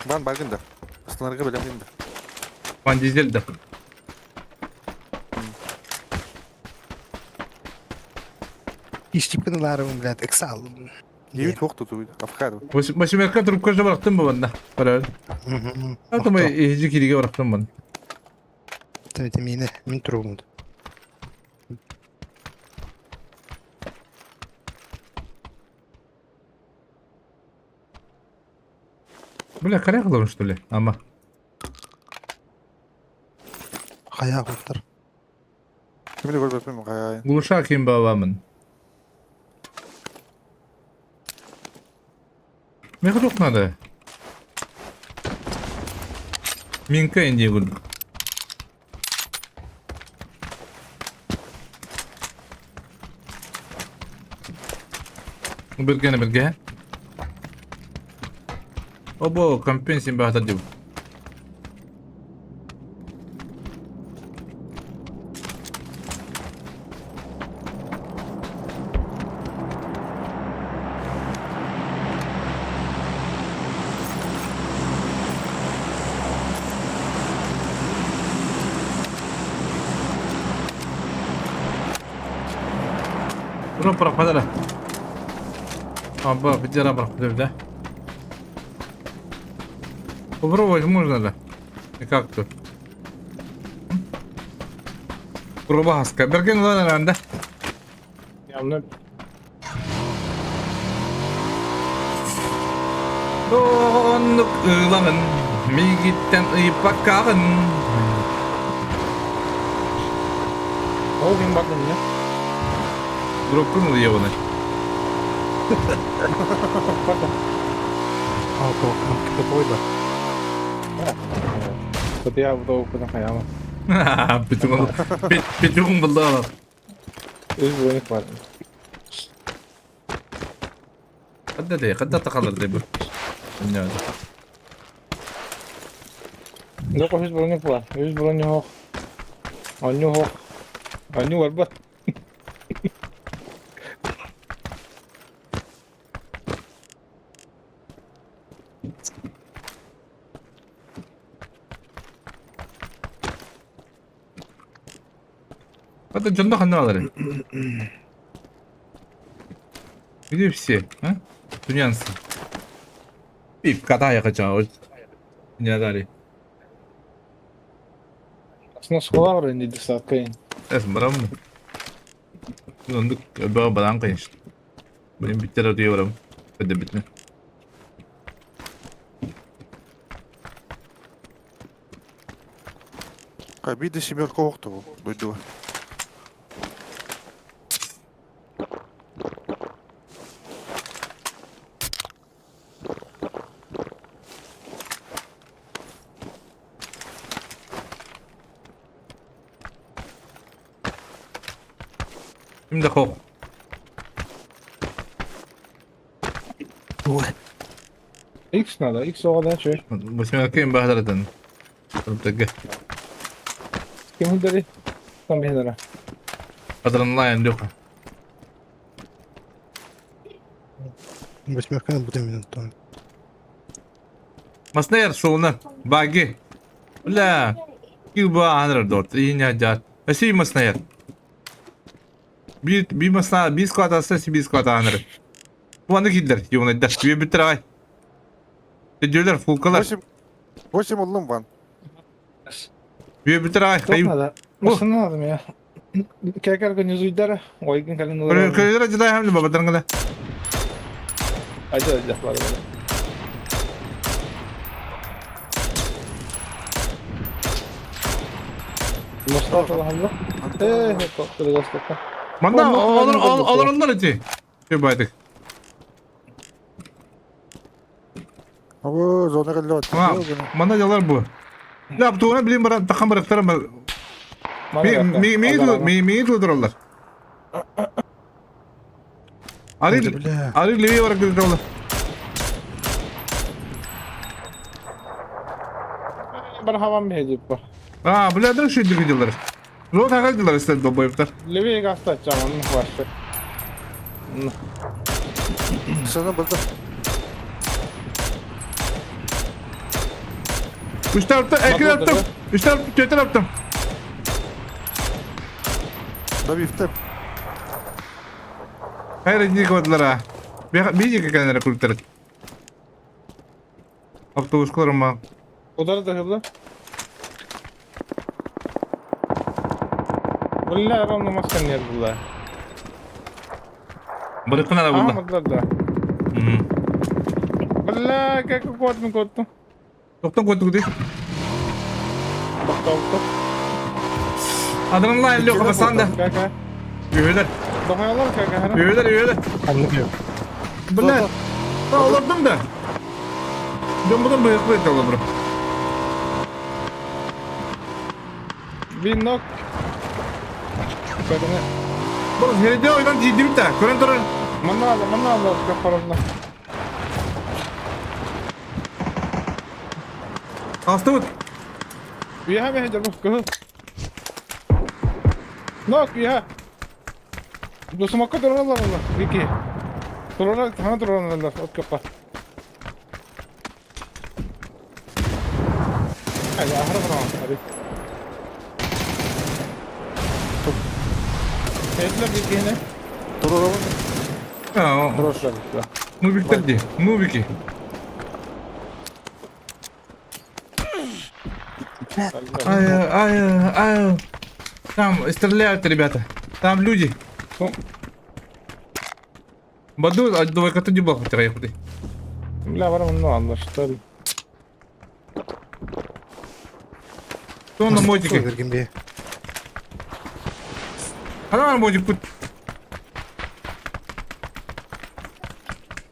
Ben baygın da. Sınırga bilemeyim de. Van dizel de. İşçipinlarım bilet eksal. Yevit voktu tuğuydu. Afkar. Başı merka durup koca bıraktım bu banda. Para. Hatta ben iyice kirige bıraktım bunu. Tabii mine min turumdu. Böyle kare kılmış böyle ama. Haya kurtar. Kimini görmesem kayayın. Guluşa kim babamın. Ne kadar oknadı? Minka indi gul. Birge. Obo kompensin bahtar diyor. Bırak hadi la. Abba bir cera bırak bir de. Попробовать можно ли? И как тут? Курбаска. Берген ладно, анда. Yanına Donluk ılamın. Migitten ıpakağın. o gün bakın ya. Drop'un oluyor bunu. Bakın. Alto kapı koydu. Tapi ya bu da okudum hayama. Pitung buldu. Üç boyunluk var. Kadda takılır diye bu. Ne? Yok o üç boyunluk var. Üç boyunluk yok. Anyu yok. Anyu var bak. Kadda canında kanlı alır. Biliyor musun? Ha? Dünyansı. Bir kadar yakacağım o. Dünyadari. Aslında skola var indi saat kayın. Es baram mı? Untuk öbür barang kayın işte. Benim bitter diyorum. Hadi bitme. Kay bir de şimerka voktu bu. Duydu. Şimdi kok. X nada. X o kadar şey. Bu şimdi kim bahadaradın? Tabii. Kim dari? Tam bir lira. Padaran lain yok. Восьмерка буде минуту. Mas ner şuna bagi. Ula. Cuba hanır dort. İyi hajar. Asi mas ner. Bir masna bir squad asası bir squad hanır. Bu anda gider. Yoluna da. Bir bitir ay. Diyorlar full color. Восемь oğlum var. Bir bitir ay. Yok Hayır. nada. Nasıl lazım ya? Kaya kan yüzü idare. O ikin kalian nurul. Köyler acıday hamle baba tarangada. Aja var. Mustafa hamle. Kok terus kok. Manda olur onlar içi. Şey baydık. Abo zona geldi var. Tamam. Manda yalar bu. Ne yaptığını bileyim bana takım bıraktılar mı? Mi dururlar. Ari levi olarak dururlar. Bana havam bir hediye var. Aa, birader şu gidiyorlar. Zor takıldılar istedi bu evler. Levi'ye gazete açacağım onun başta. Sana burada. Üç tarafta ekran attım. Üç tarafta kötü attım. Da bir iftar. Hayır iki kodlar ha. Bir iki kenara kurtarık. Avtobus kurma. Odara da hızlı. Vallahi aramda maskan yer bunlar. Bırakın ara burada. Ahmetler da. Vallahi kaka kuat mu kuat tu. Toptan koyduk değil. Bak. Adının lan yok ama sen de. Kaka. Üyeler. Dohayalar kaka hara. Üyeler. Anlıyorum. Bu ne? Ha olurdum da. Ben buradan bıyıklı et olur. Bir nok. Kadına. Bu heride oynan ciddi bir tane. Kur'an durun. Mana Allah kafalarına. Hasta mı? Bir ha mehder bu kuhu. Nok ya. Bu smoke dururlar Allah. Viki. Dururlar, hana dururlar. Ot kapa. Hadi ahra bana. Hadi. Hedler bir gene. Dur oğlum. Ha, Dururlar. mu bitirdi. Mu biki. Ай. Там стреляют, ребята. Там люди. Баду, а давай как-то не бахнуть, поехали. Бля, var mı Allah что ли? Кто на мотике? Vergin bir. Она на мотик путь.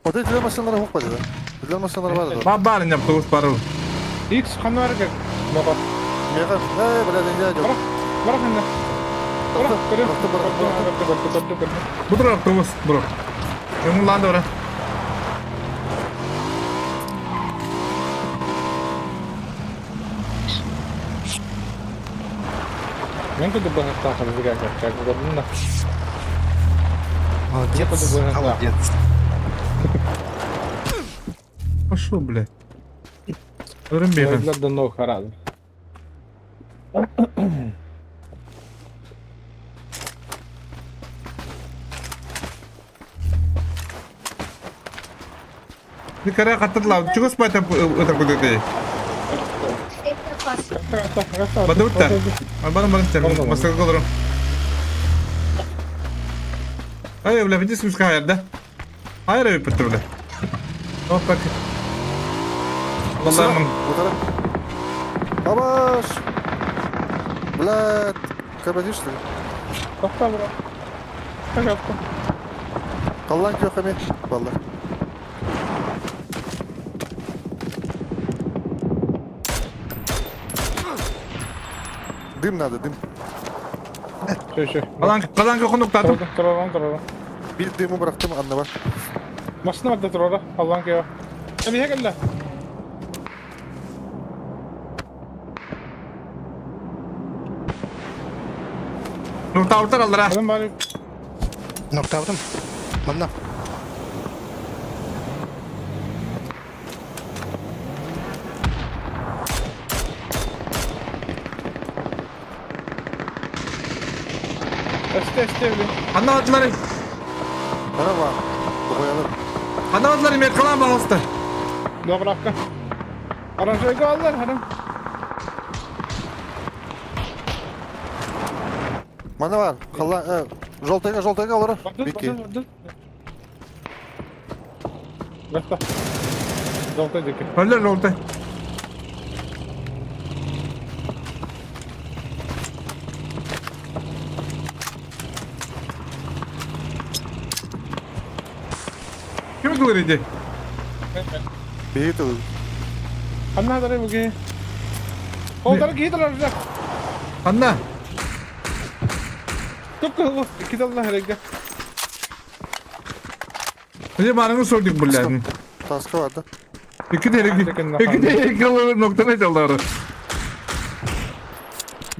Otel tüle maşınlara hukma dedi. Tüle maşınlara var da. Бабарня, автобус пару. X kanı var gel. Bak. Meygan. Bırak engel yok. Bırak anne. Bırak. Bırak. Bu taraf автобус, bro. Ему ладно, bro. Ben kudu bana tahta bir gel. Gel bununla. Молодец. буду говорить, да. Молодец. Пошел, бля. Рымбега. Evler de nok herhalde. Ты коря каттыла. Чего спать это куда ты? Бадут-та. Бана чарган. Масыл кылырым. Ай, бля, видишь, ская, да? Hayır abi pıtır bile. Oh bak. Vallahi Bu taraf. Abaş. Блядь. Кабадиш что ли? Tahta bırak. Kaç attı? Kallan ki yok emin. Vallahi. Dim nerede dim? Şey. Kazan kokunduk tadım. Troran. Bir dimi bıraktım anne var. Masına var da trora. Allah'ın ki ya. Tabii gel la. Nurta orta kaldır ha. Adam bari Nokta aldım. Bana. este bile. Anlamadılar. Bana var. Bu koyalım. Anlamadılar. Met kalan bağlıstı. Dobra akka. Aranjayı aldılar hanım. Bana var. Kallan. Жолтайга alır. Biki. Basta. Zoltay deki. Öller orta. Kim kılırıydı? Bir tut. Anna hadare bugi. Oldar gidiyorlar ya. Anna. Tıpkı iki dallar herhalde. Önce bana sorduk bu lazım. Taskı vardı. İki de kalır noktada çaldılar.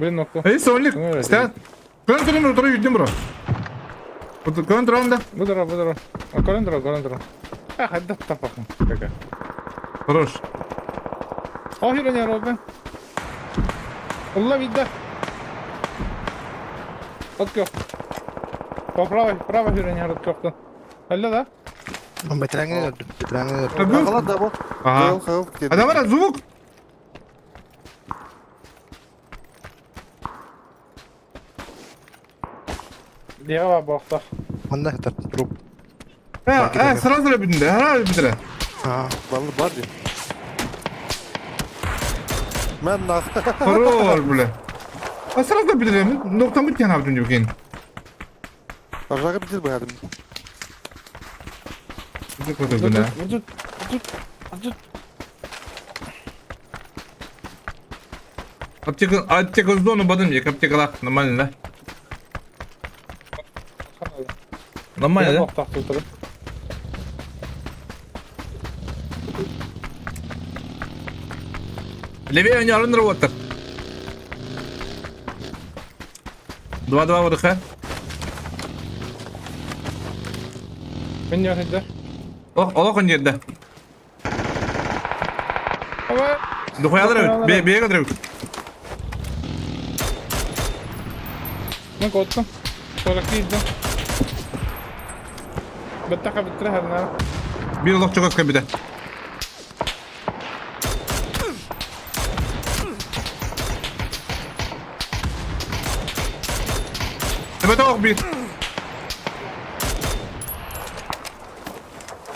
Bir nokta. Hey sonlik. Evet, Stat. Kontrolün ortaya yüzdüm bro. Kontrolün da. Bu dara. Kalendra. Ha hadi tapakım. Kaka. Хорош. Ahire ne Robin? Allah vidda. Okey. Prawa hyrenia rodkowta. Halla da. Ben bitirengi öldüm. Bitirengi öldüm. Abi. Kagalar da bu. Aha. Kıl. Adam var zubuk. Diye var bakta. Banda hatar. Drop. Sıra bindi. Her bindire. Ha. Vallahi var diye. Ben nak. Horror bile. Sıra bindire mi? Nokta mı diyen abdun yok yani. Aşağı bitir bu hadım. Zubuk oturdu ne? Vurdut. Аптека с дону бадым я аптека лак нормально да? Нормально да? Bakta tutulur. Левее у него рендер. 2-2 выдоха. Ben yakında. Ola kon жерде. Ama Духай алыр. Беге кадыр. ben koydum. Sonra giydim. Battaka bitir her nara. Bir lok çok bir de. Evet ok bir.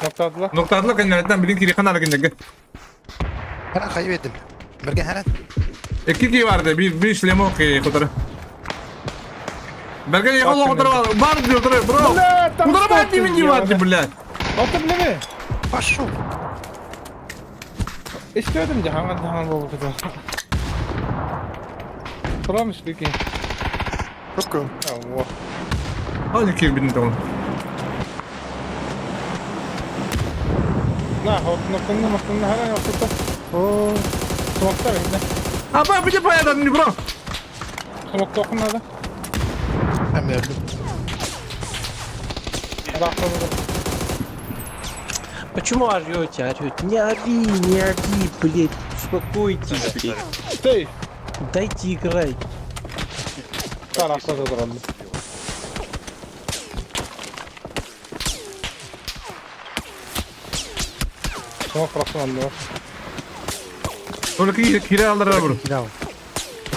Noktadılar. Nokta atla kendilerden bilin kiri kanal kendine. Hemen kaybettim. Bergen hemen. 2 vardı. Bir işlemi okey kutarı. Belki yakal o kutarı var. Var diyor kutarı bro. Kutarı var dimin gibi vardı bile. Bakta bile mi? Baş ol. İstiyordum Cahan baba kadar. Turamış peki. Kıpkı. Allah. Hadi kir birini tamam. Na, noktada hala noktada. Oo. Nokta bekle. Apa bir de payadan bro. Nokta okunadı. Ben öldüm. Bakmadı. Почему орёте? Не ори, блядь, успокойтесь, блядь. Stay. Дайте играть. Tarafta da duralım. Tamam bıraktım anne. Tolaki kira alır bro. Kiral.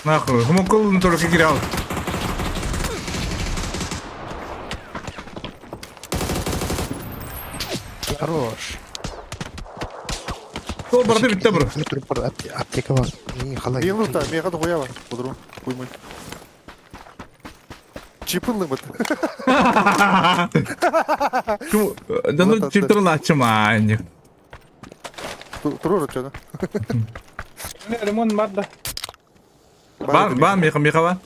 Nahru. Homokol tolaki kira al. Хорош. Sol barda bitti bro. Ne tür bir apteka var. İyi halay. Bir yıllıkta meyha da koya var. Budurun. Uymayın. Çipınlı mı? Şu danır çiftlerin açmayın. Durur ötüyordu. Ne limon madde. Ban meka var.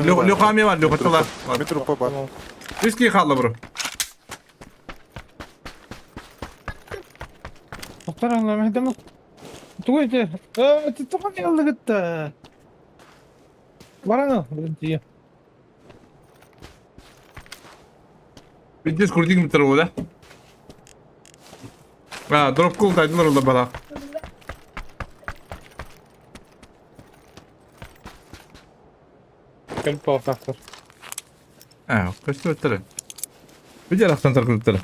Lokami var, lokatalar. Metropa var. Riski kaldı bro. Doktor anlamadı mı? Tuğaydı. Tuğan yaldı gitti. Bana ne? Biz kurduk mu tarafı da? Ha, drop cool taydılar orada bana. Gelip baktaktır. Ha, kaçtı ötürü. Bir taraftan tarafı.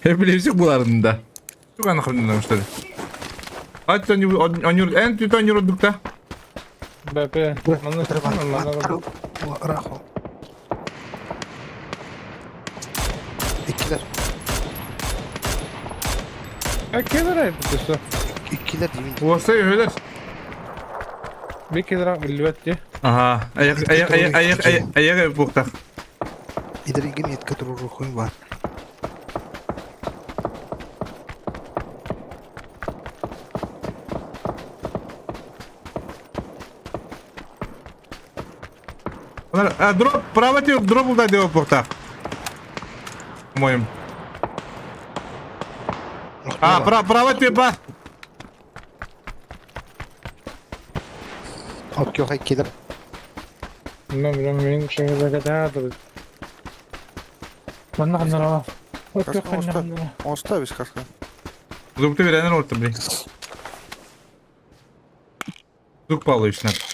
Hep bilevsik bularında. Çok anakırından müşteri. Kaç tane en kötü oynuyorduk da. Bebe. Anlaşıldı. Raho. İkiler. Kedir yapıyorsun. İkiler dibinde. Bu sayı öyle. Bir kedir bilvetti. Aha, ayak bukta. İdari gini etkat ruhun var. Drop, право тебе дроп удай дело букта. Моим. Право тебе ба. Okey okay ikiler. Bilmem benim şeyde kadar. Ben ne kadar Okey kanka. Он ставишь как-то. Зубты веренер orta блин. Zuk pahalı işler.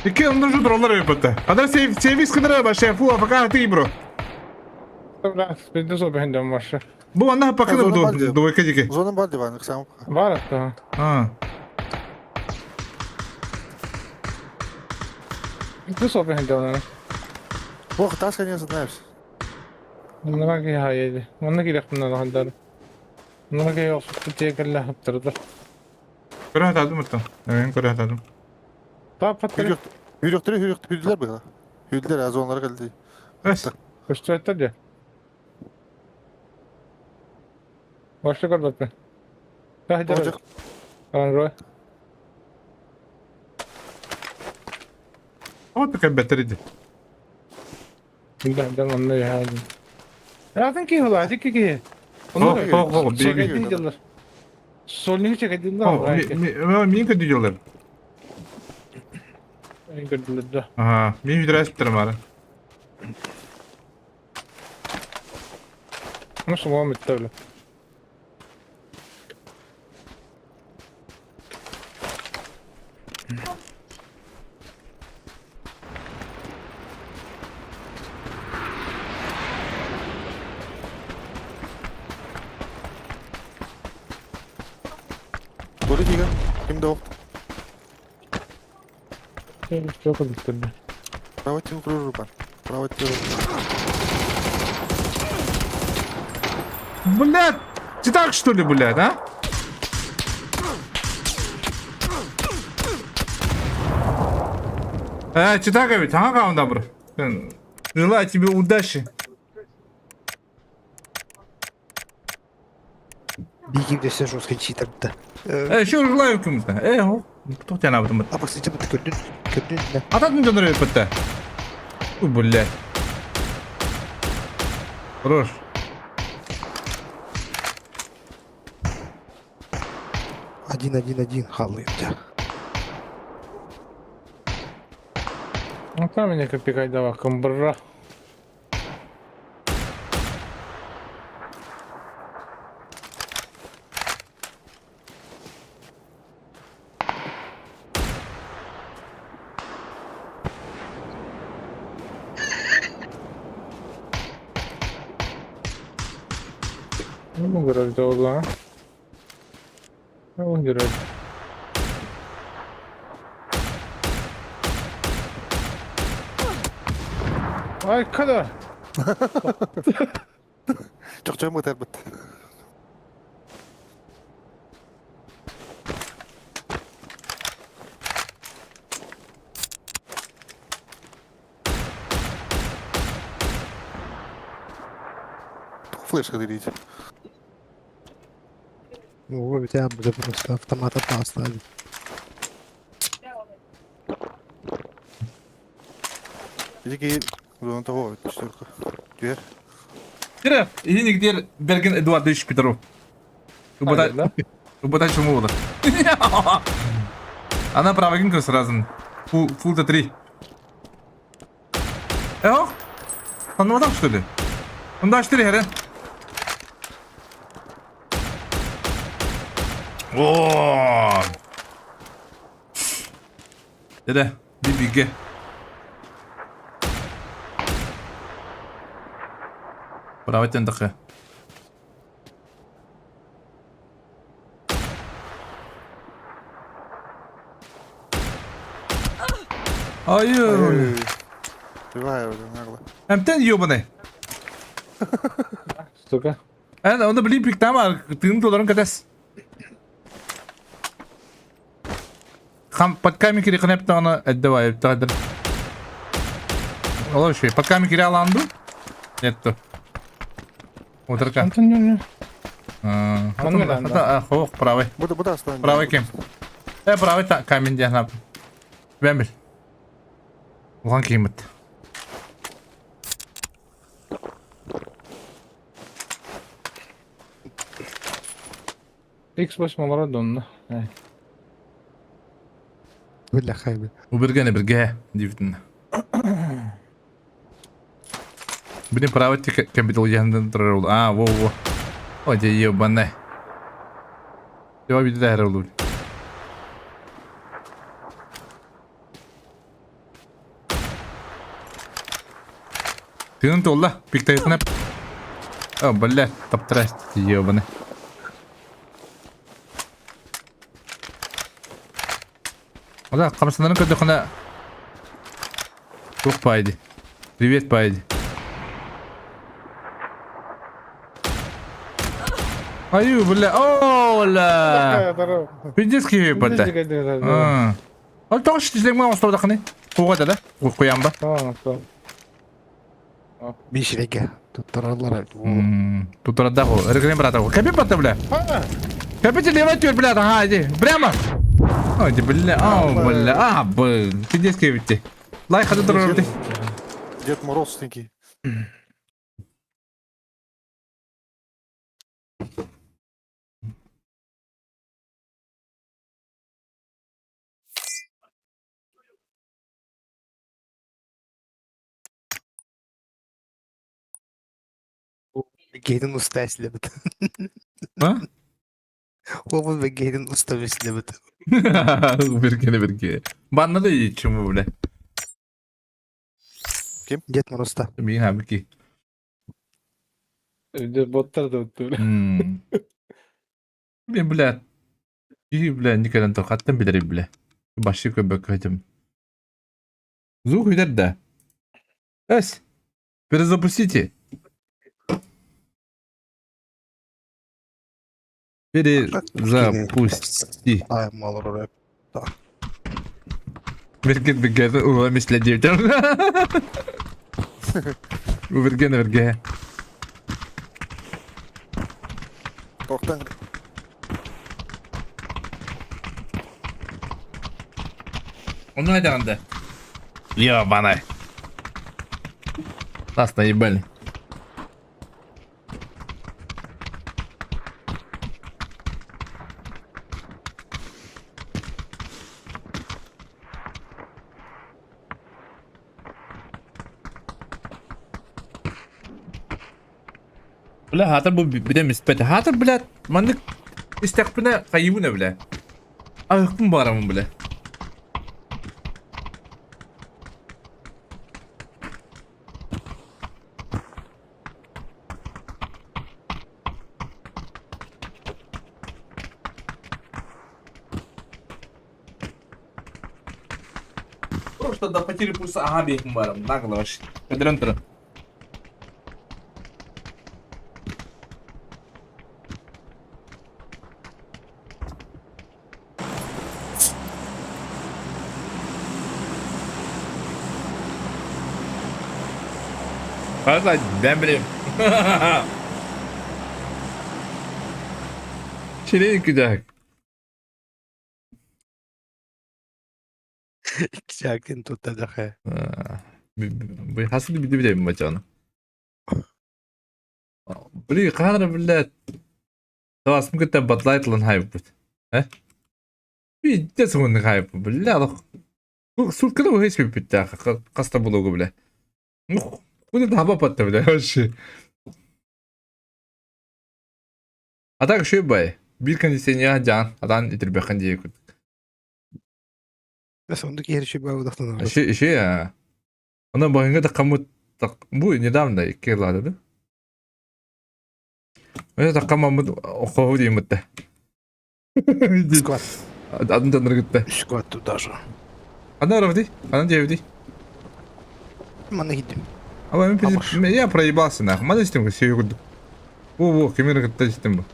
İki ondan şu dronlar yapıttı. Kadar servis kadar başlayın. Fu afaka hati bro. Dobra, sprinter så behind dem varsa. Bu anda bakın Zona bu var do iki. Zonun var divan. Sen Var hatta. Ha. Inte så behind dem. bu taş kanıyorsun ne yapsın? Bunlara ki haydi. Bunlara ki yakından da handar. Bunlara ki yoksa kutuya kalla haptırdı. Kore hatadım mı? Evet kore hatadım. Daha patladı. Hürdüler bu kadar. Hürdüler az onlara geldi. Evet. Koştu etti ya. Başla kal bakın. Daha Olacak. hadi. Kalan roy. Ama pek beter idi. Bilmem onunla ya. Zaten ki hala hadi ki. Oh, bir Çekildiğin yıllar. Solunu çekildiğin Oh, yıllar. mi kötü diyorlar. En kötüleri de. Aha, mi hidres bitirim ara. Nasıl Muhammed öyle? Doğru giga. Kimde o? Çok öldürdü. Bravo tim kurur ben. Bravo tim. Блядь! Ты так что ли, блядь, а? Читака ведь, ага, он добро. Желаю тебе удачи. Беги, где все жестко читать-то. Еще желаю кому-то. Кто тебя на этом? А после тебя ты көрдün да. Ататын дönür yapıttı. Блядь. Хорош. Один, халый. Ну там меня копикай давай, камбра. Не могу раздолга. Ну, герой. Ay kadar. Çok çabuk yeter bit. Флешка делите. Ну, у тебя будет просто автомат оставить. Иди зона того, четверка. Дверь. Тире, иди нигде Берген Эдуард Ильич Петров. Да? Убодай чему было. Она правая гинка сразу. Фулта 3. Эх? Он вот так что ли? Он да 4 хере. О! Dede, bir bilgi. Bravo tendakı. Hayır. Живая уже, нагло. Hem ten yiyor Сука. onu bileyim pek tamam. Tığın doların kadas. Под камень кирекнеп тана отдавай тадыр. Олар şey под камень кире аланду. Нетто. Отырка. Антон, Ата хох правый. Bu da aslan. Правый кем? Правый та камень дианап. Ben bil. Ulan kıymet. X basmalara dondu. Бля, хайбы. Bu bir gene bir ge. Divdin. Блин, право капитал yandan durur. Во. Ой, ебаный. Devam bir de her olur. Tığın tolla. Pik tayetine. Бля, топтырась, ебаный. Да, қамсанların көді қына. Жоқ пайды. Привет, пайды. Аю, бля, бля. Пиздец кебе бля. Ал тоғыш тізлең ма остау дақыны? Қуға да? Қоям ба? Бешереге. Туттаралар. Тут да го. Регрем брата. Капи бата, бля. Капи ты левой тёр, бля, ага, иди. Прямо. Ой, бля, бля. Блин. Пиздец кебе. Лайк хады дұрыр. Дед Мороз тенький. Гейден уста эслебит. А? Ол бе гейден уста эслебит. Берге. Банна да iyi чему, бля. Дед Мороз'та. Мен хабики. Боттар да өттü. Мен, бля. Бля, никогда не тоқаттан білер, бля. Башы көбөк көтім. Звук үйдер да. Эс. Перезапустите. Перезапусти. Ай, мало рэп. Берген бігеді ұға месле дейтер. Берген. Тоқтан. Onu айтағанда. Ебаный. Нас наебали. Бля, хатыр бұл биден міспәті. Хатыр, бля, маңдық істәқпіне қайымына, бля. Айықпын барамын, бля. Просто до потери пульса, ага, бейкім барамын. Нағылы баш. Көдірін тұрын. Valla ben bileyim. Çileğin kıcak. Çakin tutacak he. Bu hasıl bir bileyim maçanı. Biri kadar bile. Tamam mümkün de batlayt lan hayır bu. He? Bir de sonunda hayır bu. Bile Allah. Bu sulkada bu hiç bir bitti. Kasta buluğu bile. Bunu da hava pattı bile her şey. Atak şey bay. Bir kondisyonya can. Adan itir bakın diye kut. Ve sondaki her şey böyle odaklanır. Şey ya. Ona bakınca da kamu bu недавно 2 yıl oldu. Öyle de kamu oku diye mutte. Squat. Adın tanrı gitti. Squat тут даже. Она ровди, она девди. Мана гидим. А я проебался нахуй. Мада системка все ее. Во, камера как-то система.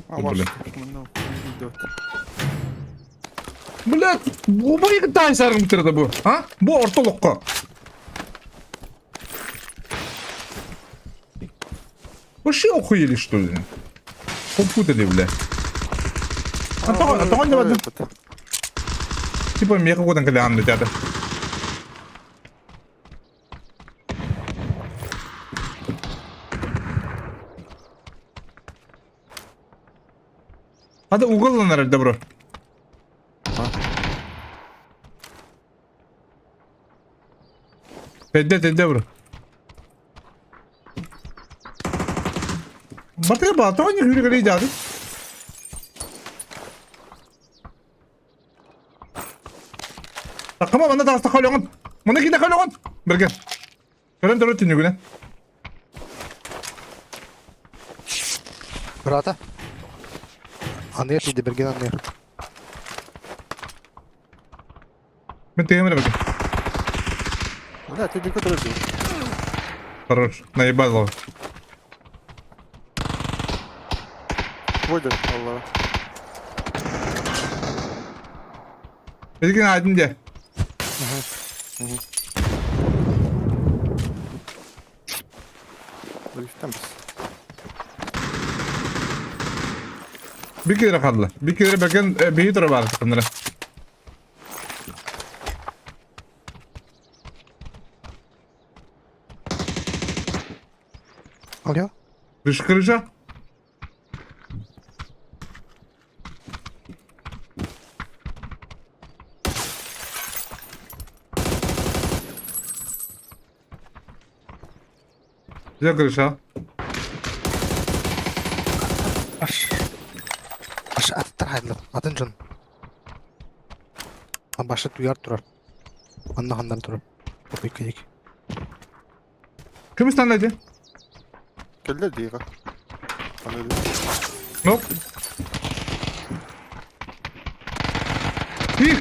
Бля. Блядь, bu bayık daha sarım bitirdi bu. Ha? Bu ortalıkta. Вообще охуели, что ли? Попутали, бля. А то не вода. Типа мне какой-то калян летят. Hadi uğullanır herhalde bro. Tedde bro. Batı batı oynuyor yürü gari jadi. Takama bana da hasta kalıyorsun. Bana gide kalıyorsun. Bergen. Kalian terus tunjukin. Brata. Anlıyor şimdi Bergen anlıyor. Ben tengah mana Bergen. Да, ты далеко дорогу. Хорош. Наебал его. Войда, Allah. Bergen aydın diye. Barış'tan biz. Bir kere kaldı. Bir kere Bergen bir tara var takımlara. Alıyor. Kışkırışa. Güzel kırışa. Başı attır hayırlı. Adın canım. Lan başı duyar durar. Anla handan durar. O yıkayık. Kim istenledi? Geldiler diye. Bana öyle. Nope. Bir.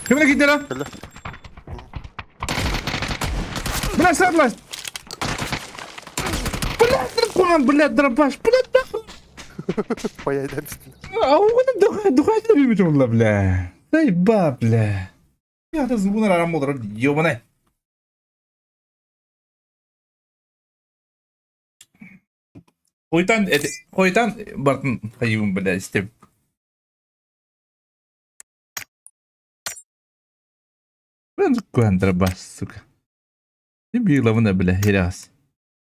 Kimine gitti lan? Geldi. Блядь, садлась! Блядь, драпан, блядь, драпаш, блядь, нахуй! Bayağı ilerlemiştin. А он духать не любит, бля. Заеба, бля. Я это звук на работу, ёбаный. Хойтан, Бартон, хайым, бля, степ. Блин, контрабас, сука. Не била вона, бля, херас.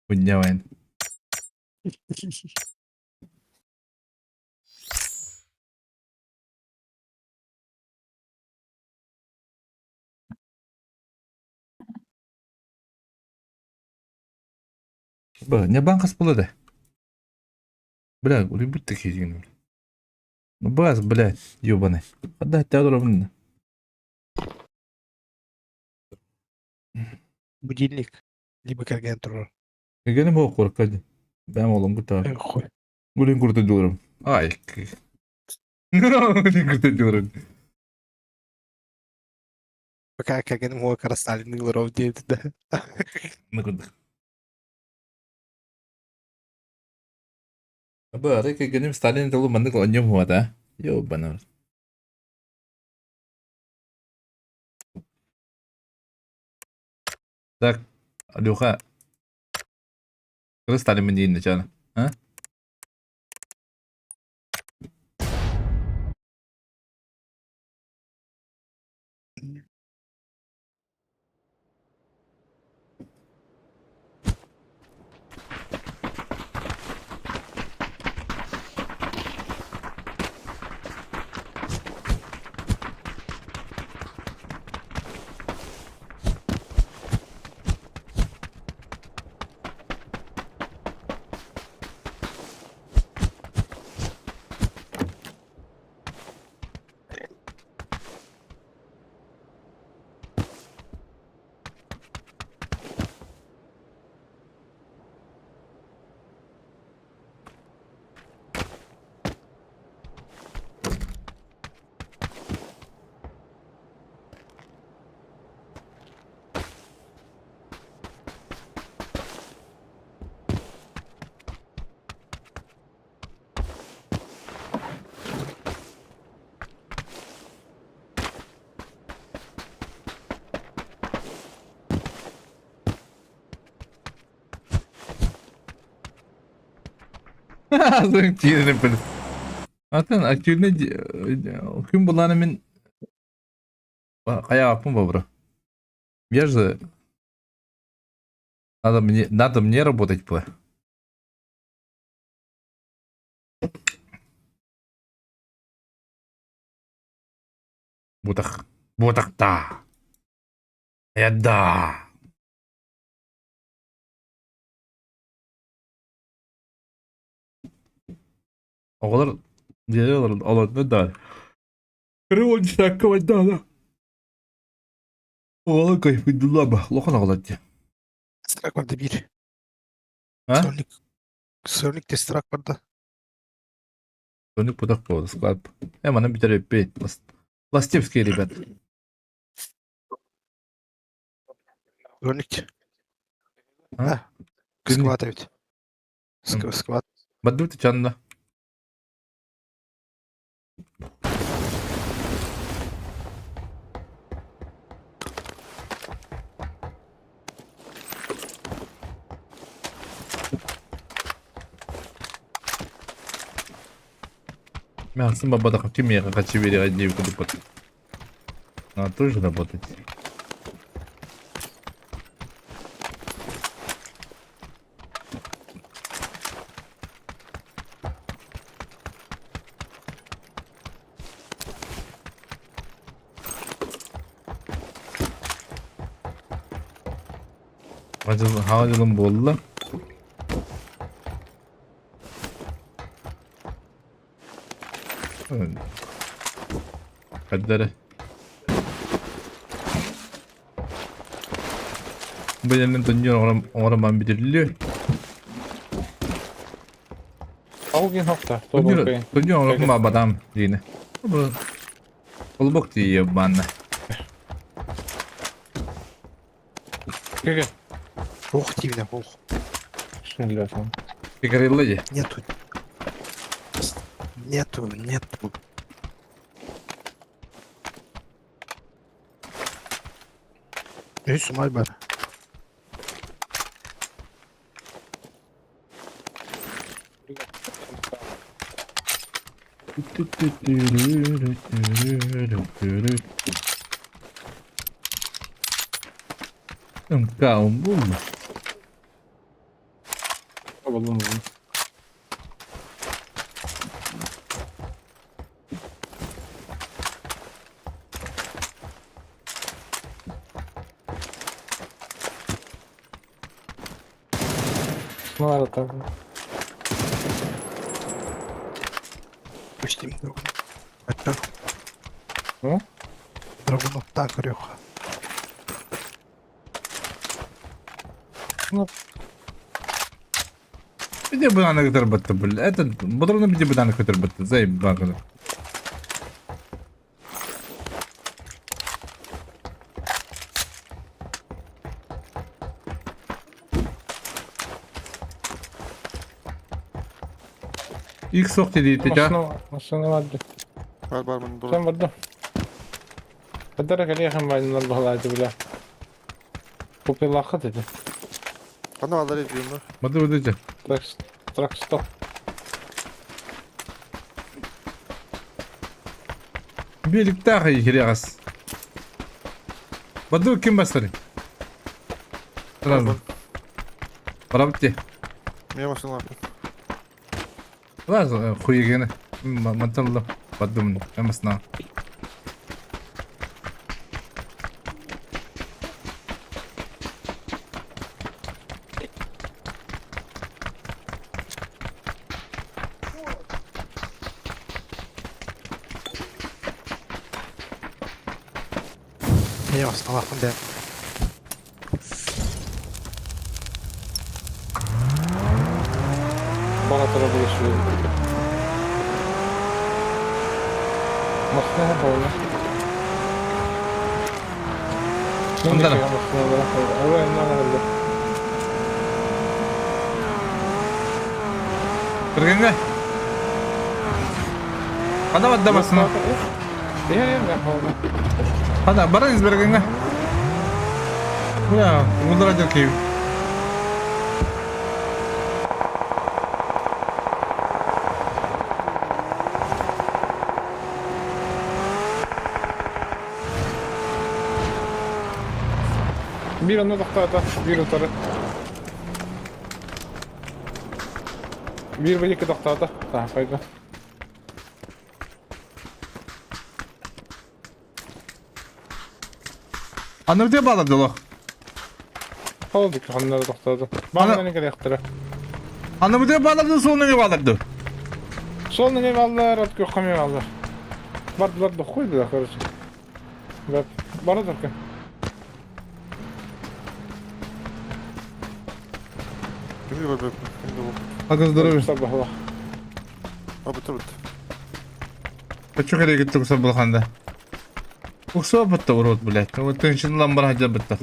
Поднявайн. Не банка сплода. Бля, любит такие деньги. Ну бас, блядь, ёбаный. Отдай Теодору мне. Budillik. Lima kergen durur. Gene mi okur hadi. Ben oğlum kurtar. Koy. Gülün kurtarıyorum. Ay. Gülün kurtarıyorum. Baka kergenim o kara Stalin'in lorov diyebildi de. Ne kadar. Apa, kayak gini Stalin terlalu mandek kalau nyum huat ah. Yo benar. Tak, aduh kak. Terus Stalin menjin aja, hah? Langsung Cina nempel. Kan akhirnya kim bulan min kayak apa bro? Biar Надо мне работать бы. Бутахта. Да. Оғалар дерелер алады да. Кырывон шаққы да. Оғалар кайфыдылар ба. Лоқан алады. Страк vardı bir. Ha? Sörlükte strak vardı. Соник путах повода склад. Мана битер пей. Ластевские ребята. Sörlük. Ha? Ha. Dinle. Skvat evet. Skvat. Баддуты чанда. Мясо бабада какими я хочу верить один куда-то. Надо тоже работать. Havacılığım boldu. Kaddere. Bu yerinin dönüyor oraman bitiriliyor. Аугийн хогта. Толгой. Dönüyor oraman badam yine. Bu olbok diye bana. Ге. Ух, дивно, ух. Bismillah. Çıkarılıyor. Нету. Нету. Üsüm Albar. Calmo. Buldum. Ne var tabii. Пустим другу. Это. Ну? Другу так рёха. Где бы она который бата был? Это бодрона где бы она который бата? Заебано. İlk sok dedi teca. Машина vardı. Var bana doğru. Sen vardı. Kadarı geliyor hem ben Allah Allah bile. Bu plakı dedi. Bana alır ediyorlar. Hadi ödeyeceğim. Truck stop. Birlikte akıyı kiriyaz. Badu kim bastırı? Sırası. Para bitti. Niye başına var? Lazım kuyu gene. Mantarlı. Badu bunu. Hemasına. Ne yapsın Allah'ım de. Bana tarafı geçiyor. Makine yapalım. Ondan. Oraya ne var? Kırgınga. Hadi vadda basına. Diğer yapalım. Hadi barınız Kırgınga. Ya, uğraşacak ki. Bir anda to'xtatdi, bir o'tari. Bir bir iki doktorda. Tamam koydu. Anı bir bağladı oğlum. Oldu ki hanları doktorda. Bana ne gerek yaptı? Anı bir bağladı sonra ne bağladı? Sol ne vallar at gökhamı vallar. Bardılar da koydu da karıcı. Ve bana da ki. Şimdi var be. Şimdi bu. Hadi durun. Sabah bak. Abi dur. Çok nereye gitti bu sabah handa? Uksa bitti vurut bile. O tenşin lambar hacı bitti.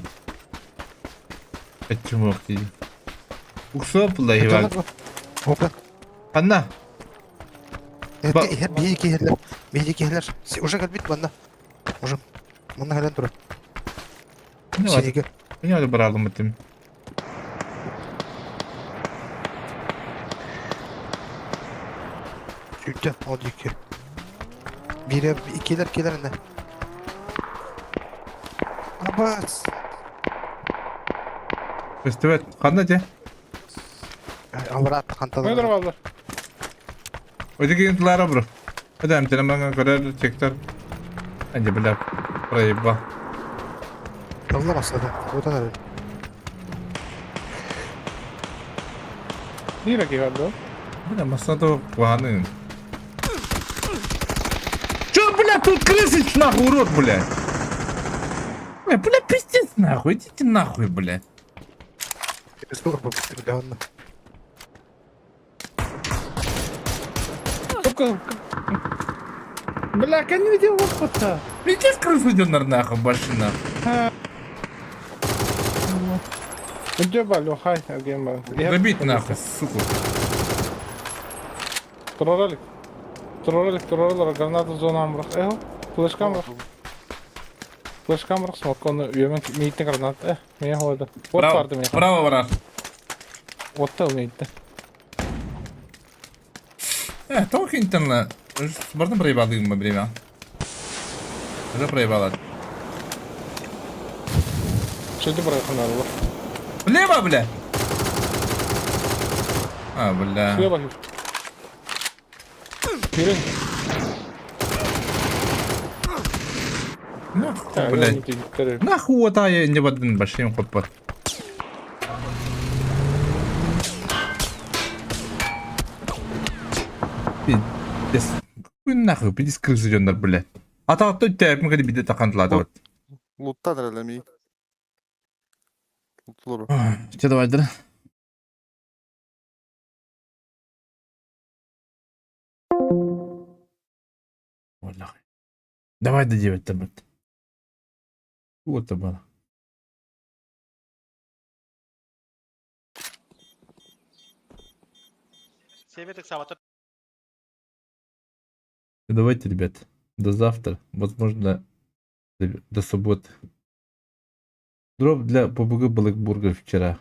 Etçim yok değil. Uksa billahi bak. Open. Anna. Evet, Bak- bir iki yerler. Bir iki yerler. Уже gel bit bana. Уже. Bana halen dur. Ne var? Seni Ne var bırakalım bitim. Sütte. O iki. Biri ikiler ne? Abbas. Festival. Kandaca. Avrat kantalar. Nedir vallar? Öteki yıntılara bro. Hadi emtine bana kadar çekler. Bence bile burayı bak. Allah basladı. O da nerede? Niye ki vardı? Bu ne masada ванны. Чё, бля, тут крысыч нахуй урод, бля? Бля, пиздец нахуй, идите нахуй, бля. Dur bu. Bir daha onunla. Бля, как не видел опыта. Иди с крысу идёнар нахуй, башина. Где балю, хай, агент бал. Забить нахуй, сука. Туралик, граната зона амрах. Эхо, флешка амрах. Флешка амрах, смок, он üyemen meyitli granat. Meye hoydu. Ot vardı meye. Bravo, bravo. Ot da meyitli. Toch internet. Можно проебать мы время? Уже проебала. Şimdi buraya kanarlar. Влево, бля. А, бля. Şuraya bakayım. Yürü. Нахуй, блядь. Нахуй вот я не в один большим хопот. Пиздец. Какой нахуй, пиздец крысы идёндар, блядь. Атақты өттәп, мүгәді биде тақантылады вот. Луттан әлемей. Лутлуру. Че давайдыр? Валлахи. Давай да девять там. Вот это было. Давайте, ребят, до завтра, возможно, до субботы. Дроп для ПБГ Блэкбурга вчера.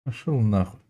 Пошел нахуй.